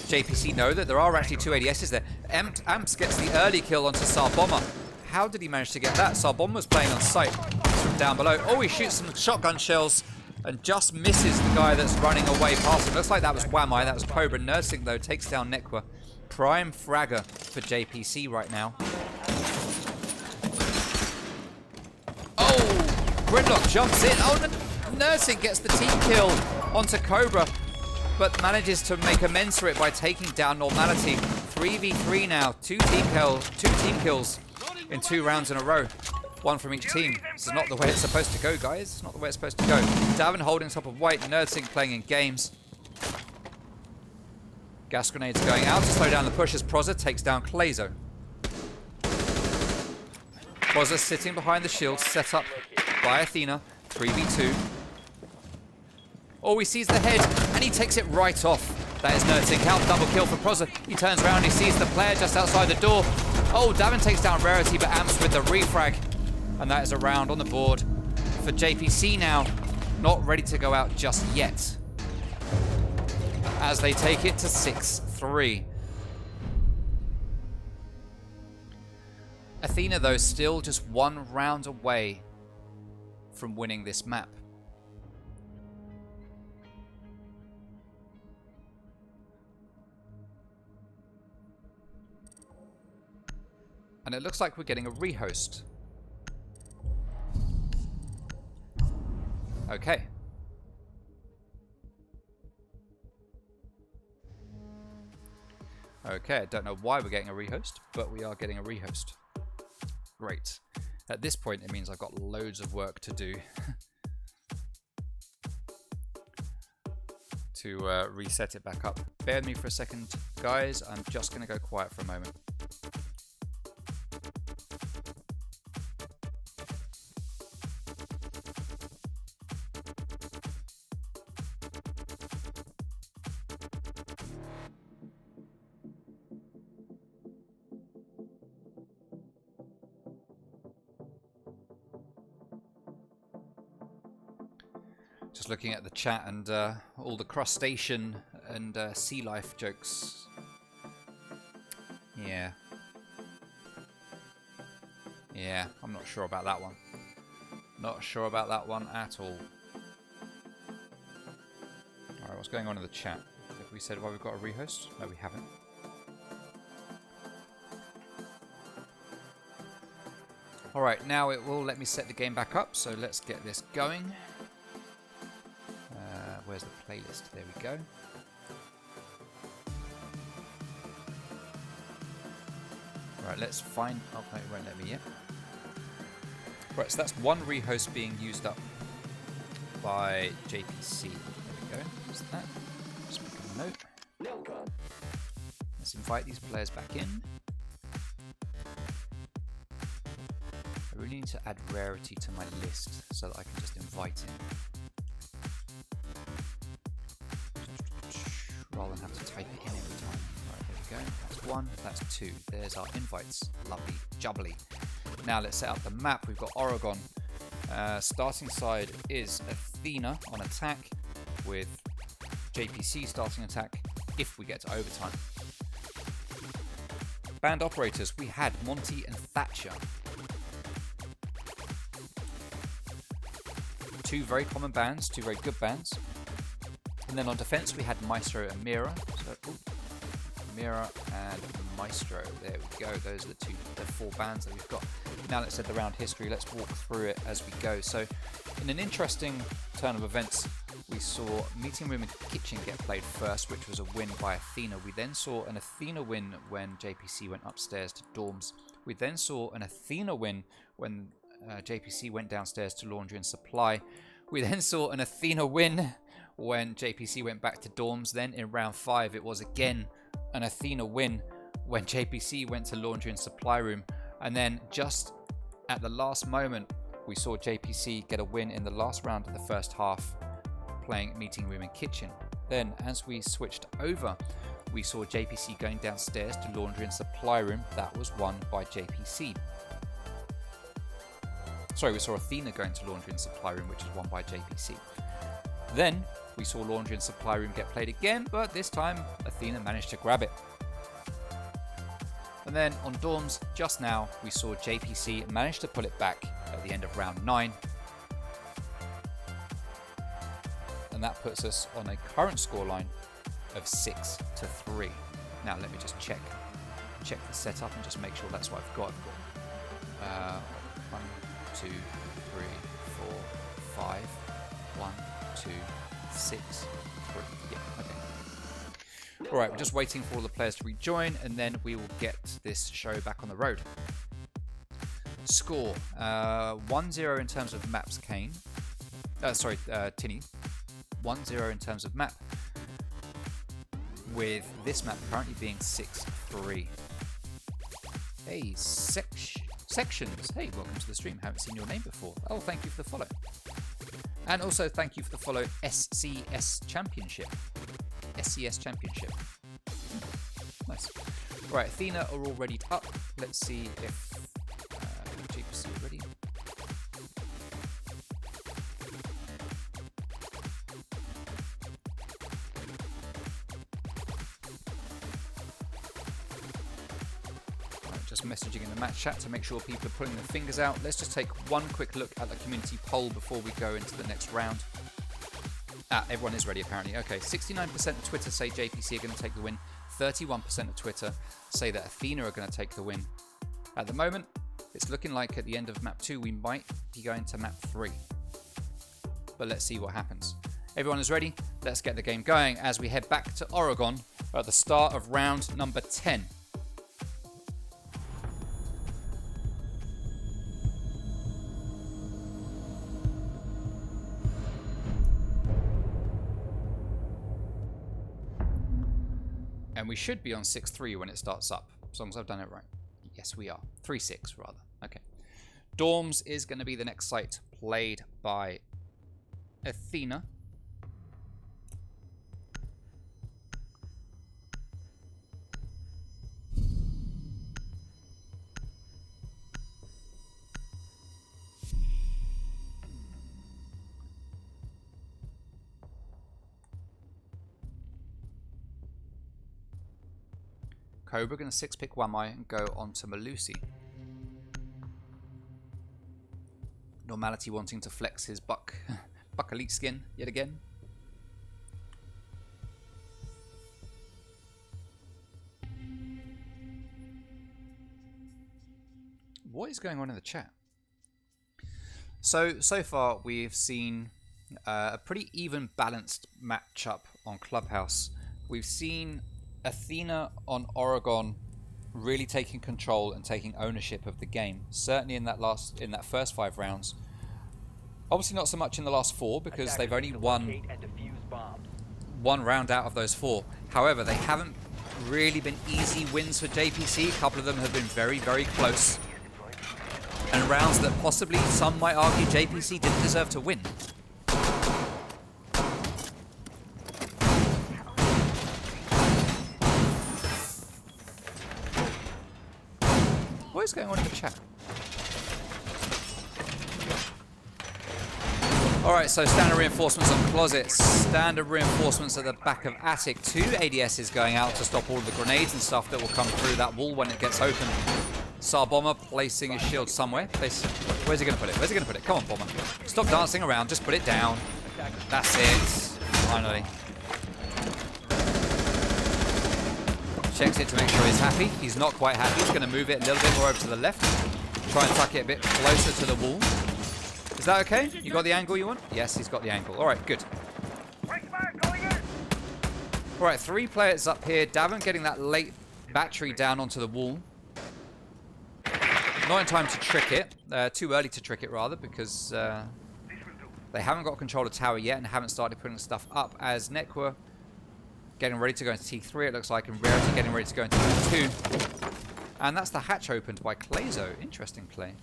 Speaker 1: JPC know that there are actually 2 ADSs there. Amps gets the early kill onto Sarbomber. How did he manage to get that? Sarbomber was playing on sight from down below. Oh, he shoots some shotgun shells and just misses the guy that's running away past him. Looks like that was Wamai, that was Cobra. Nerdsync, though, takes down Nekwa. Prime fragger for JPC right now. Oh, Gridlock jumps in. Oh, Nerdsync gets the team kill onto Cobra, but manages to make amends for it by taking down Normality. 3v3 now, two team kills in 2 rounds in a row. 1 from each team. This is not the way it's supposed to go, guys. It's not the way it's supposed to go. Davin holding top of White, Nerdsync playing in games. Gas grenades going out to slow down the push as Prosser takes down Plazo. Prosser sitting behind the shield, set up by Athena. 3v2. Oh, he sees the head, and he takes it right off. That is Nerdsync out. Double kill for Prosser. He turns around, he sees the player just outside the door. Oh, Davin takes down Rarity, but Amps with the refrag. And that is a round on the board for JPC now. Not ready to go out just yet, as they take it to 6-3. Athena, though, still just 1 round away from winning this map. And it looks like we're getting a rehost. Okay. Okay, I don't know why we're getting a rehost, but we are getting a rehost. Great. At this point, it means I've got loads of work to do to reset it back up. Bear with me for a second, guys. I'm just going to go quiet for a moment. Just looking at the chat and all the crustacean and sea life jokes. Yeah. Yeah, I'm not sure about that one. Not sure about that one at all. Alright, what's going on in the chat? Have we said why we've got a rehost? No, we haven't. Alright, now it will let me set the game back up, so let's get this going. Where's the playlist? There we go. Right, let's find... Oh, no, it won't let me yet. Right, so that's one rehost being used up by JPC. There we go. What's that? Just make a note. Let's invite these players back in. I really need to add rarity to my list so that I can just invite in. Rather than have to type it in every time. Right, there we go. That's one, that's two. There's our invites. Lovely, jubbly. Now let's set up the map. We've got Oregon. Starting side is Athena on attack, with JPC starting attack if we get to overtime. Band operators, we had Monty and Thatcher. Two very common bands, two very good bands. And then on defense we had Maestro and Mira. So, Mira and Maestro. There we go. Those are the four bands that we've got. Now let's head around history. Let's walk through it as we go. So in an interesting turn of events, we saw Meeting Room and Kitchen get played first, which was a win by Athena. We then saw an Athena win when JPC went upstairs to dorms. We then saw an Athena win when JPC went downstairs to laundry and supply. We then saw an Athena win when JPC went back to dorms. Then in round 5 it was again an Athena win when JPC went to laundry and supply room. And then just at the last moment we saw JPC get a win in the last round of the first half playing Meeting Room and Kitchen. Then as we switched over, we saw JPC going downstairs to laundry and supply room. That was won by JPC. Sorry, we saw Athena going to laundry and supply room, which is won by JPC. Then we saw laundry and supply room get played again, but this time Athena managed to grab it. And then on dorms, just now, we saw JPC manage to pull it back at the end of round 9. And that puts us on a current scoreline of 6-3. Now let me just check the setup and just make sure that's what I've got. 1, 2, 3, 4, 5. 1, 2, 6, 3. Yeah, okay. Alright, we're just waiting for all the players to rejoin and then we will get this show back on the road. Score 1-0 in terms of maps Kane. Tinny. 1-0 in terms of map. With this map currently being 6-3. Hey, Sections. Hey, welcome to the stream. Haven't seen your name before. Oh, thank you for the follow. And also thank you for the follow SCS Championship. SCS Championship. Nice. Right, Athena are all ready up. Let's see if JPC are ready. Just messaging in the match chat to make sure people are pulling their fingers out. Let's just take one quick look at the community poll before we go into the next round. Everyone is ready apparently. Okay, 69% of Twitter say JPC are going to take the win. 31% of Twitter say that Athena are going to take the win. At the moment, it's looking like at the end of map 2 we might be going to map 3. But let's see what happens. Everyone is ready? Let's get the game going as we head back to Oregon at the start of round number 10. We should be on 6-3 when it starts up, as long as I've done it right. Yes, we are. 3-6, rather. Okay. Dorms is going to be the next site, played by Athena. Cobra going to 6-pick Wamai and go on to Malusi. Normality wanting to flex his Buck Elite skin yet again. What is going on in the chat? So far we've seen a pretty even balanced matchup on Clubhouse. We've seen Athena on Oregon really taking control and taking ownership of the game. Certainly in that first 5 rounds. Obviously not so much in the last 4 because they've only won 1 round out of those 4. However, they haven't really been easy wins for JPC. A couple of them have been very, very close. And rounds that possibly some might argue JPC didn't deserve to win. What is going on in the chat? Alright, so standard reinforcements on closets, standard reinforcements at the back of attic, 2 ADSs going out to stop all of the grenades and stuff that will come through that wall when it gets open. Sar Bomber placing his shield somewhere. Where's he going to put it? Where's he going to put it? Come on, Bomber. Stop dancing around, just put it down. That's it. Finally. Checks it to make sure he's happy. He's not quite happy. He's going to move it a little bit more over to the left. Try and tuck it a bit closer to the wall. Is that okay? You got the angle you want? Yes, he's got the angle. All right, good. All right, 3 players up here. Davin getting that late battery down onto the wall. Not in time to trick it. Too early to trick it, rather, because they haven't got control of tower yet and haven't started putting stuff up. As Nekwa getting ready to go into T3, it looks like, and Rarity getting ready to go into T2. And that's the hatch opened by Clazo. Interesting play.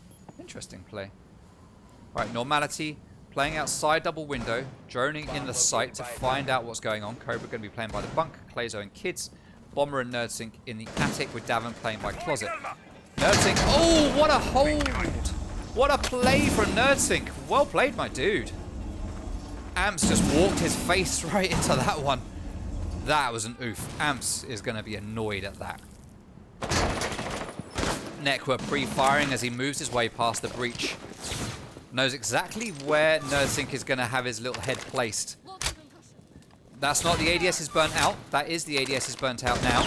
Speaker 1: Interesting play. Right, Normality playing outside double window, droning in the site to find out what's going on. Cobra going to be playing by the bunk, Clazo and Kids. Bomber and Nerdsync in the attic with Davin playing by Closet. Nerdsync, oh, what a hold! What a play from Nerdsync. Well played, my dude. Amps just walked his face right into that one. That was an oof. Amps is going to be annoyed at that. Nekwa pre-firing as he moves his way past the breach. Knows exactly where Nerdsync is going to have his little head placed. That's not the ADS is burnt out. That is the ADS is burnt out now.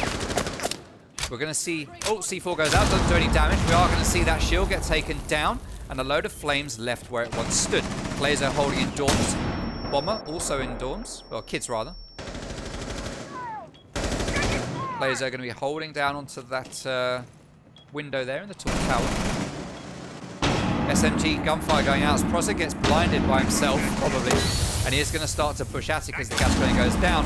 Speaker 1: We're going to see... Oh, C4 goes out. Doesn't do any damage. We are going to see that shield get taken down. And a load of flames left where it once stood. Blazer holding in dorms. Bomber also in dorms. Well, Kids rather. Blazer going to be holding down onto that window there in the tall tower. SMG gunfire going out as Prosser gets blinded by himself, probably. And he is going to start to push at it as the gas grenade goes down.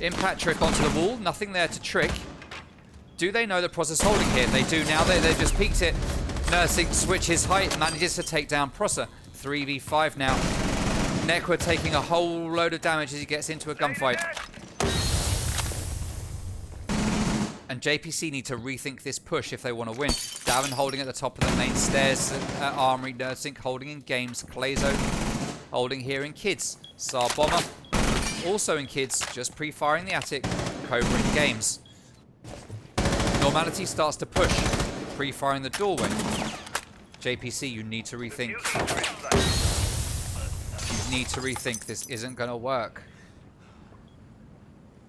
Speaker 1: Impact trick onto the wall. Nothing there to trick. Do they know that Prosser's holding here? They do now. They've just peeked it. Nursing switches height, manages to take down Prosser. 3v5 now. Nekwa taking a whole load of damage as he gets into a gunfight. And JPC need to rethink this push if they want to win. Davin holding at the top of the main stairs at Armory. Nerdsync holding in games. Clazo holding here in Kids. Sar Bomber also in Kids, just pre-firing the attic. Cobra in games. Normality starts to push. Pre-firing the doorway. JPC, you need to rethink. You need to rethink. This isn't going to work.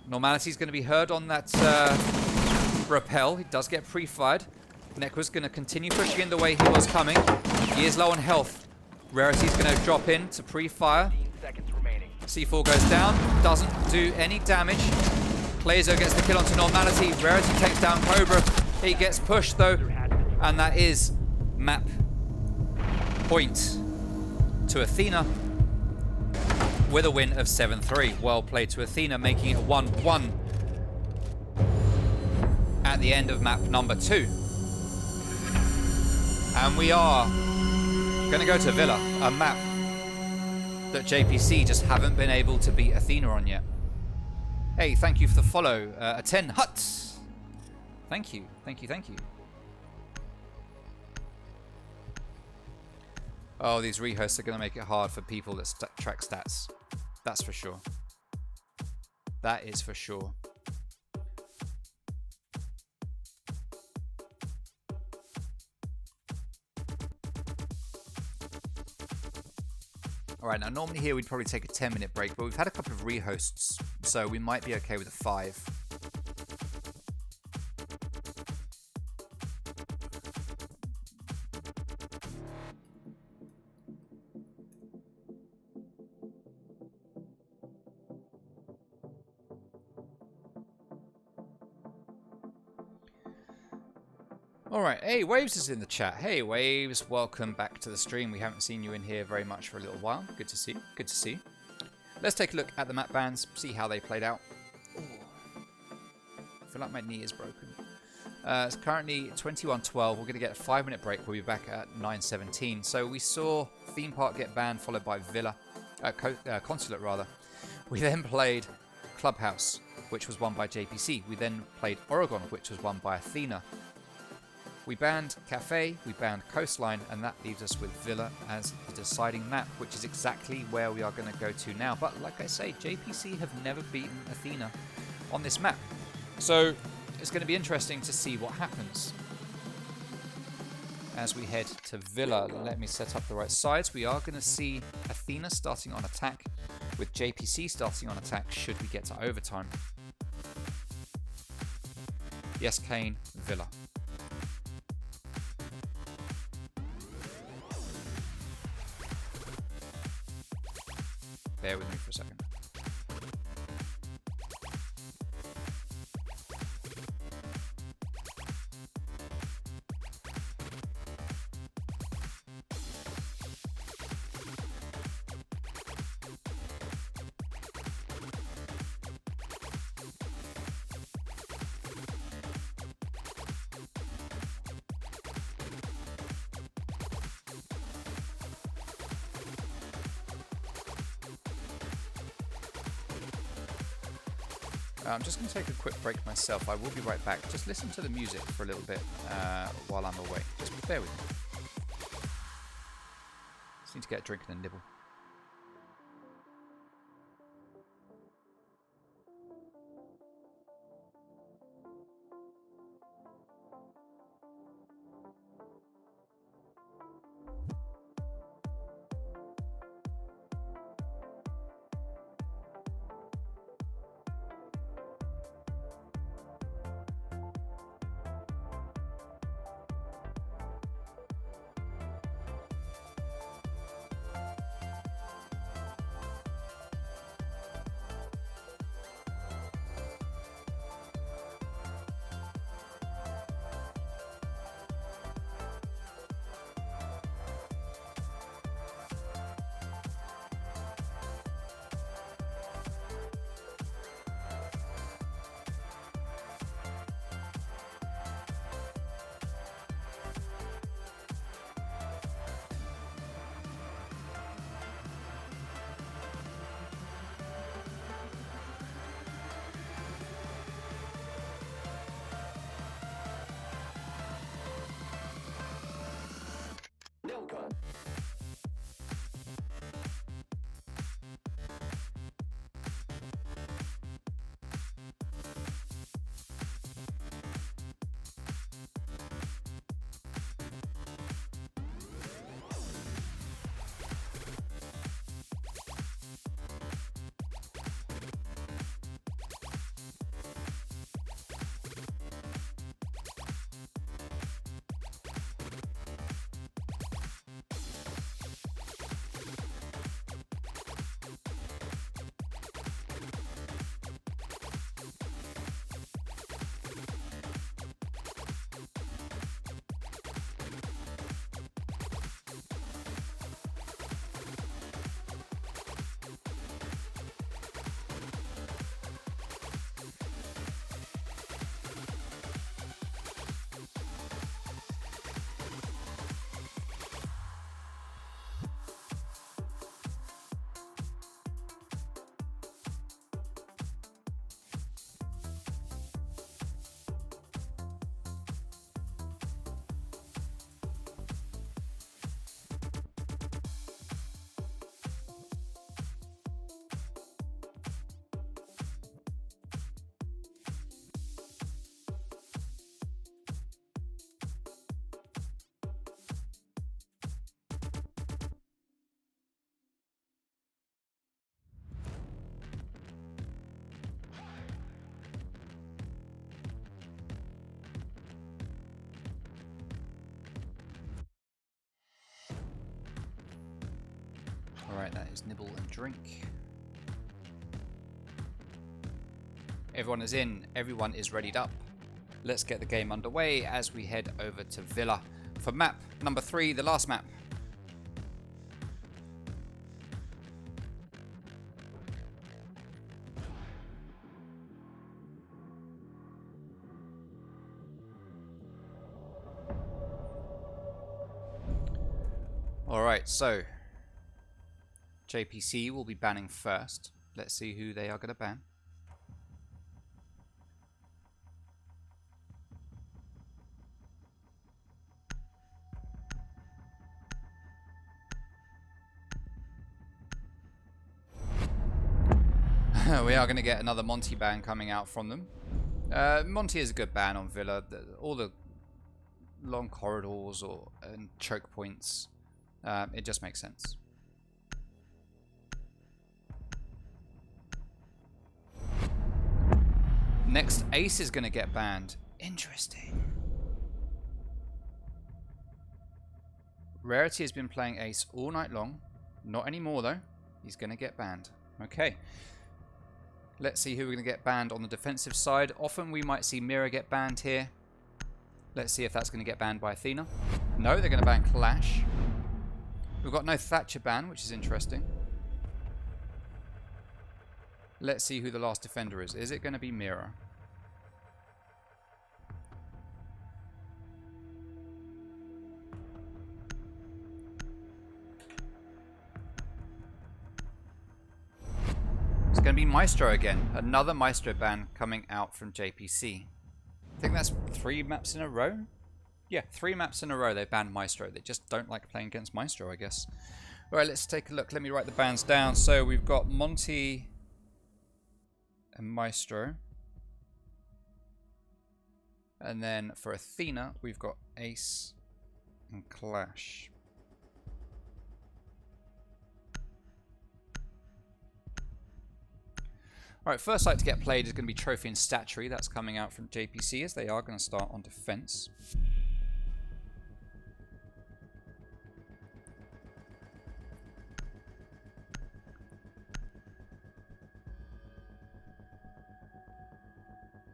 Speaker 1: Normality's going to be heard on that rappel. He does get pre-fired. Nekwa's going to continue pushing in the way he was coming. He is low on health. Rarity's going to drop in to pre-fire. C4 goes down. Doesn't do any damage. Clazo gets the kill onto Normality. Rarity takes down Cobra. He gets pushed though. And that is map point to Athena with a win of 7-3. Well played to Athena, making it 1-1. at the end of map number 2. And we are going to go to Villa, a map that JPC just haven't been able to beat Athena on yet. Hey, thank you for the follow, Attend Hut. Thank you, thank you, thank you. Oh, these rehosts are going to make it hard for people that track stats. That's for sure. That is for sure. Alright, now normally here we'd probably take a 10-minute break, but we've had a couple of rehosts, so we might be okay with a 5. Alright, hey, Waves is in the chat. Hey, Waves, welcome back to the stream. We haven't seen you in here very much for a little while. Good to see you. Good to see you. Let's take a look at the map bans, see how they played out. Ooh. I feel like my knee is broken. It's currently 21:12. We're going to get a 5-minute break. We'll be back at 9:17. So we saw Theme Park get banned, followed by Villa, Consulate rather. We then played Clubhouse, which was won by JPC. We then played Oregon, which was won by Athena. We banned Cafe, we banned Coastline, and that leaves us with Villa as the deciding map, which is exactly where we are going to go to now. But like I say, JPC have never beaten Athena on this map. So it's going to be interesting to see what happens as we head to Villa. Let me set up the right sides. We are going to see Athena starting on attack, with JPC starting on attack should we get to overtime. Yes, Kane, Villa. Bear with me for a second. I'm just going to take a quick break myself. I will be right back. Just listen to the music for a little bit while I'm away. Just bear with me. Just need to get a drink and a nibble. Alright, that is nibble and drink. Everyone is in. Everyone is readied up. Let's get the game underway as we head over to Villa for map number 3, the last map. Alright, so JPC will be banning first. Let's see who they are going to ban. We are going to get another Monty ban coming out from them. Monty is a good ban on Villa. All the long corridors and choke points, it just makes sense. Next, Ace is going to get banned. Interesting. Rarity has been playing Ace all night long. Not anymore, though. He's going to get banned. Okay. Let's see who we're going to get banned on the defensive side. Often we might see Mira get banned here. Let's see if that's going to get banned by Athena. No, they're going to ban Clash. We've got no Thatcher ban, which is interesting. Let's see who the last defender is. Is it going to be Mira? It's going to be Maestro again. Another Maestro ban coming out from JPC. I think that's 3 maps in a row? Yeah, 3 maps in a row they banned Maestro. They just don't like playing against Maestro, I guess. Alright, let's take a look. Let me write the bans down. So we've got Monty and Maestro. And then for Athena, we've got Ace and Clash. Alright, first site to get played is going to be Trophy and Statuary. That's coming out from JPC, as they are going to start on defense.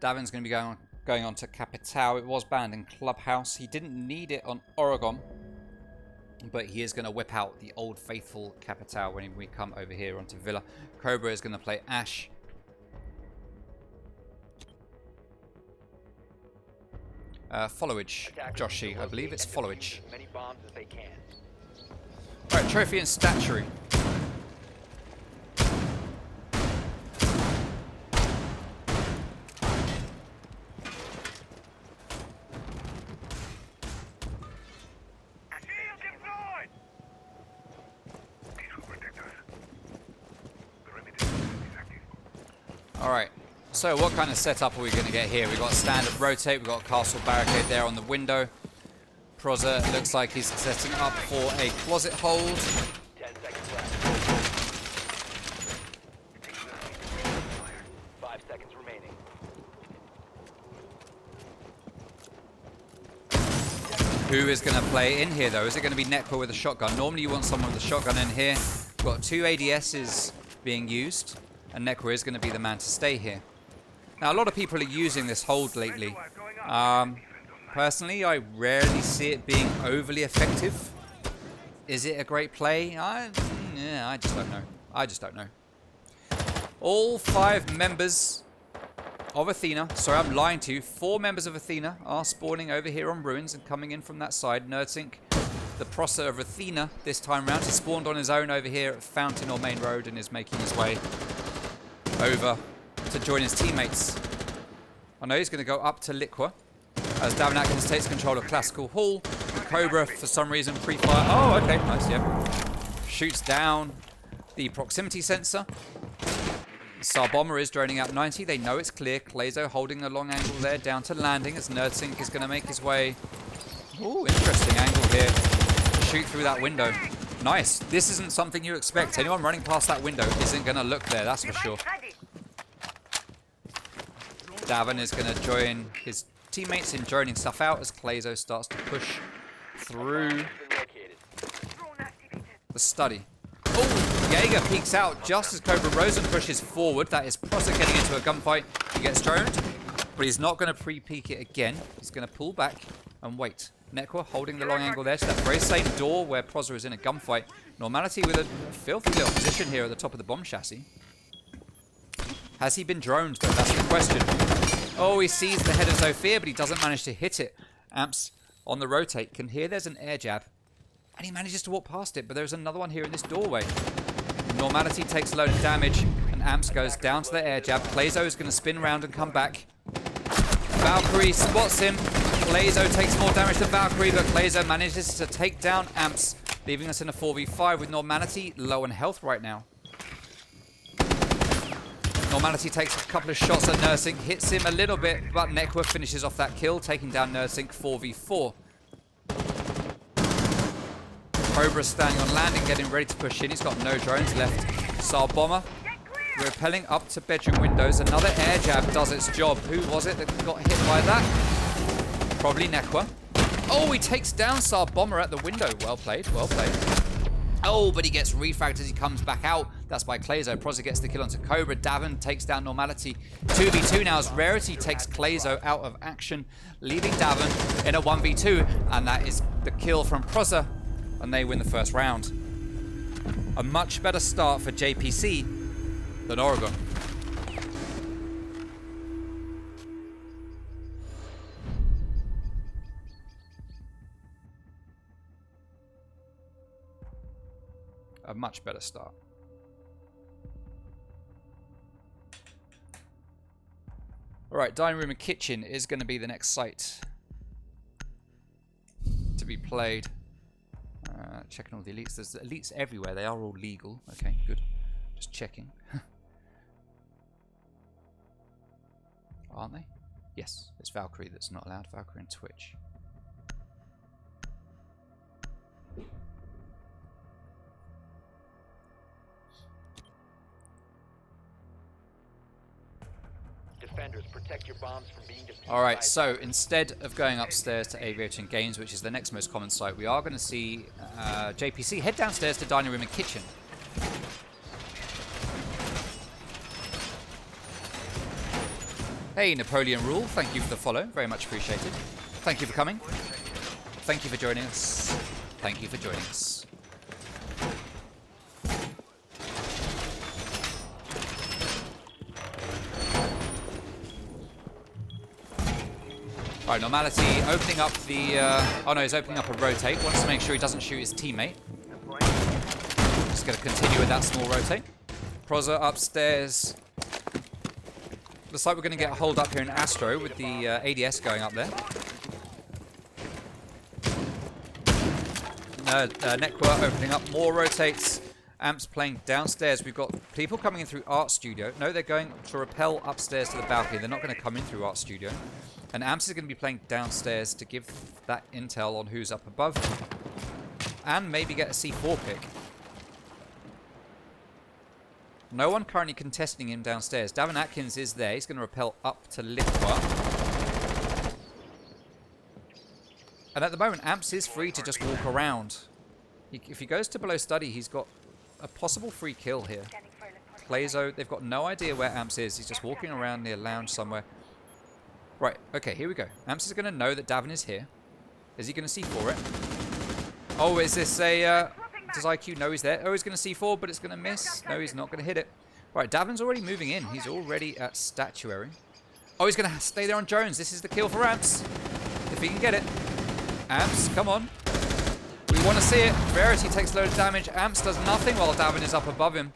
Speaker 1: Davin's going to be going on to Capital. It was banned in Clubhouse. He didn't need it on Oregon, but he is going to whip out the old faithful Capital when we come over here onto Villa. Cobra is going to play Ash. Followage, Joshi. I believe it's Followage. Alright, Trophy and Statuary. Alright, so what kind of setup are we going to get here? We've got standard rotate, we've got castle barricade there on the window. Proza looks like he's setting up for a closet hold.
Speaker 2: 10 seconds left. 5 seconds remaining.
Speaker 1: Who is going to play in here though? Is it going to be Nekwa with a shotgun? Normally you want someone with a shotgun in here. We've got 2 ADSs being used, and Nekwa is going to be the man to stay here. Now, a lot of people are using this hold lately. Personally, I rarely see it being overly effective. Is it a great play? I just don't know. I just don't know. All 5 members of Athena, sorry, I'm lying to you, 4 members of Athena are spawning over here on Ruins and coming in from that side. Nerdsink, the Prosser of Athena, this time round, he spawned on his own over here at Fountain or Main Road and is making his way over to join his teammates. I know he's going to go up to Liqua as Davin Atkins takes control of Classical Hall. Cobra, for some reason, pre-fire. Oh, okay, nice, yeah. Shoots down the proximity sensor. Star Bomber is droning out 90. They know it's clear. Clazo holding a long angle there down to landing as Nerdsink is going to make his way. Ooh, interesting angle here. Shoot through that window. Nice. This isn't something you expect. Anyone running past that window isn't going to look there, that's for sure. Davin is going to join his teammates in droning stuff out as Clazo starts to push through the study. Oh! Jaeger peeks out just as Cobra Rosen pushes forward. That is Prosa getting into a gunfight. He gets droned, but he's not going to pre-peek it again. He's going to pull back and wait. Nekwa holding the long angle there to that very same door where Prosa is in a gunfight. Normality with a filthy little position here at the top of the bomb chassis. Has he been droned though? That's the question. Oh, he sees the head of Zofia, but he doesn't manage to hit it. Amps on the rotate can hear there's an air jab, and he manages to walk past it, but there's another one here in this doorway. Normality takes a load of damage, and Amps goes down to the air jab. Plazo is going to spin around and come back. Valkyrie spots him. Plazo takes more damage than Valkyrie, but Plazo manages to take down Amps, leaving us in a 4v5 with Normality low on health right now. Normality takes a couple of shots at Nursing, hits him a little bit, but Nekwa finishes off that kill, taking down Nursing 4v4. Cobra standing on landing, getting ready to push in. He's got no drones left. Saar Bomber repelling up to bedroom windows. Another air jab does its job. Who was it that got hit by that? Probably Nekwa. Oh, he takes down Saar Bomber at the window. Well played, well played. Oh, but he gets refragged as he comes back out. That's by Clazo. Proza gets the kill onto Cobra. Davin takes down Normality. 2v2 now as Rarity takes Clazo out of action, leaving Davin in a 1v2. And that is the kill from Proza, and they win the first round. A much better start for JPC than Oregon. A much better start. All right, dining room and kitchen is going to be the next site to be played. Checking all the elites. There's elites everywhere. They are all legal. Okay, good. Just checking. Aren't they? Yes, it's Valkyrie that's not allowed. Valkyrie and Twitch.
Speaker 2: Defenders, protect your bombs from being defused.
Speaker 1: Alright, so instead of going upstairs to Aviator and Games, which is the next most common site, we are going to see JPC head downstairs to dining room and kitchen. Hey, Napoleon Rule, thank you for the follow. Very much appreciated. Thank you for coming. Thank you for joining us. Thank you for joining us. Alright, Normality opening up the... oh no, he's opening up a rotate. Wants to make sure he doesn't shoot his teammate. Just going to continue with that small rotate. Proza upstairs. Looks like we're going to get a hold up here in Astro with the ADS going up there. Nekwa opening up more rotates. Amps playing downstairs. We've got people coming in through Art Studio. No, they're going to rappel upstairs to the balcony. They're not going to come in through Art Studio. And Amps is going to be playing downstairs to give that intel on who's up above. And maybe get a C4 pick. No one currently contesting him downstairs. Davin Atkins is there. He's going to rappel up to Litwa. And at the moment, Amps is free to just walk around. If he goes to below study, he's got a possible free kill here. Plazo, they've got no idea where Amps is. He's just walking around near lounge somewhere. Right, okay, here we go. Amps is going to know that Davin is here. Is he going to C4 it? Oh, is this a... does IQ know he's there? Oh, he's going to C4, but it's going to miss. No, he's not going to hit it. Right, Davin's already moving in. He's already at Statuary. Oh, he's going to stay there on Jones. This is the kill for Amps. If he can get it. Amps, come on. We want to see it. Rarity takes a load of damage. Amps does nothing while Davin is up above him.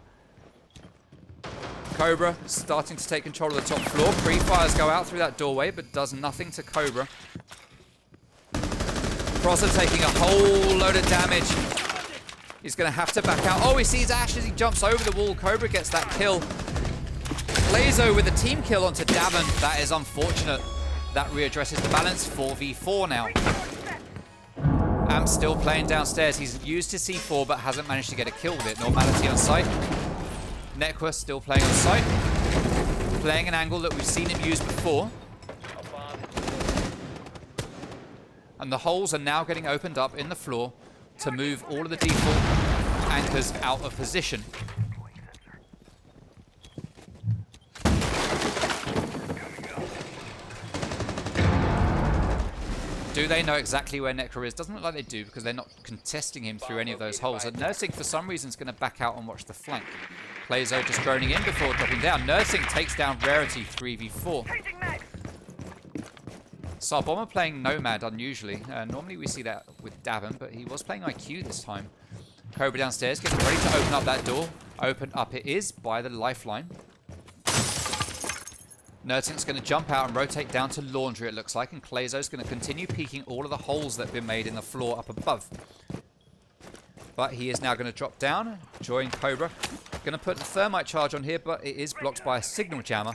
Speaker 1: Cobra starting to take control of the top floor. Pre-fires go out through that doorway, but does nothing to Cobra. Proza taking a whole load of damage. He's going to have to back out. Oh, he sees Ash as he jumps over the wall. Cobra gets that kill. Plazo with a team kill onto Davin. That is unfortunate. That readdresses the balance. 4v4 now. Amp's still playing downstairs. He's used his C4, but hasn't managed to get a kill with it. Normality on site. Nekwa still playing on site. Playing an angle that we've seen him use before. And the holes are now getting opened up in the floor to move all of the default anchors out of position. Do they know exactly where Necro is? Doesn't look like they do because they're not contesting him through any of those holes. And Nursing, for some reason, is going to back out and watch the flank. Plazo just droning in before dropping down. Nursing takes down Rarity 3v4. Sarbomber playing Nomad unusually. Normally we see that with Davin, but he was playing IQ this time. Cobra downstairs, getting ready to open up that door. Open up it is by the lifeline. Nurtink's going to jump out and rotate down to Laundry, it looks like, and Clazo's going to continue peeking all of the holes that have been made in the floor up above. But he is now going to drop down, join Cobra. Going to put the thermite charge on here, but it is blocked by a signal jammer,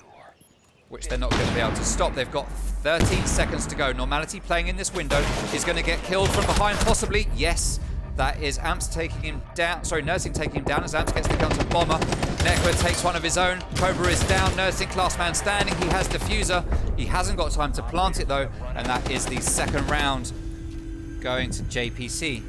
Speaker 1: which they're not going to be able to stop. They've got 13 seconds to go. Normality playing in this window. He's going to get killed from behind, possibly. Yes, that is Amps taking him down. Sorry, Nursing taking him down as Amps gets the gun to Bomber. Necro takes one of his own. Cobra is down. Nursing, last man standing. He has Diffuser. He hasn't got time to plant it, though. And that is the second round going to JPC.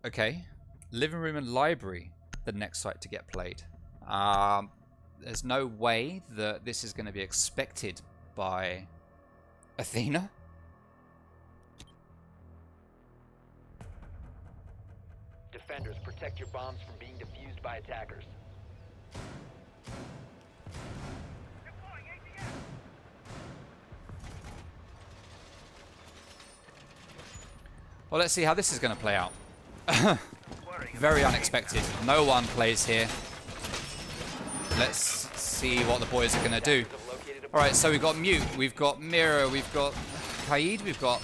Speaker 1: Okay, living room and library, the next site to get played. There's no way that this is going to be expected by Athena.
Speaker 2: Defenders, protect your bombs from being defused by attackers.
Speaker 1: Well, let's see how this is going to play out. Very unexpected. No one plays here. Let's see what the boys are going to do. All right, so we've got Mute, we've got Mira, we've got Kaid, we've got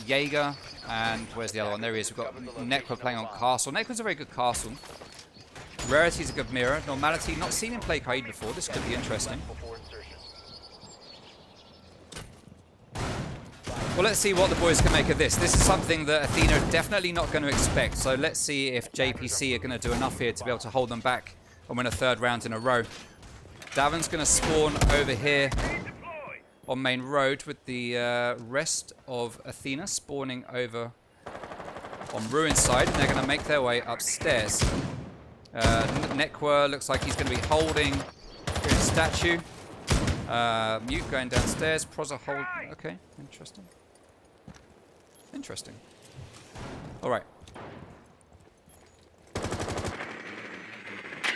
Speaker 1: Jaeger, and where's the other one? There he is. We've got Necro playing on Castle. Necro's a very good Castle. Rarity's a good Mirror. Normality, not seen him play Kaid before. This could be interesting. Well, let's see what the boys can make of this. This is something that Athena are definitely not going to expect. So let's see if JPC are going to do enough here to be able to hold them back and win a third round in a row. Davin's going to spawn over here on main road with the rest of Athena spawning over on Ruin side. And they're going to make their way upstairs. Nekwa looks like he's going to be holding his statue. Mute going downstairs. Proza hold. Okay, interesting. Interesting. All right.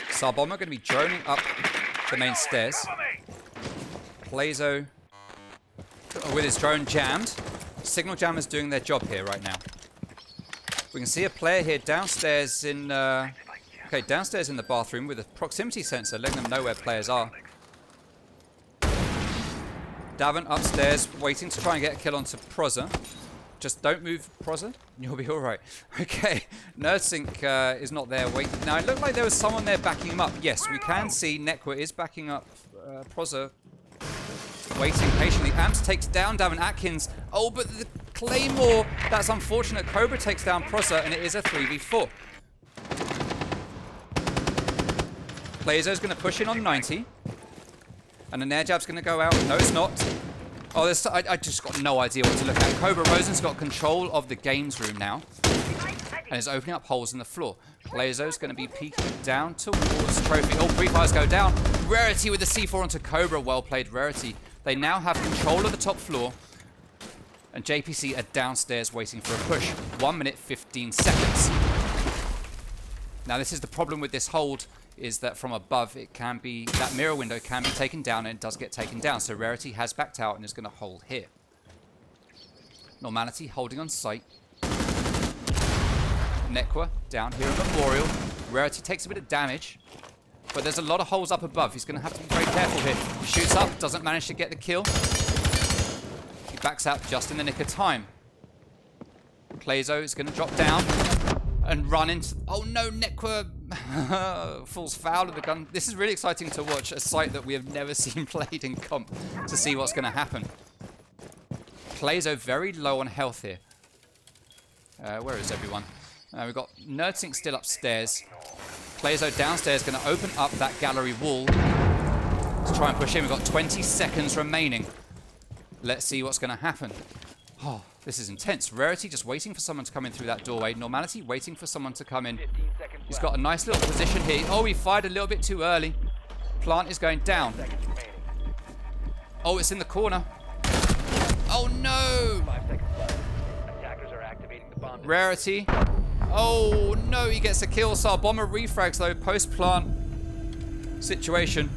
Speaker 1: Sarbomber going to be droning up the main stairs. Plazo with his drone jammed. Signal jammers doing their job here right now. We can see a player here downstairs in downstairs in the bathroom with a proximity sensor letting them know where players are. Davin upstairs waiting to try and get a kill onto Proza. Just don't move, Proza. You'll be all right. Okay, Nerdsync is not there waiting. Now, it looked like there was someone there backing him up. Yes, we can see Nekwa is backing up Proza, waiting patiently. Amps takes down Davin Atkins. Oh, but the Claymore, that's unfortunate. Cobra takes down Proza, and it is a 3v4. Plazo's going to push in on 90. And an air jab's going to go out. No, it's not. Oh, I just got no idea what to look at. Cobra Rosen's got control of the games room now. And is opening up holes in the floor. Plazo's going to be peeking down towards Trophy. Oh, pre-fires go down. Rarity with the C4 onto Cobra. Well played, Rarity. They now have control of the top floor. And JPC are downstairs waiting for a push. 1 minute, 15 seconds. Now, this is the problem with this hold, is that from above, it can be, that mirror window can be taken down, and it does get taken down. So Rarity has backed out and is going to hold here. Normality holding on site. Nekwa down here in Memorial. Rarity takes a bit of damage, but there's a lot of holes up above. He's going to have to be very careful here. He shoots up, doesn't manage to get the kill. He backs out just in the nick of time. Clazo is going to drop down and run into... Oh no, Nekwa falls foul of the gun. This is really exciting to watch, a sight that we have never seen played in comp, to see what's going to happen. Clazo very low on health here. Where is everyone? We've got Nerdsink still upstairs. Clazo downstairs going to open up that gallery wall to try and push in. We've got 20 seconds remaining. Let's see what's going to happen. Oh, this is intense. Rarity just waiting for someone to come in through that doorway. Normality waiting for someone to come in. He's got a nice little position here. Oh, he fired a little bit too early. Plant is going down. Oh, it's in the corner. Oh no!
Speaker 2: 5 seconds left. Attackers are activating the bomb.
Speaker 1: Rarity. Oh no, he gets a kill. So bomber refrags though, post-plant situation.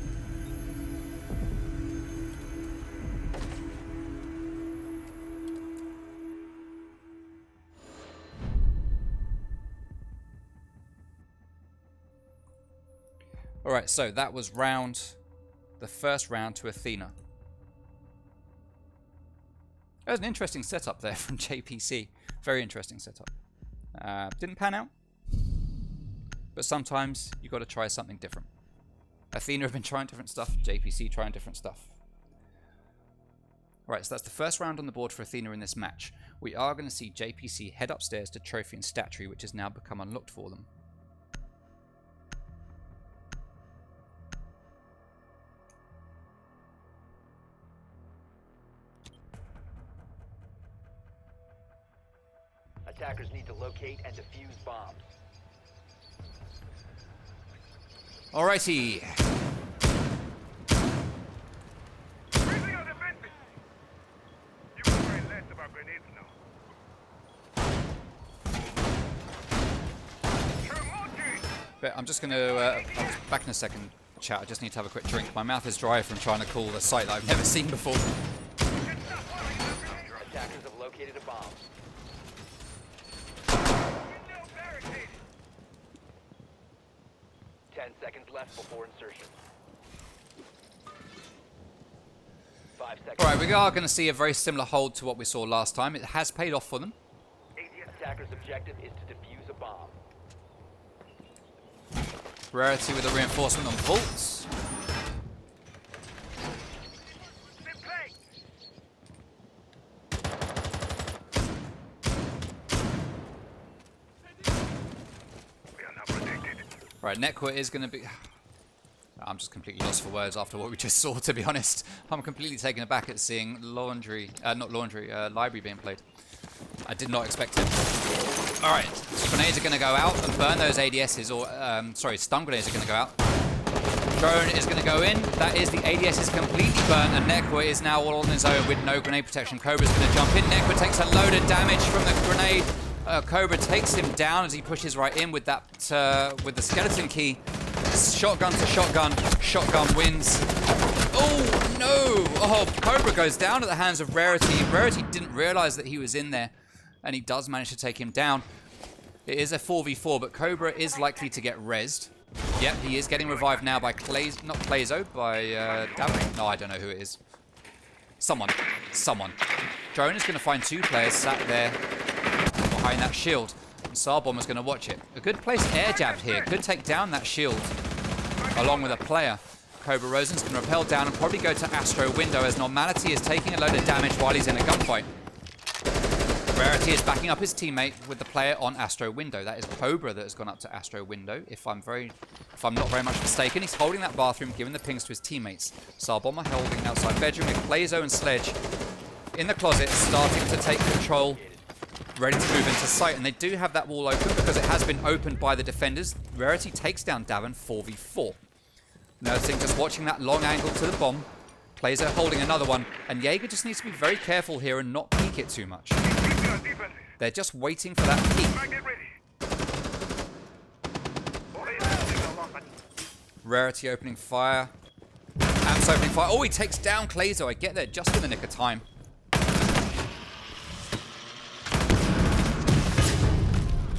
Speaker 1: Alright, so that was the first round to Athena. That was an interesting setup there from JPC. Very interesting setup. Didn't pan out, but sometimes you got to try something different. Athena have been trying different stuff, JPC trying different stuff. Alright, so that's the first round on the board for Athena in this match. We are going to see JPC head upstairs to Trophy and Statue, which has now become unlocked for them.
Speaker 2: Attackers need to locate and defuse bombs.
Speaker 1: Alrighty.
Speaker 3: Raising our defenses. You will worry less about grenades now.
Speaker 1: But I'm just going to... back in a second, chat. I just need to have a quick drink. My mouth is dry from trying to call a site that I've never seen before.
Speaker 2: Attackers have located a bomb. 10 seconds left before insertion. 5 seconds.
Speaker 1: Alright, we are going to see a very similar hold to what we saw last time. It has paid off for them.
Speaker 2: Attacker's objective is to defuse a bomb.
Speaker 1: Rarity with a reinforcement on vaults. Right, Nekwa is going to be... I'm just completely lost for words after what we just saw, to be honest. I'm completely taken aback at seeing library being played. I did not expect it. Alright, grenades are going to go out and burn those ADSs, or, stun grenades are going to go out. Drone is going to go in. That is, the ADS is completely burnt, and Nekwa is now all on his own with no grenade protection. Cobra's going to jump in. Nekwa takes a load of damage from the grenade. Cobra takes him down as he pushes right in with that, with the skeleton key. Shotgun to shotgun. Shotgun wins. Oh no! Oh, Cobra goes down at the hands of Rarity. Rarity didn't realize that he was in there, and he does manage to take him down. It is a 4v4, but Cobra is likely to get rezzed. Yep, he is getting revived now by not Clazo, by Davin. No, I don't know who it is. Someone. Drone is going to find two players sat there behind that shield. And Sarbomber's going to watch it. A good place air jabbed here. Could take down that shield along with a player. Cobra Rosen's going to rappel down and probably go to Astro Window as Normality is taking a load of damage while he's in a gunfight. Rarity is backing up his teammate with the player on Astro Window. That is Cobra that has gone up to Astro Window, if I'm not very much mistaken. He's holding that bathroom, giving the pings to his teammates. Sarbomber holding outside bedroom with Clazo and Sledge in the closet, starting to take control, ready to move into sight. And they do have that wall open because it has been opened by the defenders. Rarity takes down Davin 4v4. Nursing just watching that long angle to the bomb. Clazo holding another one, and Jaeger just needs to be very careful here and not peek it too much. They're just waiting for that peek. Rarity opening fire. Amps opening fire. Oh, he takes down Clazo. I get there just in the nick of time.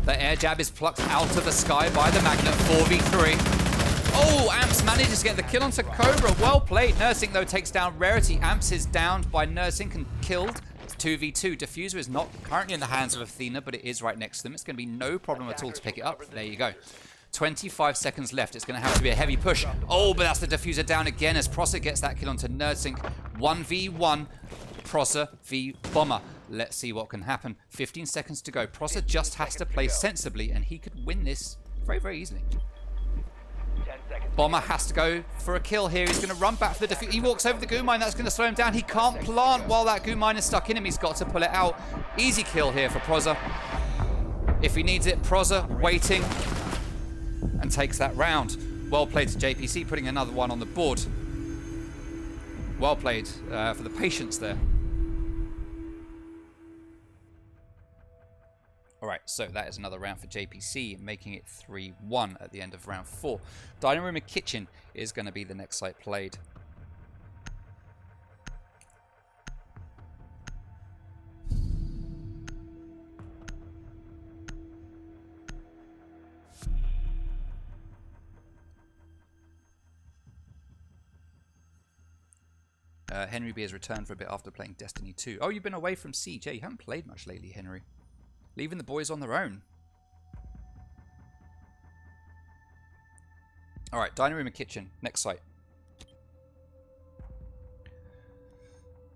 Speaker 1: The air jab is plucked out of the sky by the Magnet. 4v3. Oh, Amps manages to get the kill onto Cobra. Well played. Nursing, though, takes down Rarity. Amps is downed by Nursing and killed. It's 2v2. Diffuser is not currently in the hands of Athena, but it is right next to them. It's going to be no problem at all to pick it up. There you go. 25 seconds left. It's going to have to be a heavy push. Oh, but that's the diffuser down again as Prosser gets that kill onto Nerdsink. 1v1. Prosser v Bomber. Let's see what can happen. 15 seconds to go. Prosser just has to play sensibly, and he could win this very, very easily. Bomber has to go for a kill here. He's going to run back for the defeat. He walks over the goo mine. That's going to slow him down. He can't plant while that goo mine is stuck in him. He's got to pull it out. Easy kill here for Prosser. If he needs it, Prosser waiting and takes that round. Well played to JPC, putting another one on the board. Well played for the patience there. Alright, so that is another round for JPC, making it 3-1 at the end of round 4. Dining Room and Kitchen is going to be the next site played. Henry B has returned for a bit after playing Destiny 2. Oh, you've been away from Siege. Yeah, you haven't played much lately, Henry. Leaving the boys on their own. Alright, Dining Room and Kitchen. Next site.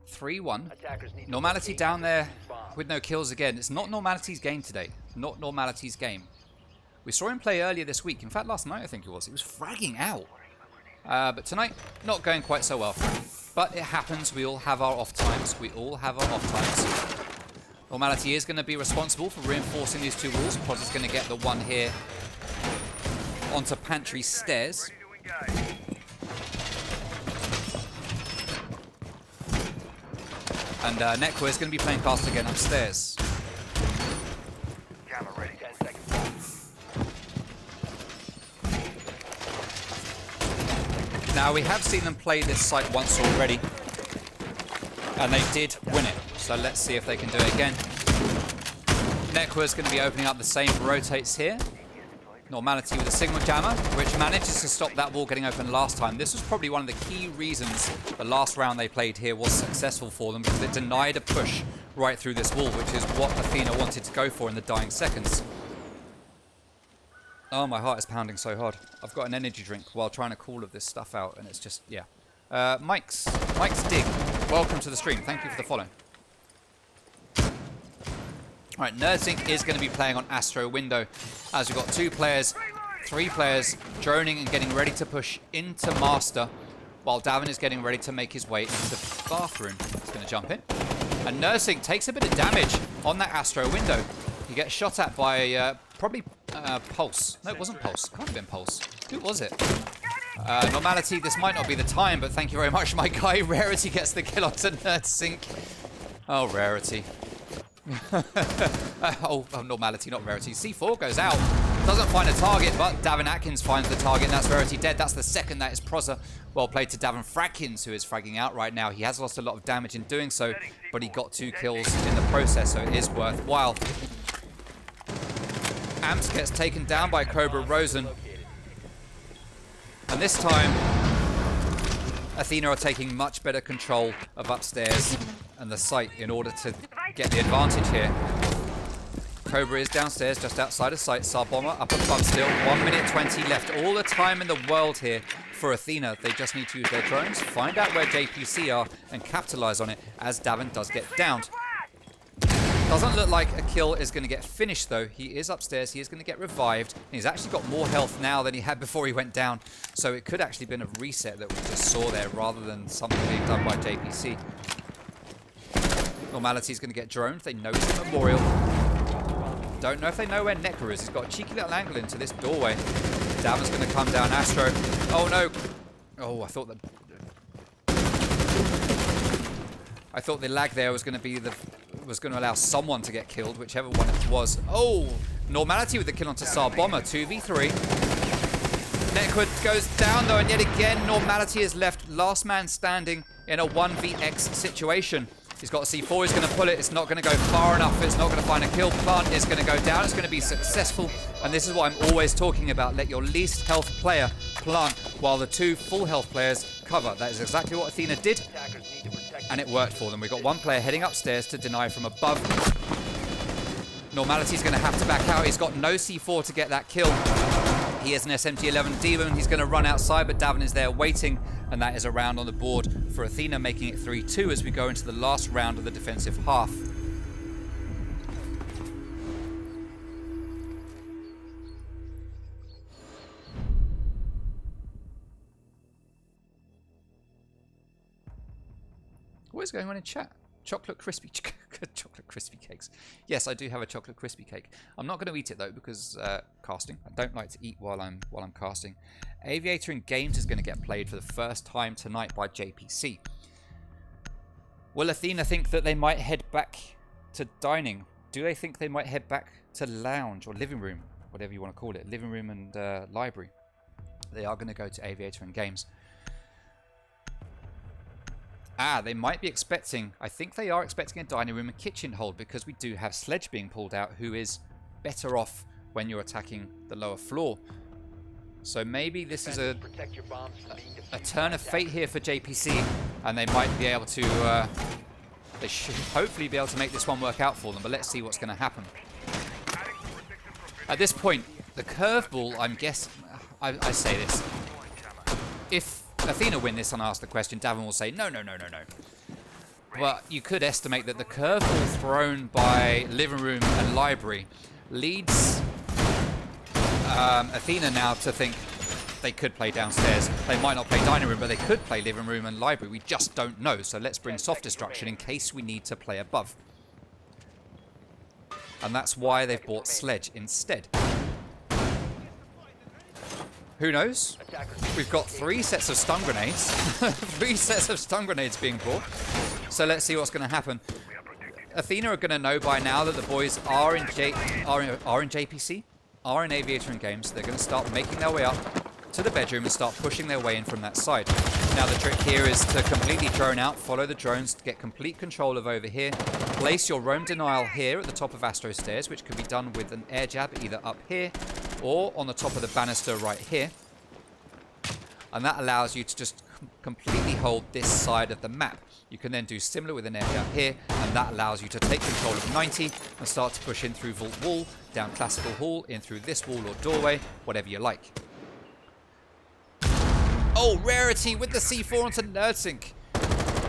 Speaker 1: 3-1. Normality down there with no kills again. It's not Normality's game today. Not Normality's game. We saw him play earlier this week. In fact, last night I think it was. He was fragging out. But tonight, not going quite so well. But it happens. We all have our off times. We all have our off times. Normality is going to be responsible for reinforcing these two walls. Prosser's going to get the one here onto Pantry Stairs. And Nekwa is going to be playing cast again upstairs. Now, we have seen them play this site once already, and they did win it. So let's see if they can do it again. Nekwa is going to be opening up the same rotates here. Normality with a signal jammer, which manages to stop that wall getting open last time. This was probably one of the key reasons the last round they played here was successful for them, because it denied a push right through this wall, which is what Athena wanted to go for in the dying seconds. Oh, my heart is pounding so hard. I've got an energy drink while trying to cool all of this stuff out, and it's just, yeah. Mike's Dig, welcome to the stream. Thank you for the follow. Alright, Nerdsink is going to be playing on Astro Window, as we've got 2 players, 3 players droning and getting ready to push into Master, while Davin is getting ready to make his way into the bathroom. He's going to jump in. And Nerdsink takes a bit of damage on that Astro Window. He gets shot at by probably Pulse. No, it wasn't Pulse. Can't have been Pulse. Who was it? Normality, this might not be the time, but thank you very much, my guy. Rarity gets the kill onto Nerdsink. Oh, Rarity. oh, Normality, not Rarity. C4 goes out. Doesn't find a target, but Davin Atkins finds the target, and that's Rarity dead. That's the second. That is Prosser. Well played to Davin Fratkins, who is fragging out right now. He has lost a lot of damage in doing so, but he got 2 kills in the process, so it is worthwhile. Amps gets taken down by Cobra Rosen. And this time, Athena are taking much better control of upstairs and the site in order to get the advantage here. Cobra is downstairs, just outside of sight. Sarbomber up above still. 1 minute 20 left. All the time in the world here for Athena. They just need to use their drones, find out where JPC are, and capitalize on it as Davin does get downed. Doesn't look like a kill is going to get finished, though. He is upstairs. He is going to get revived. And he's actually got more health now than he had before he went down. So it could actually have been a reset that we just saw there rather than something being done by JPC. Normality is going to get droned. They know it's a memorial. Don't know if they know where Nekka is. He's got a cheeky little angle into this doorway. Davin's going to come down Astro. Oh, no. Oh, I thought the lag there was going to be was going to allow someone to get killed, whichever one it was. Oh, Normality with the kill onto Sarbomber, 2v3. Nekwood goes down though, and yet again Normality is left last man standing in a 1vx situation. He's got a C4, he's going to pull it, it's not going to go far enough, it's not going to find a kill. Plant is going to go down, it's going to be successful, and this is what I'm always talking about. Let your least health player plant while the 2 full health players cover. That is exactly what Athena did. and it worked for them. We've got one player heading upstairs to deny from above. Normality's going to have to back out. He's got no C4 to get that kill. He has an SMG-11 Demon. He's going to run outside, but Davin is there waiting, and that is a round on the board for Athena, making it 3-2 as we go into the last round of the defensive half. What is going on in chat? Chocolate crispy cakes. Yes, I do have a chocolate crispy cake. I'm not going to eat it though because casting. I don't like to eat while I'm casting. Aviator in Games is going to get played for the first time tonight by JPC. Will Athena think that they might head back to dining? Do they think they might head back to lounge or living room, whatever you want to call it, living room and library? They are going to go to Aviator in Games. They might be expecting, I think they are expecting a dining room and kitchen hold because we do have Sledge being pulled out, who is better off when you're attacking the lower floor. So maybe this is a turn of fate here for JPC, and they might be able to, they should hopefully be able to make this one work out for them, but let's see what's going to happen. At this point, the curveball, I'm guessing, I say this, if Athena win this and ask the question, Davin will say, no. But you could estimate that the curveball thrown by living room and library leads Athena now to think they could play downstairs. They might not play dining room, but they could play living room and library. We just don't know. So let's bring soft destruction in case we need to play above. And that's why they've bought Sledge instead. Who knows? We've got 3 sets of stun grenades. 3 sets of stun grenades being brought. So let's see what's going to happen. Athena are going to know by now that the boys are in JPC, are in Aviator in Games. They're going to start making their way up to the bedroom and start pushing their way in from that side. Now the trick here is to completely drone out, follow the drones to get complete control of over here. Place your roam denial here at the top of Astro Stairs, which can be done with an air jab either up here or on the top of the banister right here. And that allows you to just completely hold this side of the map. You can then do similar with an air jab here, and that allows you to take control of 90 and start to push in through Vault Wall, down Classical Hall, in through this wall or doorway, whatever you like. Oh, Rarity with the C4 onto Nerdsync.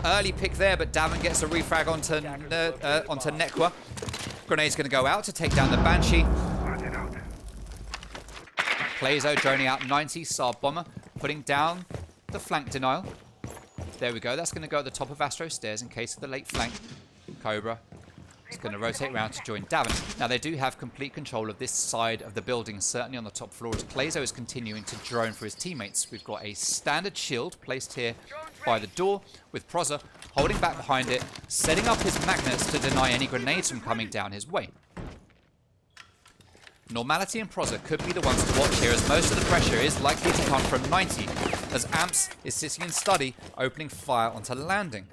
Speaker 1: Early pick there, but Davin gets a refrag onto Nekwa. Grenade's going to go out to take down the Banshee. Plazo droning out 90, Saab Bomber, putting down the flank denial. There we go. That's going to go at the top of Astro Stairs in case of the late flank. Cobra is going to rotate around to join Davin. Now, they do have complete control of this side of the building, certainly on the top floor, as Plazo is continuing to drone for his teammates. We've got a standard shield placed here by the door, with Proza holding back behind it, setting up his magnets to deny any grenades from coming down his way. Normality and Proza could be the ones to watch here, as most of the pressure is likely to come from 90, as Amps is sitting in study, opening fire onto landing.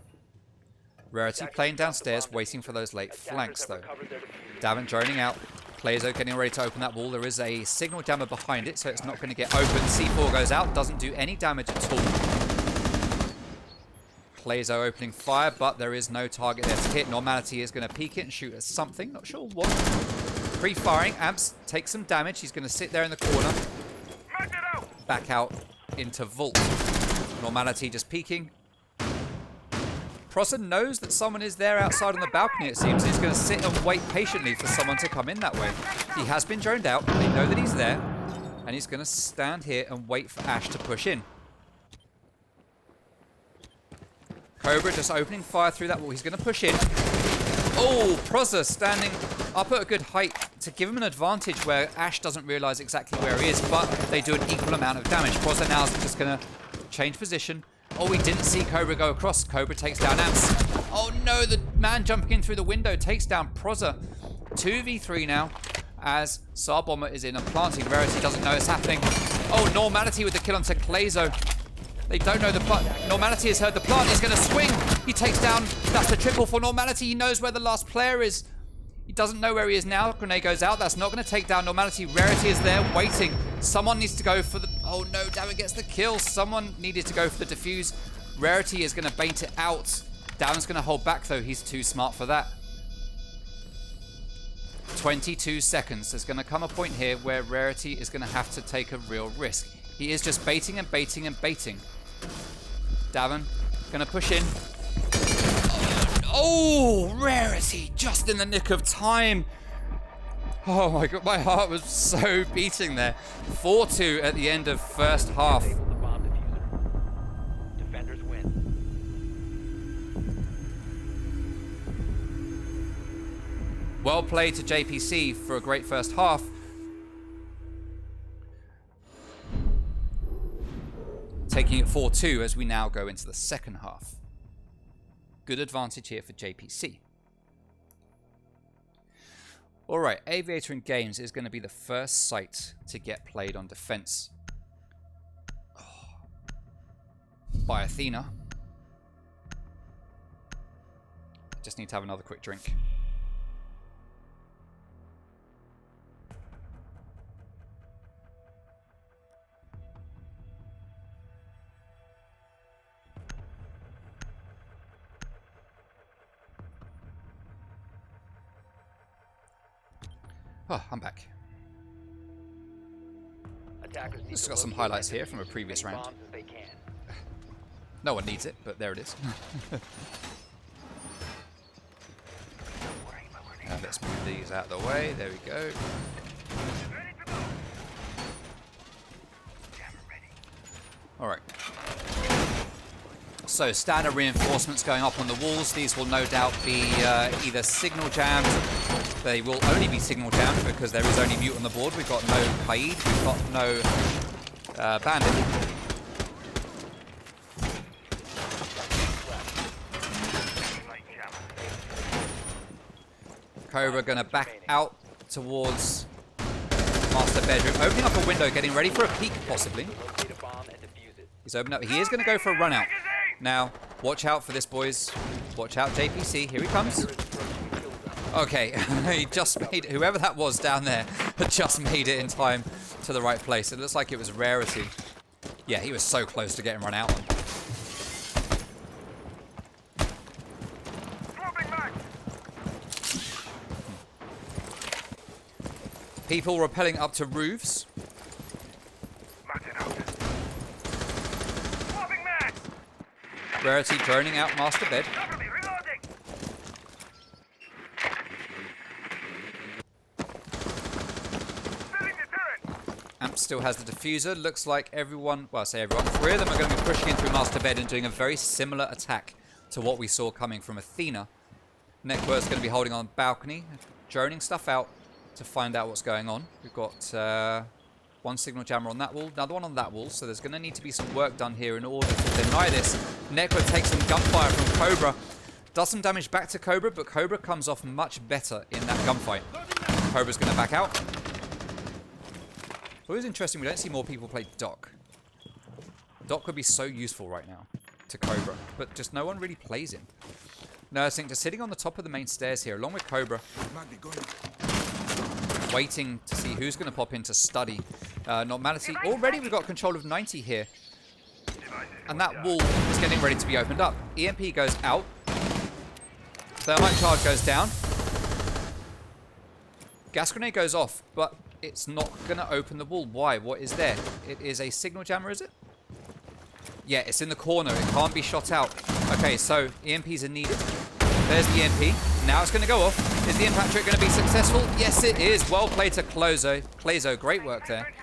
Speaker 1: Rarity playing downstairs, waiting for those late flanks though. Davin droning out, Plazo getting ready to open that wall. There is a signal jammer behind it, so it's not going to get open. C4 goes out, doesn't do any damage at all. Plazo opening fire, but there is no target there to hit. Normality is going to peek it and shoot at something, not sure what. Pre-firing, Amps takes some damage. He's going to sit there in the corner. Back out into Vault. Normality just peeking. Proza knows that someone is there outside on the balcony, it seems. He's going to sit and wait patiently for someone to come in that way. He has been droned out. They know that he's there. And he's going to stand here and wait for Ash to push in. Cobra just opening fire through that wall. He's going to push in. Oh, Proza standing up at a good height to give him an advantage where Ash doesn't realize exactly where he is, but they do an equal amount of damage. Proza now is just going to change position. Oh, we didn't see Cobra go across. Cobra takes down Amps. Oh no, the man jumping in through the window takes down Proza. 2v3 now as Saab Bomber is in and planting. Rarity doesn't know it's happening. Oh, Normality with the kill onto Clazo. They don't know the plant. Normality has heard the plant. He's going to swing. He takes down. That's the triple for Normality. He knows where the last player is. He doesn't know where he is now. Grenade goes out. That's not going to take down Normality. Rarity is there waiting. Someone needs to go for the... Oh no, Davin gets the kill. Someone needed to go for the defuse. Rarity is going to bait it out. Davon's going to hold back, though. He's too smart for that. 22 seconds. There's going to come a point here where Rarity is going to have to take a real risk. He is just baiting and baiting and baiting. Davon going to push in. Oh, Rarity just in the nick of time. Oh my god, my heart was so beating there. 4-2 at the end of first half.
Speaker 2: Disable the bomb diffuser. Defenders win.
Speaker 1: Well played to JPC for a great first half. Taking it 4-2 as we now go into the second half. Good advantage here for JPC. Alright, Aviator in Games is going to be the first site to get played on defense. By Athena. Just need to have another quick drink. Oh, I'm back.
Speaker 2: Attackers need
Speaker 1: Just
Speaker 2: to
Speaker 1: got some
Speaker 2: locate
Speaker 1: highlights
Speaker 2: and
Speaker 1: here from a
Speaker 2: defuse as
Speaker 1: previous
Speaker 2: many
Speaker 1: round.
Speaker 2: bombs as they can.
Speaker 1: No one needs it, but there it is. Let's move these out of the way. There we go. Alright. So, standard reinforcements going up on the walls. These will no doubt be either signal jammed. They will only be signal jammed because there is only mute on the board. We've got no Qaid. We've got no bandit. Cobra going to back out towards master bedroom. Opening up a window, getting ready for a peek, possibly.
Speaker 2: Locate a bomb and defuse it.
Speaker 1: He's opened up. He is going to go for a run out. Now, watch out for this, boys. Watch out, JPC. Here he comes. Okay, he just made it. Whoever that was down there had just made it in time to the right place. It looks like it was Rarity. Yeah, he was so close to getting run out on. People rappelling up to roofs. Rarity droning out master bed. Amp still has the diffuser. Looks like everyone, well I say everyone, 3 of them are going to be pushing in through master bed and doing a very similar attack to what we saw coming from Athena. Network's going to be holding on the balcony, droning stuff out to find out what's going on. We've got one signal jammer on that wall, another one on that wall, so there's going to need to be some work done here in order to deny this. Necro takes some gunfire from Cobra, does some damage back to Cobra, but Cobra comes off much better in that gunfight. Cobra's going to back out. It's always interesting, we don't see more people play Doc. Doc could be so useful right now to Cobra, but just no one really plays him. Nursing just sitting on the top of the main stairs here, along with Cobra. Waiting to see who's going to pop into study. Normality. Already we've got control of 90 here. And that wall is getting ready to be opened up. EMP goes out. Thermite charge goes down. Gas grenade goes off, but it's not going to open the wall. Why? What is there? It is a signal jammer, is it? Yeah, it's in the corner. It can't be shot out. Okay, so EMPs are needed. There's the EMP. Now it's going to go off. Is the impact trick going to be successful? Yes, it is. Well played to Clozo. Clozo, great work there.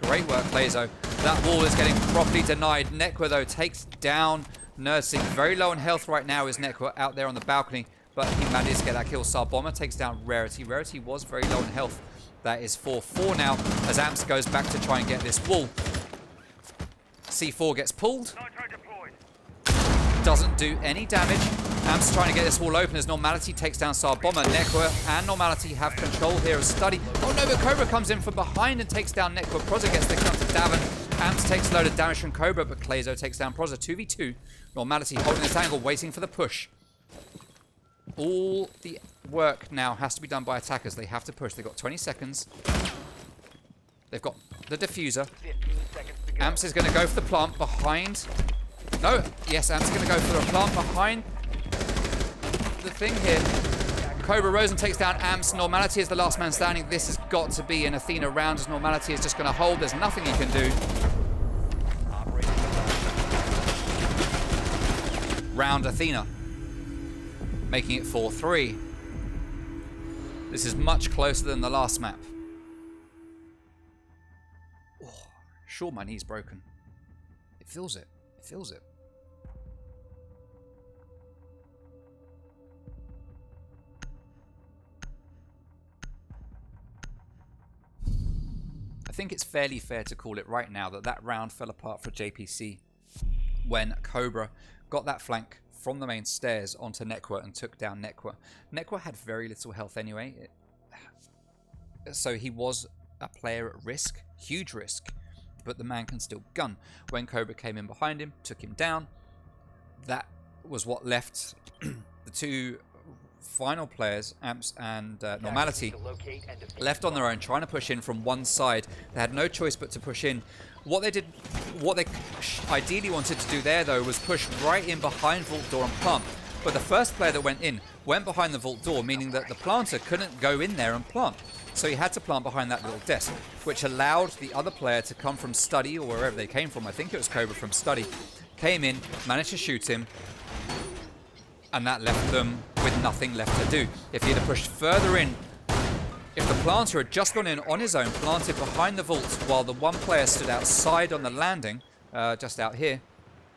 Speaker 1: Great work, Clozo. That wall is getting properly denied. Nekwa, though, takes down Nursing. Very low on health right now is Nekwa out there on the balcony, but he managed to get that kill. Bomber takes down Rarity. Rarity was very low on health. That is 4-4 now as Amps goes back to try and get this wall. C4 gets pulled. Doesn't do any damage. Amps trying to get this wall open as Normality takes down Bomber. Nekwa and Normality have control here of Study. Oh no, but Cobra comes in from behind and takes down Nekwa. Proza gets the kill to Davon. Amps takes a load of damage from Cobra, but Clayzo takes down Proza. 2v2. Normality holding this angle, waiting for the push. All the work now has to be done by attackers. They have to push. They've got 20 seconds. They've got the diffuser.
Speaker 2: 15 seconds to go.
Speaker 1: Amps is going to go for the plant behind. No, yes, Amps is going to go for the plant behind the thing here. Cobra Rosen takes down Amps. Normality is the last man standing. This has got to be an Athena round, as Normality is just going to hold. There's nothing he can do. Round Athena, making it 4-3. This is much closer than the last map. Oh, sure, my knee's broken. It feels it. It feels it. I think it's fairly fair to call it right now that that round fell apart for JPC when Cobra got that flank from the main stairs onto Nekwa and took down Nekwa. Nekwa had very little health anyway, so he was a player at risk, huge risk, but the man can still gun. When Cobra came in behind him, took him down, that was what left the two final players, Amps and Normality, left on their own, trying to push in from one side. They had no choice but to push in. What they ideally wanted to do there, though, was push right in behind Vault Door and plant. But the first player that went in went behind the Vault Door, meaning that the planter couldn't go in there and plant. So he had to plant behind that little desk, which allowed the other player to come from study, or wherever they came from. I think it was Cobra from study. Came in, managed to shoot him, and that left them with nothing left to do. If he had pushed further in, if the planter had just gone in on his own, planted behind the vault while the one player stood outside on the landing, just out here,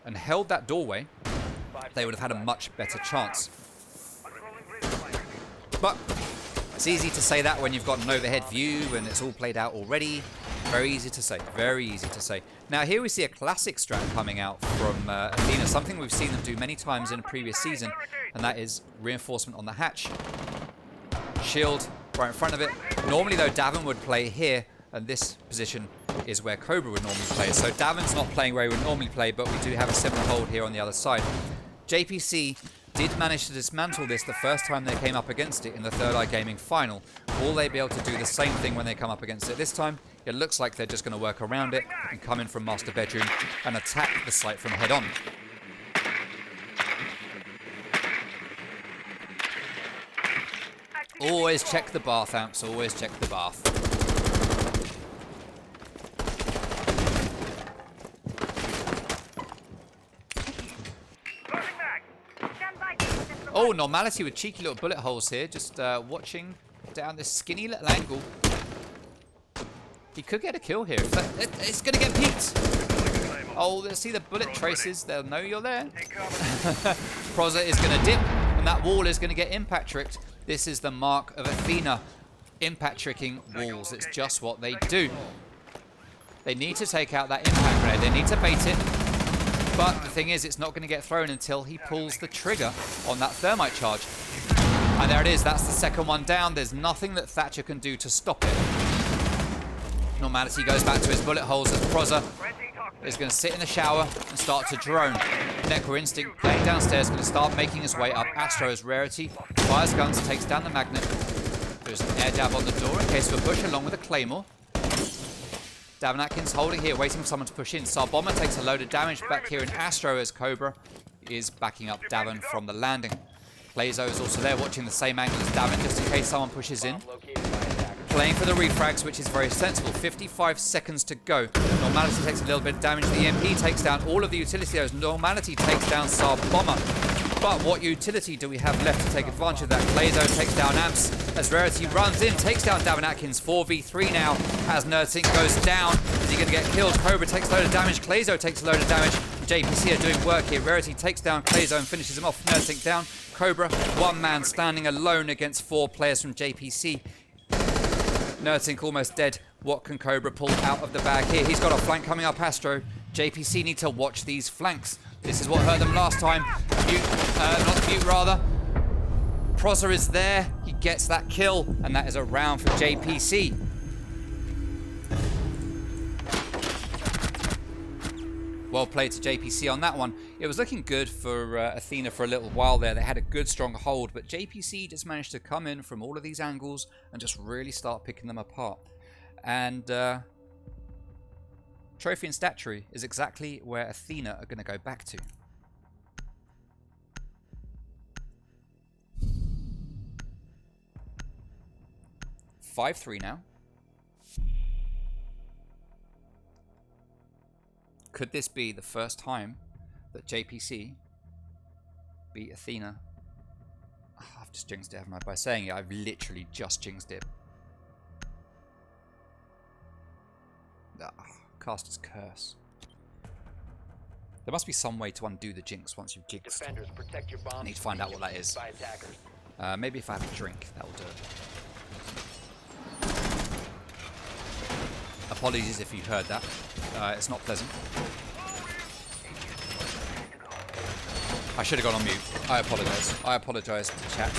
Speaker 1: and held that doorway, they would have had a much better chance. But it's easy to say that when you've got an overhead view and it's all played out already. Very easy to say, very easy to say. Now here we see a classic strat coming out from Athena, something we've seen them do many times in a previous season, and that is reinforcement on the hatch. Shield right in front of it. Normally though, Davin would play here, and this position is where Cobra would normally play. So Davin's not playing where he would normally play, but we do have a similar hold here on the other side. JPC did manage to dismantle this the first time they came up against it in the Third Eye Gaming final. Will they be able to do the same thing when they come up against it this time? It looks like they're just going to work around it and come in from Master Bedroom and attack the site from head on. Always check the bath, Amps. Always check the bath. Oh, Normality with cheeky little bullet holes here. Just watching down this skinny little angle. He could get a kill here. It's going to get peeked. Oh, let's see the bullet traces. They'll know you're there. Proza is going to dip, and that wall is going to get impact tricked. This is the mark of Athena. Impact tricking walls. It's just what they do. They need to take out that impact grenade. They need to bait it. But the thing is, it's not going to get thrown until he pulls the trigger on that thermite charge. And there it is. That's the second one down. There's nothing that Thatcher can do to stop it. Normality goes back to his bullet holes as Proza is going to sit in the shower and start to drone. Necro Instinct playing downstairs, going to start making his way up. Astro's Rarity fires guns, takes down the magnet. There's an air dab on the door in case of a push along with a claymore. Davin Atkins holding here, waiting for someone to push in. Sarbomber takes a load of damage back here in Astro as Cobra is backing up Davin from the landing. Blazo is also there watching the same angle as Davin just in case someone pushes in. Playing for the refrags, which is very sensible. 55 seconds to go. Normality takes a little bit of damage. The EMP takes down all of the utility. Normality takes down Sarbomber. But what utility do we have left to take advantage of that? Blazo takes down Amps as Rarity runs in, takes down Davin Atkins. 4v3 now as Nerdsink goes down. Is he going to get killed? Cobra takes a load of damage. Clazo takes a load of damage. JPC are doing work here. Rarity takes down Clazo and finishes him off. Nerdsink down. Cobra, one man standing alone against 4 players from JPC. Nerdsink almost dead. What can Cobra pull out of the bag here? He's got a flank coming up Astro. JPC need to watch these flanks. This is what hurt them last time. Not Mute, rather. Proza is there. He gets that kill, and that is a round for JPC. Well played to JPC on that one. It was looking good for Athena for a little while there. They had a good strong hold, but JPC just managed to come in from all of these angles and just really start picking them apart. And Trophy and Stat Tree is exactly where Athena are going to go back to. 5-3 now. Could this be the first time that JPC beat Athena? Oh, I've just jinxed it, haven't I? By saying it, I've literally just jinxed it. Caster's Curse. There must be some way to undo the jinx once you've jinxed.
Speaker 2: Defenders, protect your bombs.
Speaker 1: I need to find out what that is.
Speaker 2: By attackers.
Speaker 1: Maybe if I have a drink, that will do it. Apologies if you heard that. It's not pleasant. I should have gone on mute. I apologise. I apologise to the chat.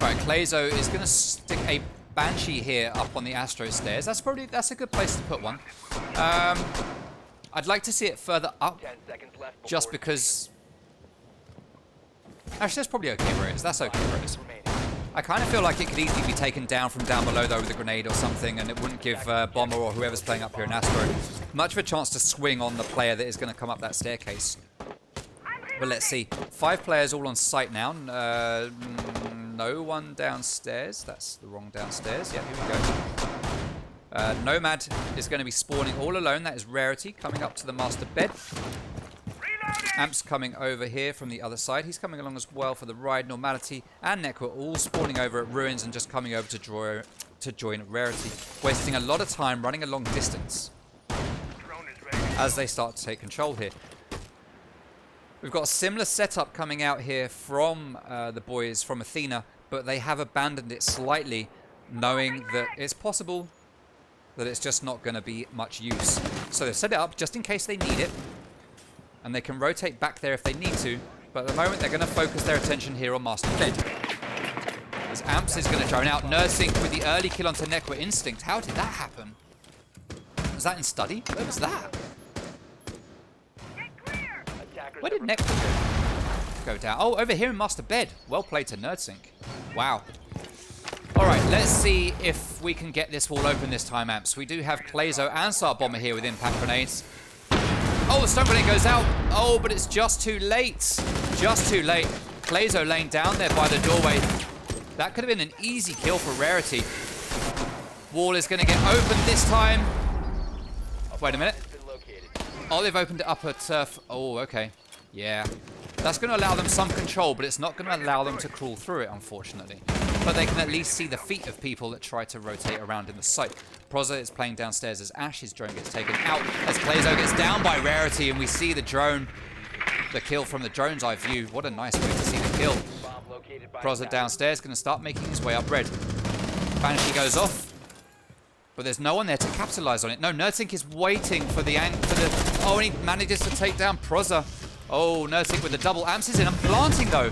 Speaker 1: Right, Clazo is going to stick a Banshee here up on the Astro stairs. That's a good place to put one. I'd like to see it further up,
Speaker 2: 10 seconds left
Speaker 1: just because... Actually, that's probably okay, Rose. That's okay, Rose. I kind of feel like it could easily be taken down from down below, though, with a grenade or something, and it wouldn't give Bomber or whoever's playing up here in Astro much of a chance to swing on the player that is going to come up that staircase. But let's see. 5 players all on site now. No one downstairs. That's the wrong downstairs. Yeah, here we go. Nomad is going to be spawning all alone. That is Rarity coming up to the master bed. Amp's coming over here from the other side. He's coming along as well for the ride. Normality and Necro all spawning over at Ruins and just coming over to join Rarity. Wasting a lot of time running a long distance as they start to take control here. We've got a similar setup coming out here from the boys from Athena, but they have abandoned it slightly, knowing that it's possible that it's just not going to be much use. So they've set it up just in case they need it, and they can rotate back there if they need to, but at the moment they're going to focus their attention here on Master Bed. As Amps is going to drone out. Nursing with the early kill onto Necro Instinct. How did that happen? Was that in study? Where was that? Where did Necro go down? Oh, over here in Master Bed. Well played to Nerdsync. Wow. Alright, let's see if we can get this wall open this time, Amps. We do have Clazo and Sar Bomber here with impact grenades. Oh, the stun grenade goes out. Oh, but it's just too late. Just too late. Clazo laying down there by the doorway. That could have been an easy kill for Rarity. Wall is going to get open this time. Wait a minute. Oh, they've opened it up at Turf. Oh, okay. Yeah. That's going to allow them some control, but it's not going to allow them to crawl through it, unfortunately. But they can at least see the feet of people that try to rotate around in the site. Proza is playing downstairs as Ash's drone gets taken out, as Clazo gets down by Rarity, and we see the drone, the kill from the drone's eye view. What a nice way to see the kill. Proza downstairs, going to start making his way up red. Banshee goes off, but there's no one there to capitalize on it. No, Nerdsync is waiting for the oh, and he manages to take down Proza. Oh, Nerdsync with the double. Amps is in and planting, though.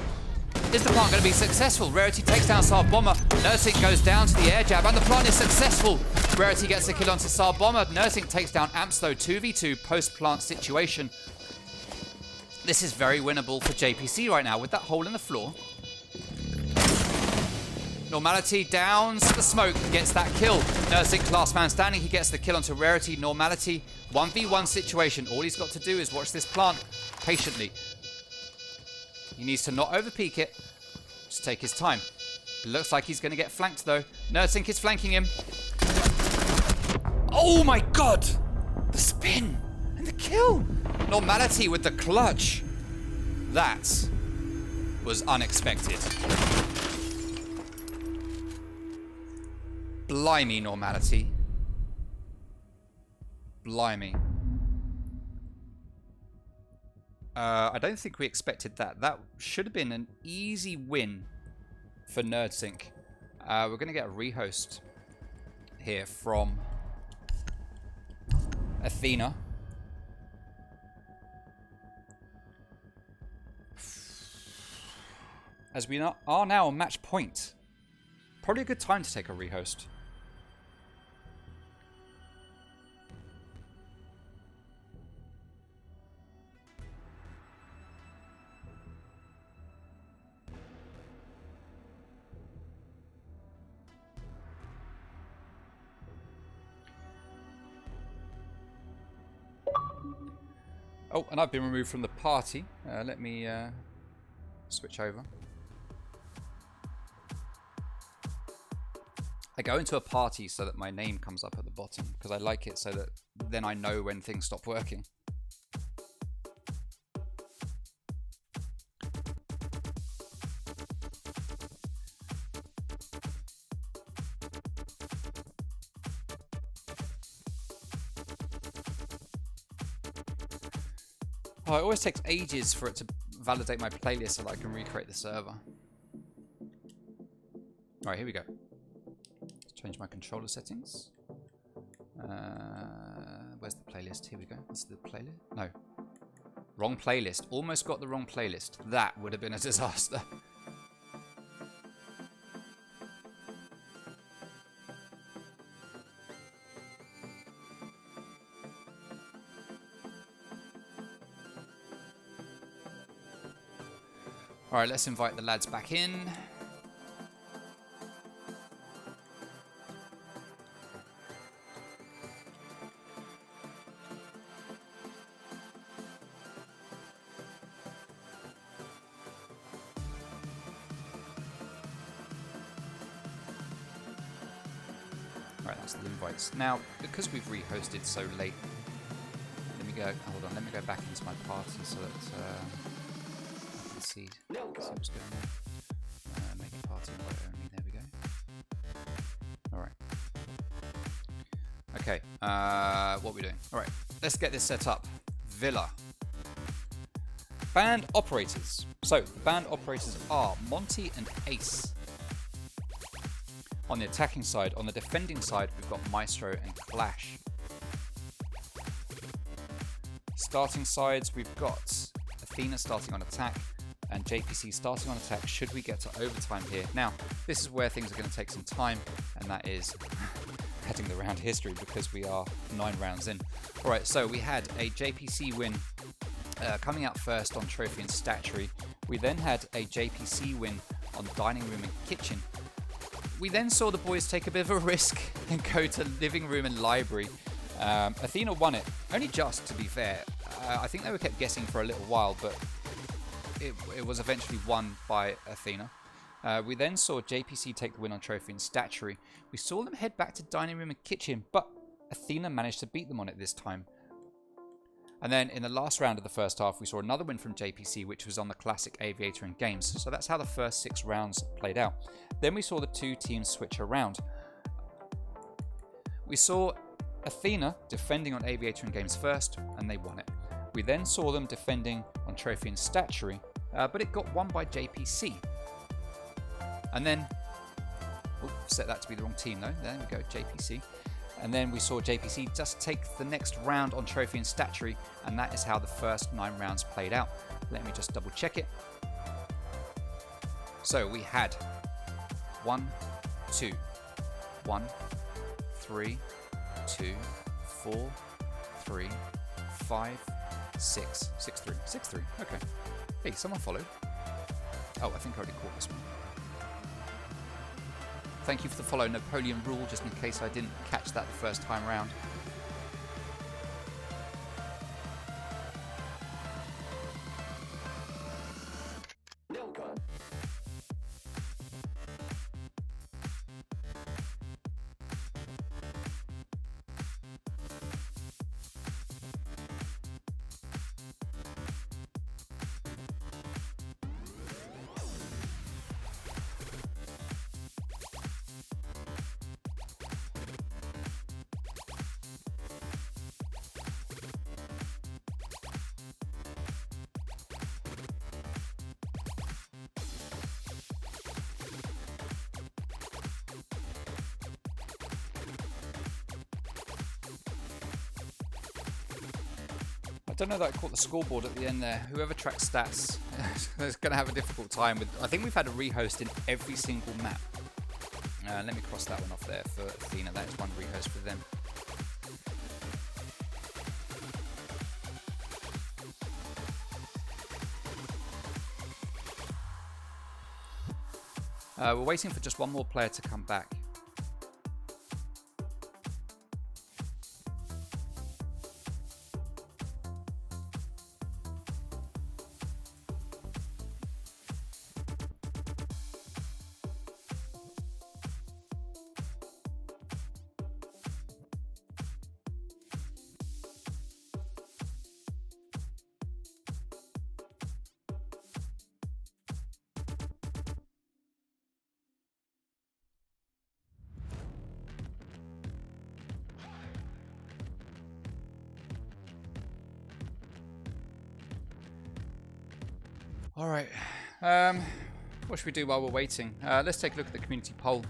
Speaker 1: Is the plant going to be successful? Rarity takes down Sar Bomber. Nerdsync goes down to the air jab, and the plant is successful. Rarity gets a kill onto Sar Bomber. Nerdsync takes down Amps, though. 2v2 post-plant situation. This is very winnable for JPC right now with that hole in the floor. Normality downs the smoke, gets that kill. Nerdsync last man standing, he gets the kill onto Rarity. Normality, 1v1 situation. All he's got to do is watch this plant patiently. He needs to not overpeak it, just take his time. It looks like he's going to get flanked though. Nerdsync is flanking him. Oh my god! The spin and the kill! Normality with the clutch. That was unexpected. Blimey, Normality. Blimey. I don't think we expected that. That should have been an easy win for Nerdsync. We're going to get a rehost here from Athena. As we are now on match point. Probably a good time to take a rehost. Oh, and I've been removed from the party. Let me switch over. I go into a party so that my name comes up at the bottom, because I like it so that then I know when things stop working. Oh, it always takes ages for it to validate my playlist so that I can recreate the server. Alright, here we go. Let's change my controller settings. Where's the playlist? Here we go. This is the playlist. No. Wrong playlist. Almost got the wrong playlist. That would have been a disaster. Alright, let's invite the lads back in. Alright, that's the invites. Now, because we've rehosted so late, let me go, hold on, let me go back into my party so that I can see what's going on. Make a party invite only, there we go. Alright. Okay, what are we doing? Alright, let's get this set up. Villa. Band operators. So, the band operators are Monty and Ace. On the attacking side. On the defending side, we've got Maestro and Clash. Starting sides, we've got Athena starting on attack and JPC starting on attack should we get to overtime here. Now, this is where things are going to take some time, and that is heading the round history because we are 9 rounds in. Alright, so we had a JPC win coming out first on Trophy and Statuary. We then had a JPC win on Dining Room and Kitchen. We then saw the boys take a bit of a risk and go to Living Room and Library. Athena won it, only just to be fair. I think they were kept guessing for a little while, but it was eventually won by Athena. We then saw JPC take the win on Trophy and Statuary. We saw them head back to Dining Room and Kitchen, but Athena managed to beat them on it this time. And then in the last round of the first half, we saw another win from JPC, which was on the classic Aviator and Games. So that's how the first 6 rounds played out. Then we saw the 2 teams switch around. We saw Athena defending on Aviator and Games first, and they won it. We then saw them defending on Trophy and Statuary, but it got won by JPC. And then, set that to be the wrong team though, there we go, JPC. And then we saw JPC just take the next round on Trophy and Statuary, and that is how the first 9 rounds played out. Let me just double check it. So we had 1, 2, 1, 3, 2, 4, 3, 5, 6, 6, 3, 6, 3. Okay. Hey, someone followed. Oh, I think I already caught this one. Thank you for the follow, Napoleon Rule, just in case I didn't catch that the first time around. I don't know that I caught the scoreboard at the end there. Whoever tracks stats is going to have a difficult time with. I think we've had a rehost in every single map. Let me cross that one off there for Athena. That's one rehost for them. We're waiting for just one more player to come back. All right. What should we do while we're waiting? Let's take a look at the community poll.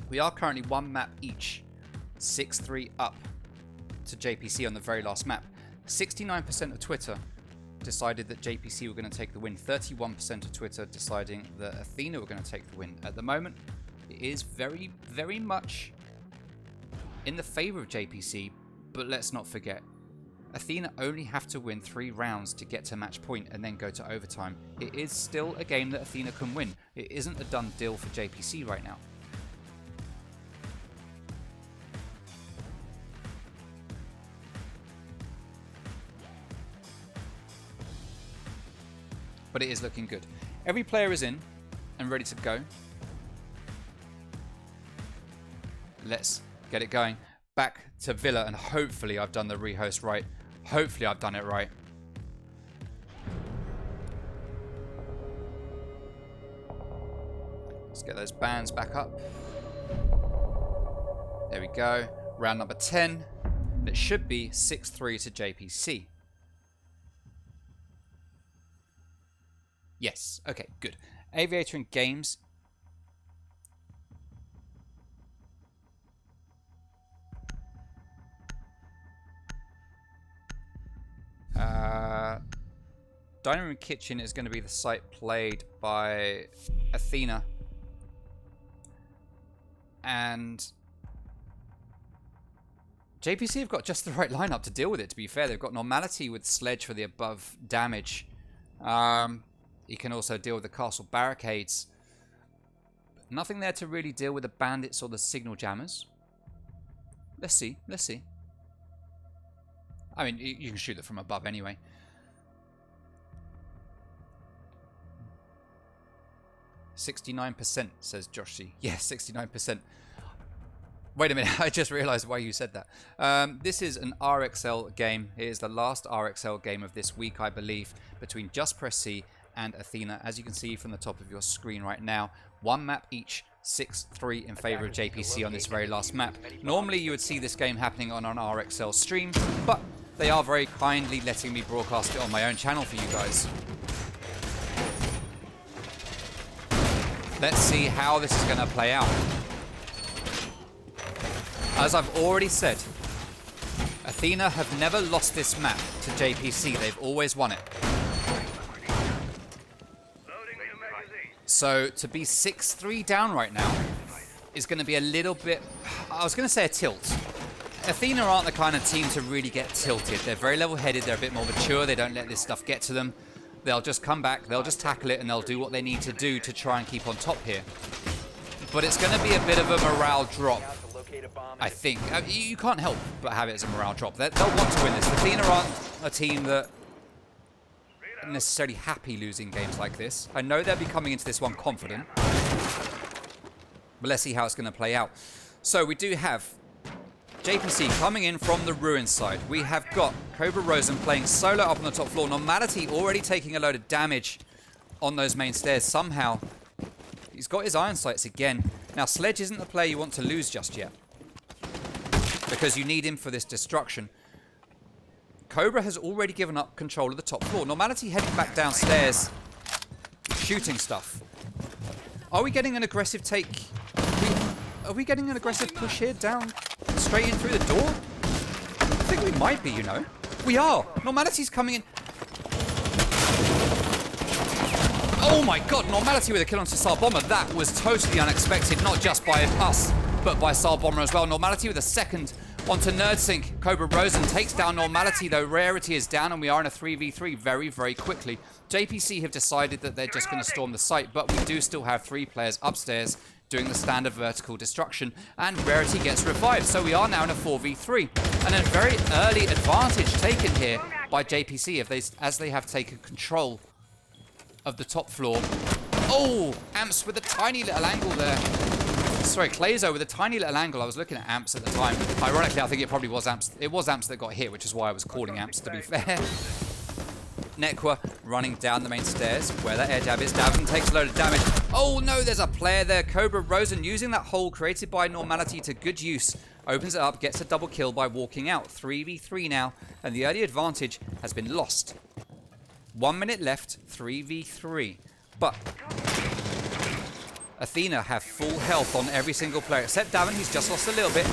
Speaker 1: We are currently 1 map each, 6-3 up to JPC on the very last map. 69% of Twitter decided that JPC were going to take the win. 31% of Twitter deciding that Athena were going to take the win. At the moment, it is very, very much in the favor of JPC, but let's not forget, Athena only have to win 3 rounds to get to match point and then go to overtime. It is still a game that Athena can win. It isn't a done deal for JPC right now. But it is looking good. Every player is in and ready to go. Let's get it going. Back to Villa, and hopefully I've done the rehost right. Hopefully I've done it right. Let's get those bands back up. There we go. Round number 10. It should be 6-3 to JPC. Yes. Okay, good. Aviator and Games. Dining Room Kitchen is going to be the site played by Athena. And JPC have got just the right lineup to deal with it, to be fair. They've got Normality with Sledge for the above damage. You can also deal with the castle barricades. Nothing there to really deal with the bandits or the signal jammers. Let's see. Let's see. I mean, you can shoot it from above anyway. "69%, says Josh C. Yes, 69%. Wait a minute, I just realized why you said that. This is an RXL game. It is the last RXL game of this week, I believe, between Just Press C and Athena. As you can see from the top of your screen right now, 1 map each, 6-3 in favor of JPC on this very last map. Normally you would see this game happening on an RXL stream, but they are very kindly letting me broadcast it on my own channel for you guys. Let's see how this is going to play out. As I've already said, Athena have never lost this map to JPC. They've always won it. So to be 6-3 down right now is going to be a little bit, I was going to say a tilt. Athena aren't the kind of team to really get tilted. They're very level-headed, they're a bit more mature, they don't let this stuff get to them. They'll just come back, they'll just tackle it, and they'll do what they need to do to try and keep on top here. But it's going to be a bit of a morale drop, I think. You can't help but have it as a morale drop. They'll want to win this. Athena aren't a team that are necessarily happy losing games like this. I know they'll be coming into this one confident. But let's see how it's going to play out. So we do have JPC coming in from the Ruin side. We have got Cobra Rosen playing solo up on the top floor. Normality already taking a load of damage on those main stairs. Somehow, he's got his iron sights again. Now, Sledge isn't the player you want to lose just yet, because you need him for this destruction. Cobra has already given up control of the top floor. Normality heading back downstairs, shooting stuff. Are we getting an aggressive take? Are we getting an aggressive push here down straight in through the door? I think we might be, you know. We are. Normality's coming in. Oh my god, Normality with a kill onto Sar Bomber. That was totally unexpected, not just by us, but by Sar Bomber as well. Normality with a second onto NerdSync. Cobra Rosen takes down Normality, though Rarity is down, and we are in a 3v3 very, very quickly. JPC have decided that they're just going to storm the site, but we do still have 3 players upstairs doing the standard vertical destruction, and Rarity gets revived. So we are now in a 4v3, and a very early advantage taken here by JPC as they have taken control of the top floor. Oh, Amps with a tiny little angle there. Sorry, Clazo with a tiny little angle. I was looking at Amps at the time. Ironically, I think it probably was Amps. It was Amps that got hit, which is why I was calling Amps, to be fair. Nekwa running down the main stairs where that air jab is. Davin takes a load of damage. Oh no, there's a player there. Cobra Rosen using that hole created by Normality to good use. Opens it up, gets a double kill by walking out. 3v3 now, and the early advantage has been lost. 1 minute left, 3v3. But Athena have full health on every single player, except Davin. He's just lost a little bit.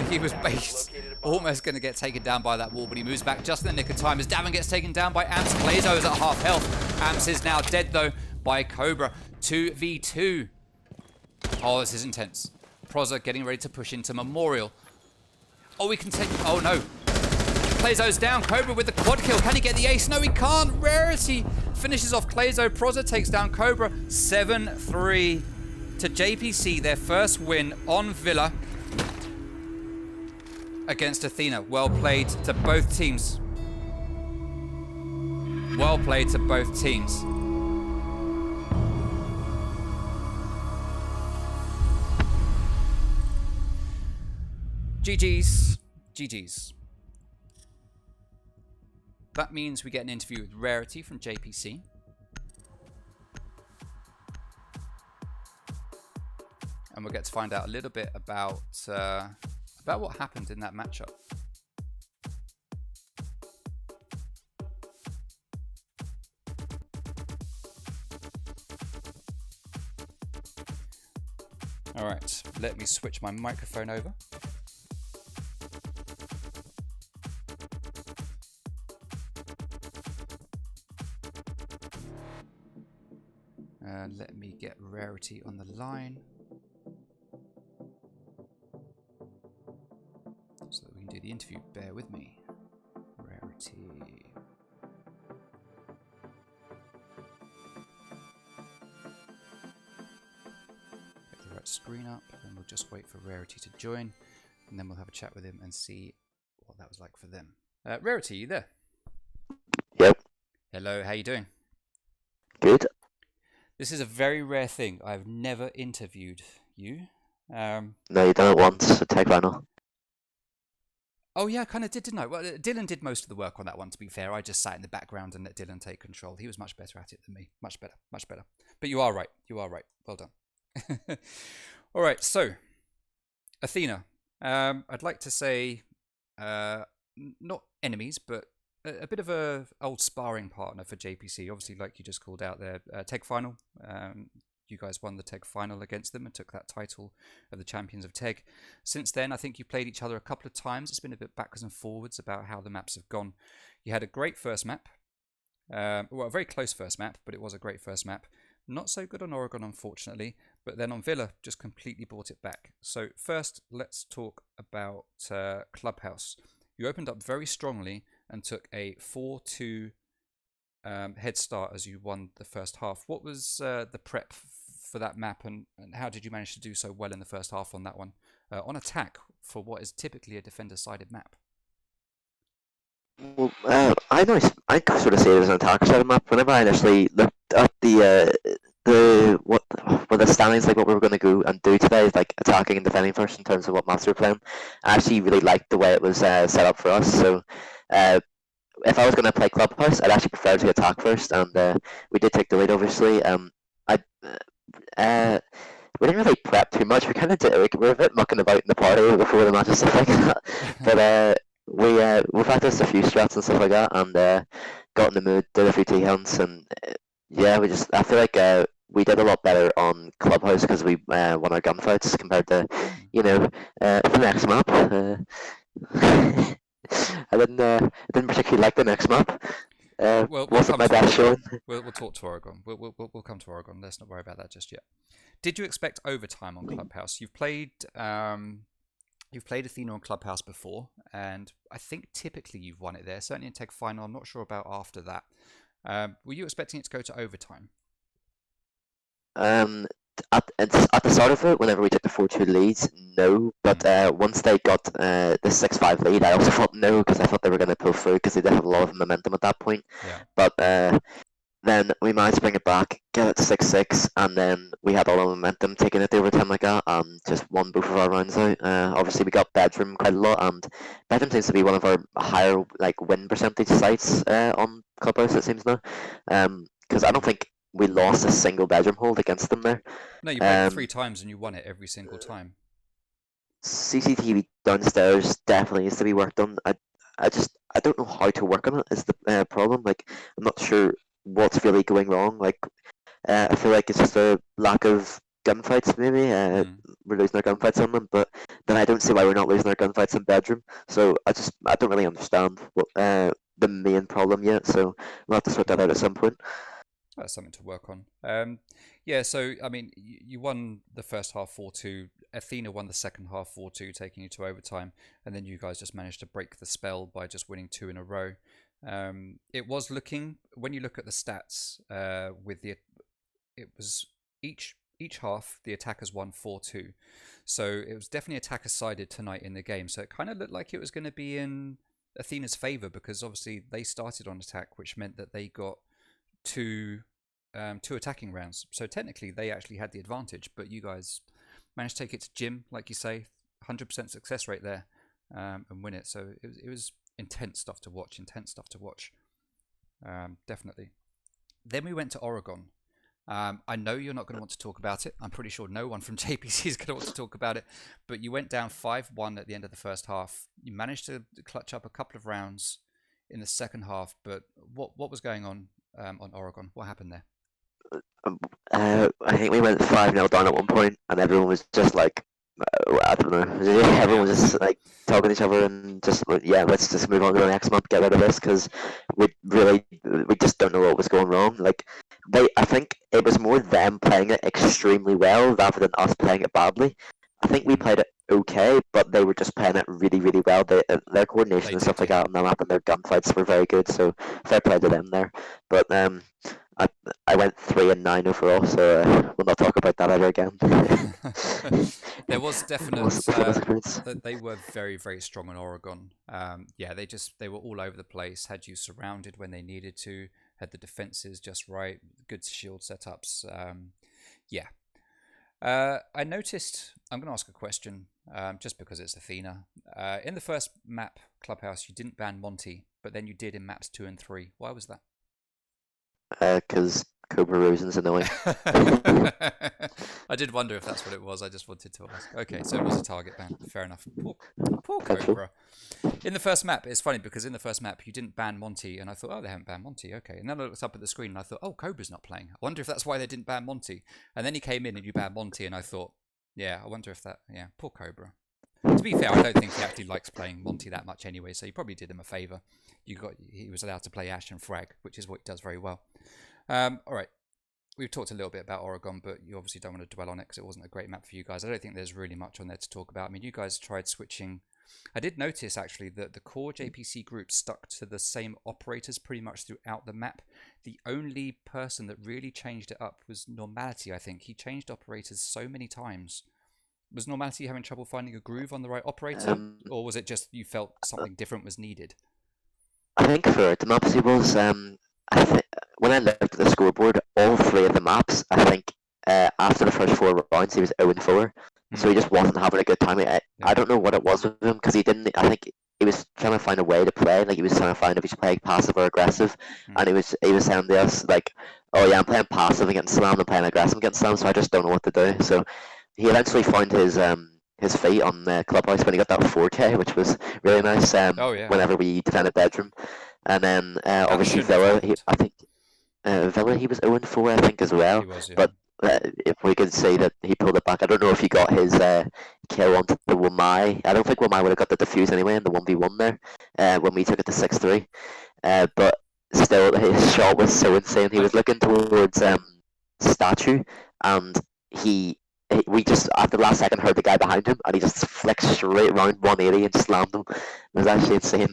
Speaker 1: He was almost going to get taken down by that wall, but he moves back just in the nick of time as Davin gets taken down by Amps. Blazo is at half health. Amps is now dead, though, by Cobra. 2v2. Oh, this is intense. Proza getting ready to push into Memorial. Oh, we can take... Oh, no. Blazo's down. Cobra with the quad kill. Can he get the ace? No, he can't. Rarity finishes off Blazo. Proza takes down Cobra. 7-3 to JPC. Their first win on Villa against Athena. Well played to both teams. Well played to both teams. GG's. GG's. That means we get an interview with Rarity from JPC. And we'll get to find out a little bit about what happened in that matchup. All right, let me switch my microphone over. Let me get Rarity on the line so that we can do the interview. Bear with me. Rarity. Get the right screen up, and we'll just wait for Rarity to join, and then we'll have a chat with him and see what that was like for them. Rarity, you there?
Speaker 5: Yep.
Speaker 1: Hello, how you doing?
Speaker 5: Good.
Speaker 1: This is a very rare thing. I've never interviewed you.
Speaker 5: No, you done it once at Tech Final.
Speaker 1: Oh yeah, I kind of did, didn't I? Well, Dylan did most of the work on that one, to be fair. I just sat in the background and let Dylan take control. He was much better at it than me. Much better, much better. But you are right. You are right. Well done. All right, so Athena. I'd like to say not enemies, but a bit of a old sparring partner for JPC. Obviously, like you just called out there, TEG Final. You guys won the TEG Final against them and took that title of the Champions of TEG. Since then, I think you played each other a couple of times. It's been a bit backwards and forwards about how the maps have gone. You had a great first map. Well, a very close first map, but it was a great first map. Not so good on Oregon, unfortunately, but then on Villa, just completely brought it back. So first, let's talk about Clubhouse. You opened up very strongly and took a 4-2 head start as you won the first half. What was the prep for that map, and how did you manage to do so well in the first half on that one? On attack, for what is typically a defender-sided map.
Speaker 5: Well, I sort of see it as an attack-sided map. Whenever I initially looked at what the standings, like what we were going to go and do today, like attacking and defending first in terms of what maps we were playing, I actually really liked the way it was set up for us. So if I was going to play Clubhouse, I'd actually prefer to attack first, and we did take the lead, obviously. We didn't really prep too much. We kind of did. We were a bit mucking about in the party before the match and stuff like that. But we practiced a few strats and stuff like that, and got in the mood, did a few tee hunts, and yeah, I feel like we did a lot better on Clubhouse because we won our gunfights compared to, the next map. I didn't particularly like the next map. Wasn't my best showing.
Speaker 1: We'll talk to Oregon. We'll come to Oregon. Let's not worry about that just yet. Did you expect overtime on Clubhouse? You've played Athena on Clubhouse before, and I think typically you've won it there. Certainly in TEG Final. I'm not sure about after that. Were you expecting it to go to overtime?
Speaker 5: At the start of it, whenever we took the 4-2 leads, no. But once they got the 6-5 lead, I also thought no, because I thought they were going to pull through because they did have a lot of momentum at that point.
Speaker 1: Yeah.
Speaker 5: But then we managed to bring it back, get it 6-6, and then we had all the momentum, taking it to overtime like that, and just won both of our rounds out. Obviously, we got Bedroom quite a lot, and Bedroom seems to be one of our higher win percentage sites on Clubhouse, it seems now. Because I don't think we lost a single Bedroom hold against them there.
Speaker 1: No, you played it 3 times and you won it every single time.
Speaker 5: CCTV downstairs definitely needs to be worked on. I don't know how to work on it is the problem. Like, I'm not sure what's really going wrong. Like, I feel like it's just a lack of gunfights, maybe.
Speaker 1: Mm.
Speaker 5: We're losing our gunfights on them, but then I don't see why we're not losing our gunfights in bedroom. So I don't really understand what the main problem yet. So we'll have to sort that out at some point.
Speaker 1: That's something to work on. Yeah, so I mean, you won the first half 4-2. Athena won the second half 4-2, taking you to overtime, and then you guys just managed to break the spell by just winning 2 in a row. It was looking, when you look at the stats, it was each half the attackers won 4-2, so it was definitely attacker sided tonight in the game. So it kind of looked like it was going to be in Athena's favor because obviously they started on attack, which meant that they got two attacking rounds. So technically they actually had the advantage, but you guys managed to take it to gym, like you say, 100% success rate there, and win it. So it was intense stuff to watch. Definitely. Then we went to Oregon. I know you're not going to want to talk about it. I'm pretty sure no one from JPC is going to want to talk about it. But you went down 5-1 at the end of the first half. You managed to clutch up a couple of rounds in the second half. But what was going on Oregon? What happened there?
Speaker 5: I think we went 5-0 down at one point, and everyone was just like, I don't know. Everyone was just like talking to each other and just like, yeah, let's just move on to the next month, get rid of this, because we just don't know what was going wrong. Like I think it was more them playing it extremely well rather than us playing it badly. I think we played it okay, but they were just playing it really, really well. Their coordination and stuff like that on the map and their gunfights were very good, so fair play to them there. But I went 3-9 overall, so we'll not talk about that ever again.
Speaker 1: There was definite that they were very, very strong in Oregon. Yeah, they were all over the place. Had you surrounded when they needed to. Had the defenses just right. Good shield setups. Yeah. I noticed. I'm going to ask a question, just because it's Athena. In the first map, Clubhouse, you didn't ban Monty, but then you did in maps 2 and 3. Why was that?
Speaker 5: Because Cobra Rosen's annoying.
Speaker 1: I did wonder if that's what it was. I just wanted to ask. Okay, so it was a target ban. Fair enough. Poor Cobra. In the first map, it's funny because in the first map you didn't ban Monty, and I thought, oh, they haven't banned Monty. Okay, and then I looked up at the screen and I thought, oh, Cobra's not playing. I wonder if that's why they didn't ban Monty. And then he came in and you banned Monty, and I thought, yeah, I wonder if that. Yeah, poor Cobra. To be fair, I don't think he actually likes playing Monty that much anyway, so you probably did him a favour. He was allowed to play Ash and Frag, which is what he does very well. All right, we've talked a little bit about Oregon, but you obviously don't want to dwell on it because it wasn't a great map for you guys. I don't think there's really much on there to talk about. I mean, you guys tried switching. I did notice actually that the core JPC group stuck to the same operators pretty much throughout the map. The only person that really changed it up was Normality, I think. He changed operators so many times. Was Normality having trouble finding a groove on the right operator, or was it just you felt something different was needed?
Speaker 5: I think for the maps he was, when I looked at the scoreboard, all 3 of the maps, I think after the first 4 rounds he was 0-4, so he just wasn't having a good time. I don't know what it was with him, because he didn't, I think he was trying to find a way to play, like he was trying to find if he should play passive or aggressive, and he was saying to us, like, oh yeah, I'm playing passive against slam, I'm playing aggressive against slam, so I just don't know what to do. So he eventually found his feet on the Clubhouse when he got that 4K, which was really nice. Whenever we defended bedroom, and then obviously Villa, Villa he was 0-4 I think as well.
Speaker 1: He was, yeah.
Speaker 5: But if we could say that he pulled it back, I don't know if he got his kill onto the Wamai. I don't think Wamai would have got the defuse anyway in the 1v1 there when we took it to 6-3. But still, his shot was so insane. He was looking towards Statue, and we just, at the last second, heard the guy behind him, and he just flicked straight around 180 and slammed him. It was actually insane.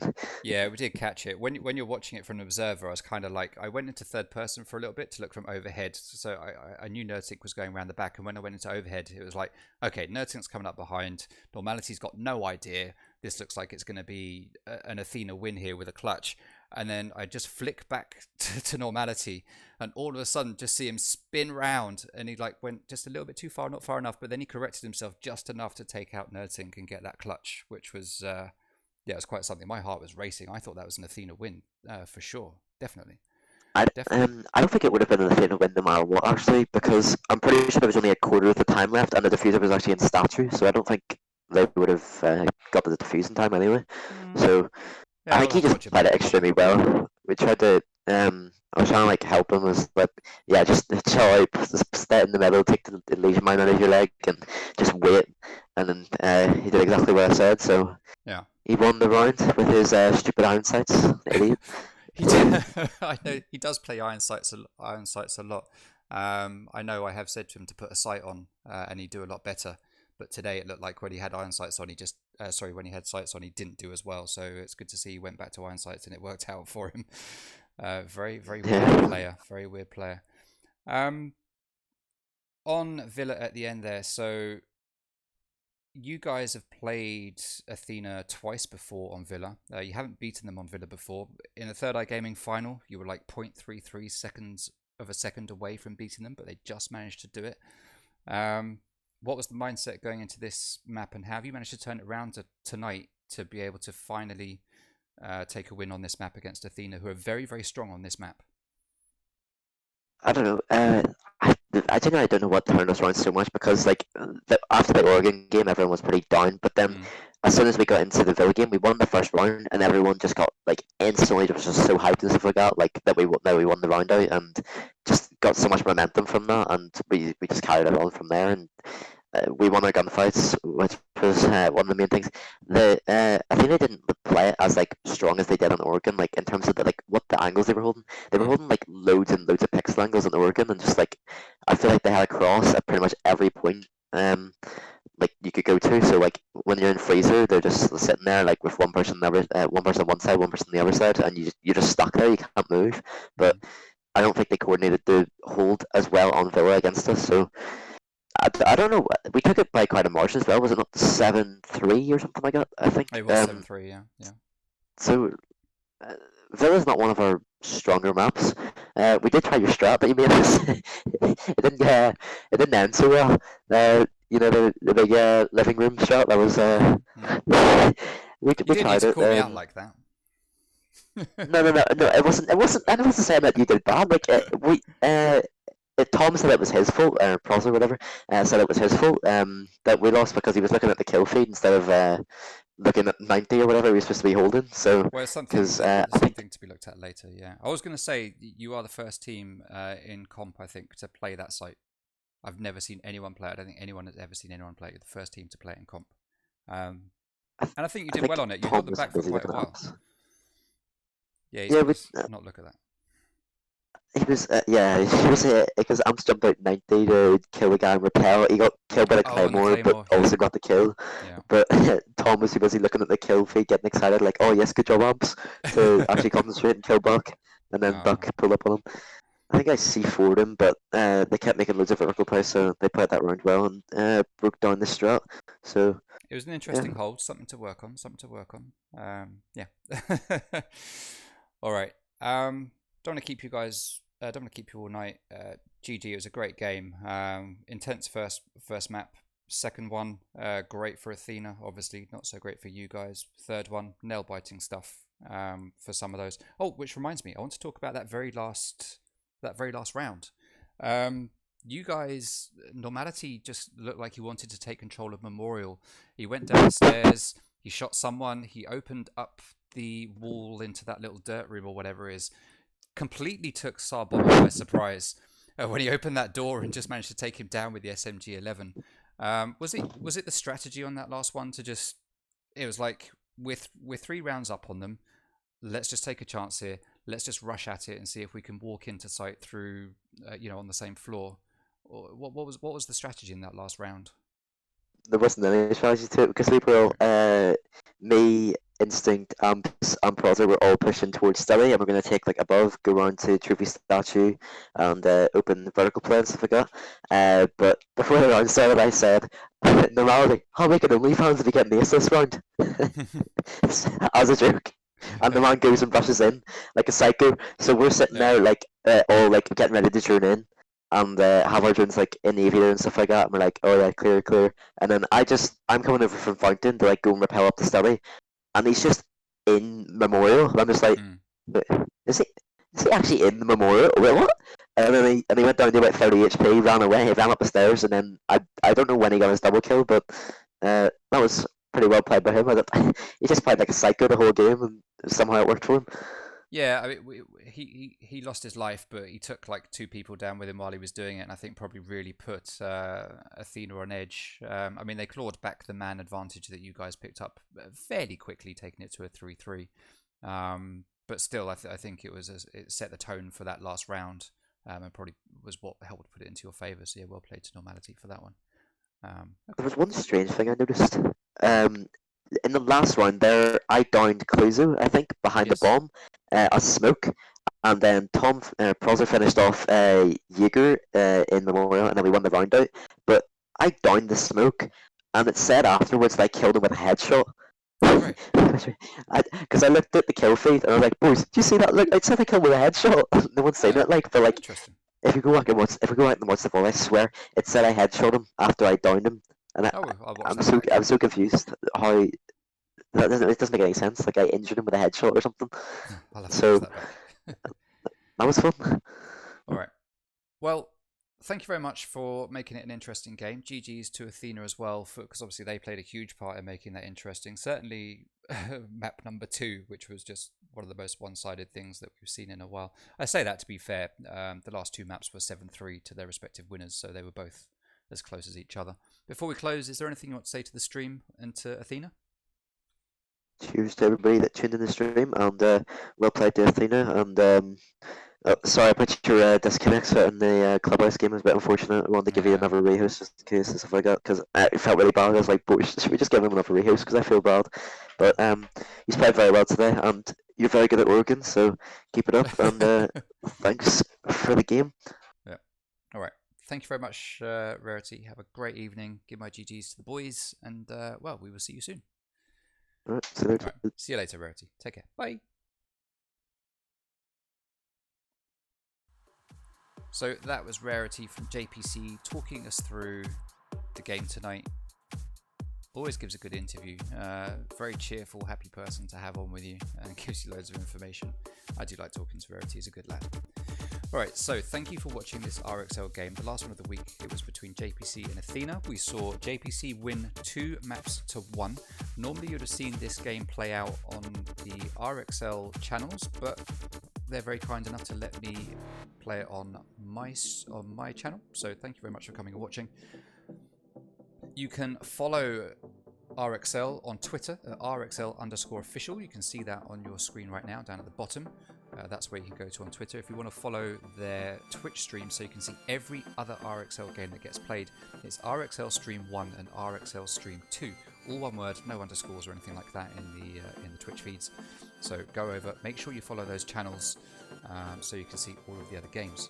Speaker 1: Yeah, we did catch it. When you're watching it from an observer, I was kind of like, I went into third person for a little bit to look from overhead. So I knew Nerdtink was going around the back, and when I went into overhead, it was like, okay, Nerdtink's coming up behind. Normality's got no idea. This looks like it's going to be an Athena win here with a clutch. And then I just flick back to Normality, and all of a sudden just see him spin round, and he like went just a little bit too far, not far enough, but then he corrected himself just enough to take out Nerdtink and get that clutch, which was it was quite something. My heart was racing. I thought that was an Athena win for sure, definitely.
Speaker 5: I don't think it would have been an Athena win no matter what, actually, because I'm pretty sure there was only a quarter of the time left, and the diffuser was actually in Statue, so I don't think they would have got the defuse in time anyway. So
Speaker 1: Yeah,
Speaker 5: I
Speaker 1: we'll
Speaker 5: think he
Speaker 1: have to
Speaker 5: just
Speaker 1: watch it
Speaker 5: played
Speaker 1: back.
Speaker 5: it extremely well. We tried to, I was trying to like help him with, but yeah, just chill out, just stay in the middle, take the leash mind out of your leg, and just wait. And then he did exactly what I said, so
Speaker 1: Yeah.
Speaker 5: he won the round with his stupid iron sights, idiot.
Speaker 1: I know he does play iron sights a lot. I know I have said to him to put a sight on, and he'd do a lot better. But today it looked like when he had iron sights on, when he had sights on, he didn't do as well. So it's good to see he went back to iron sights and it worked out for him. Very, very weird
Speaker 5: Yeah.
Speaker 1: player. Very weird player. On Villa at the end there, so you guys have played Athena twice before on Villa. You haven't beaten them on Villa before. In a Third Eye Gaming final, you were like 0.33 seconds of a second away from beating them, but they just managed to do it. What was the mindset going into this map, and how have you managed to turn it around tonight to be able to finally take a win on this map against Athena, who are very, very strong on this map?
Speaker 5: I don't know. I genuinely don't know what turned us around so much because like after the Oregon game, everyone was pretty down. But then as soon as we got into the Villa game, we won the first round, and everyone just got like instantly just so hyped and stuff like that. Like that we won the round out, and just got so much momentum from that, and we just carried it on from there, and we won our gunfights, which was one of the main things. I think they didn't play it as like strong as they did on Oregon, like in terms of what the angles they were holding. They were holding like loads and loads of pixel angles on Oregon, and just like I feel like they had a cross at pretty much every point. Like you could go to. So like when you're in freezer, they're just sitting there like with one person one person on one side, one person on the other side, and you're just stuck there. You can't move. But I don't think they coordinated the hold as well on Villa against us. So I don't know. We took it by quite a margin as well. Was it not 7-3 or something like that? I think.
Speaker 1: It was 7-3, yeah.
Speaker 5: So Villa's not one of our stronger maps. We did try your strat that you made us. It didn't. It didn't end so well. You know the big living room strat. That was. We
Speaker 1: You didn't need
Speaker 5: tried
Speaker 1: to
Speaker 5: it.
Speaker 1: call me out like that.
Speaker 5: No. It wasn't. It wasn't. I wasn't saying that you did bad. Like Tom said it was his fault, or Pros or whatever, said it was his fault that we lost because he was looking at the kill feed instead of looking at 90 or whatever he was supposed to be holding. So,
Speaker 1: well, it's
Speaker 5: because
Speaker 1: something to be looked at later, yeah. I was going to say, you are the first team in comp, I think, to play that site. I've never seen anyone play it. I don't think anyone has ever seen anyone play it. You're the first team to play it in comp. And I think you did well on it. You held the back for quite a while. Yeah, he's not look at that.
Speaker 5: He was, because Amps jumped out 90 to kill the guy and repel. He got killed by the Claymore, but also got the kill.
Speaker 1: Yeah.
Speaker 5: But Tom was busy looking at the kill feed, getting excited, like, oh yes, good job, Amps, to actually concentrate and kill Buck. And then Buck pulled up on him. I think I C4'd him, but they kept making loads of vertical plays, so they played that round well and broke down the strat. So
Speaker 1: it was an interesting hold, something to work on. Yeah. All right. Don't want to keep you guys. Don't want to keep you all night. GG. It was a great game. Intense first map. Second one, great for Athena. Obviously, not so great for you guys. Third one, nail biting stuff. For some of those. Oh, which reminds me, I want to talk about that very last round. You guys, Normality just looked like he wanted to take control of Memorial. He went downstairs. He shot someone. He opened up the wall into that little dirt room or whatever it is. Completely took Sarbot by surprise when he opened that door and just managed to take him down with the SMG-11. Was it the strategy on that last one to just? It was like we're 3 rounds up on them. Let's just take a chance here. Let's just rush at it and see if we can walk into sight through, on the same floor. What was the strategy in that last round?
Speaker 5: There wasn't any strategy to it because we were all me, Instinct, Amps, and Prozer were all pushing towards Stubby, and we're going to take like above, go around to Trophy Statue, and open the vertical play and stuff like that. But before the round started, I said, Normality, I'll make an OnlyFans if you get an ace this round. As a joke. And the man goes and rushes in like a psycho. So we're sitting there like all like getting ready to turn in. And have our drones like in the aviator and stuff like that, and we're like, oh yeah, clear. And then I'm coming over from Fountain to like go and rappel up the Stubby, and he's just in Memorial. And I'm just like, is he actually in the Memorial? Wait, what? And then he went down to about 30 HP, ran away, ran up the stairs, and then I don't know when he got his double kill, but that was pretty well played by him. He just played like a psycho the whole game, and somehow it worked for him.
Speaker 1: Yeah, I mean, he lost his life, but he took like 2 people down with him while he was doing it, and I think probably really put Athena on edge. I mean, they clawed back the man advantage that you guys picked up fairly quickly, taking it to a 3-3. But still, I think it set the tone for that last round, and probably was what helped put it into your favour. So yeah, well played to Normality for that one.
Speaker 5: There was one strange thing I noticed. In the last round there, I downed Cluzo, I think, behind
Speaker 1: Yes.
Speaker 5: the bomb, a smoke, and then Tom Prozer finished off Jaeger in Memorial, and then we won the round out. But I downed the smoke, and it said afterwards that I killed him with a headshot.
Speaker 1: Right.
Speaker 5: Because I looked at the kill feed and I was like, boys, do you see that? Look, it said I killed him with a headshot. No one's seen it, like, but like,
Speaker 1: Interesting.
Speaker 5: if we go back and watch the ball, I swear it said I headshot him after I downed him, and
Speaker 1: Oh, I'll watch
Speaker 5: I'm
Speaker 1: that
Speaker 5: so
Speaker 1: back.
Speaker 5: I'm so confused how it doesn't make any sense. Like I injured him with a headshot or something.
Speaker 1: I'll have to
Speaker 5: So
Speaker 1: watch that back.
Speaker 5: that was fun.
Speaker 1: All right. Well, thank you very much for making it an interesting game. GG's to Athena as well, because obviously they played a huge part in making that interesting. Certainly map number 2, which was just one of the most one-sided things that we've seen in a while. I say that to be fair. The last 2 maps were 7-3 to their respective winners, so they were both as close as each other. Before we close, is there anything you want to say to the stream and to Athena?
Speaker 5: Cheers to everybody that tuned in the stream, and well played to Athena. And sorry about your disconnects in the clubhouse game. It was a bit unfortunate. I wanted to give you another rehost just in case and stuff like that, because it felt really bad. I was like, boys, should we just give him another rehost, because I feel bad. But he's played very well today, and you're very good at Oregon, so keep it up. And thanks for the game.
Speaker 1: Yeah. All right. Thank you very much, Rarity. Have a great evening. Give my GGs to the boys, and well, we will see you soon.
Speaker 5: All right, see you later.
Speaker 1: All right. See you later, Rarity. Take care. Bye. So that was Rarity from JPC talking us through the game tonight. Always gives a good interview. Very cheerful, happy person to have on with you, and gives you loads of information. I do like talking to Rarity. He's a good lad. Alright, so thank you for watching this RXL game. The last one of the week, it was between JPC and Athena. We saw JPC win 2 maps to 1. Normally you'd have seen this game play out on the RXL channels, but they're very kind enough to let me play it on my channel. So thank you very much for coming and watching. You can follow RXL on Twitter at RXL_official. You can see that on your screen right now down at the bottom. That's where you can go to on Twitter. If you want to follow their Twitch stream so you can see every other RXL game that gets played, it's RXL Stream 1 and RXL Stream 2. All one word, no underscores or anything like that in the Twitch feeds. So go over, make sure you follow those channels so you can see all of the other games.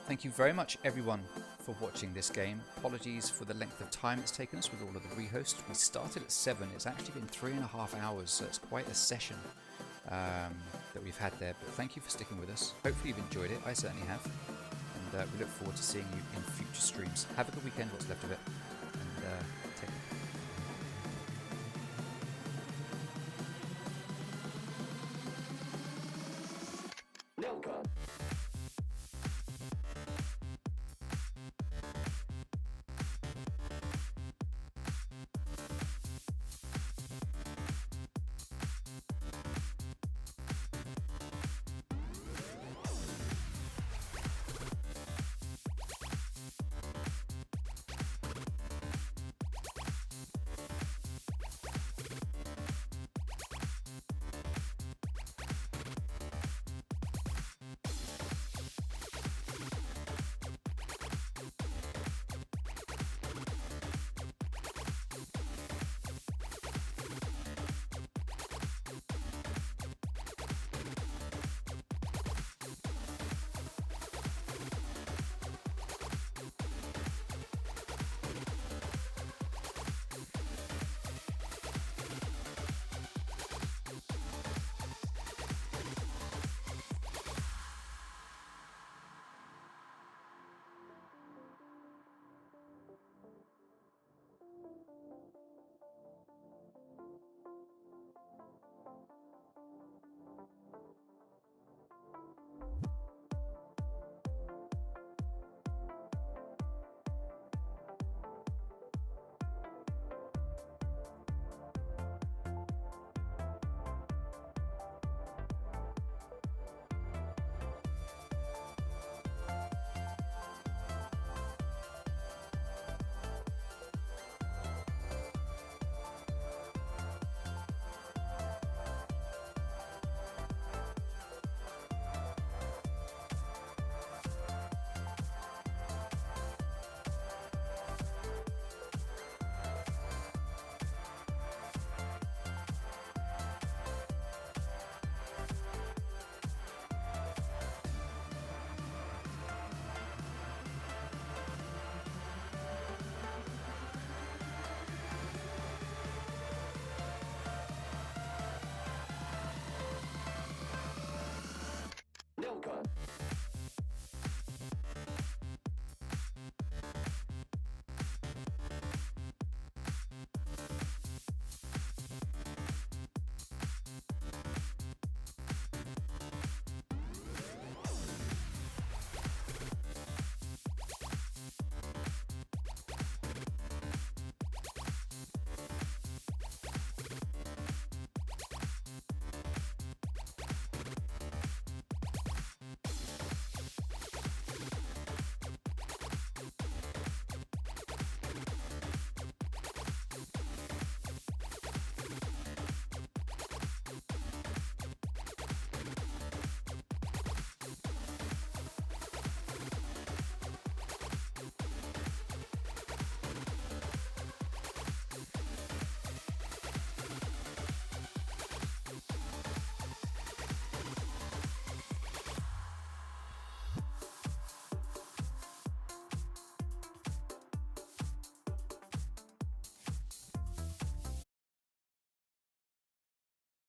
Speaker 1: Thank you very much, everyone, for watching this game. Apologies for the length of time it's taken us with all of the rehosts. We started at 7. It's actually been 3.5 hours, so it's quite a session that we've had there. But thank you for sticking with us. Hopefully you've enjoyed it. I certainly have. And we look forward to seeing you in future streams. Have a good weekend, what's left of it. And take care.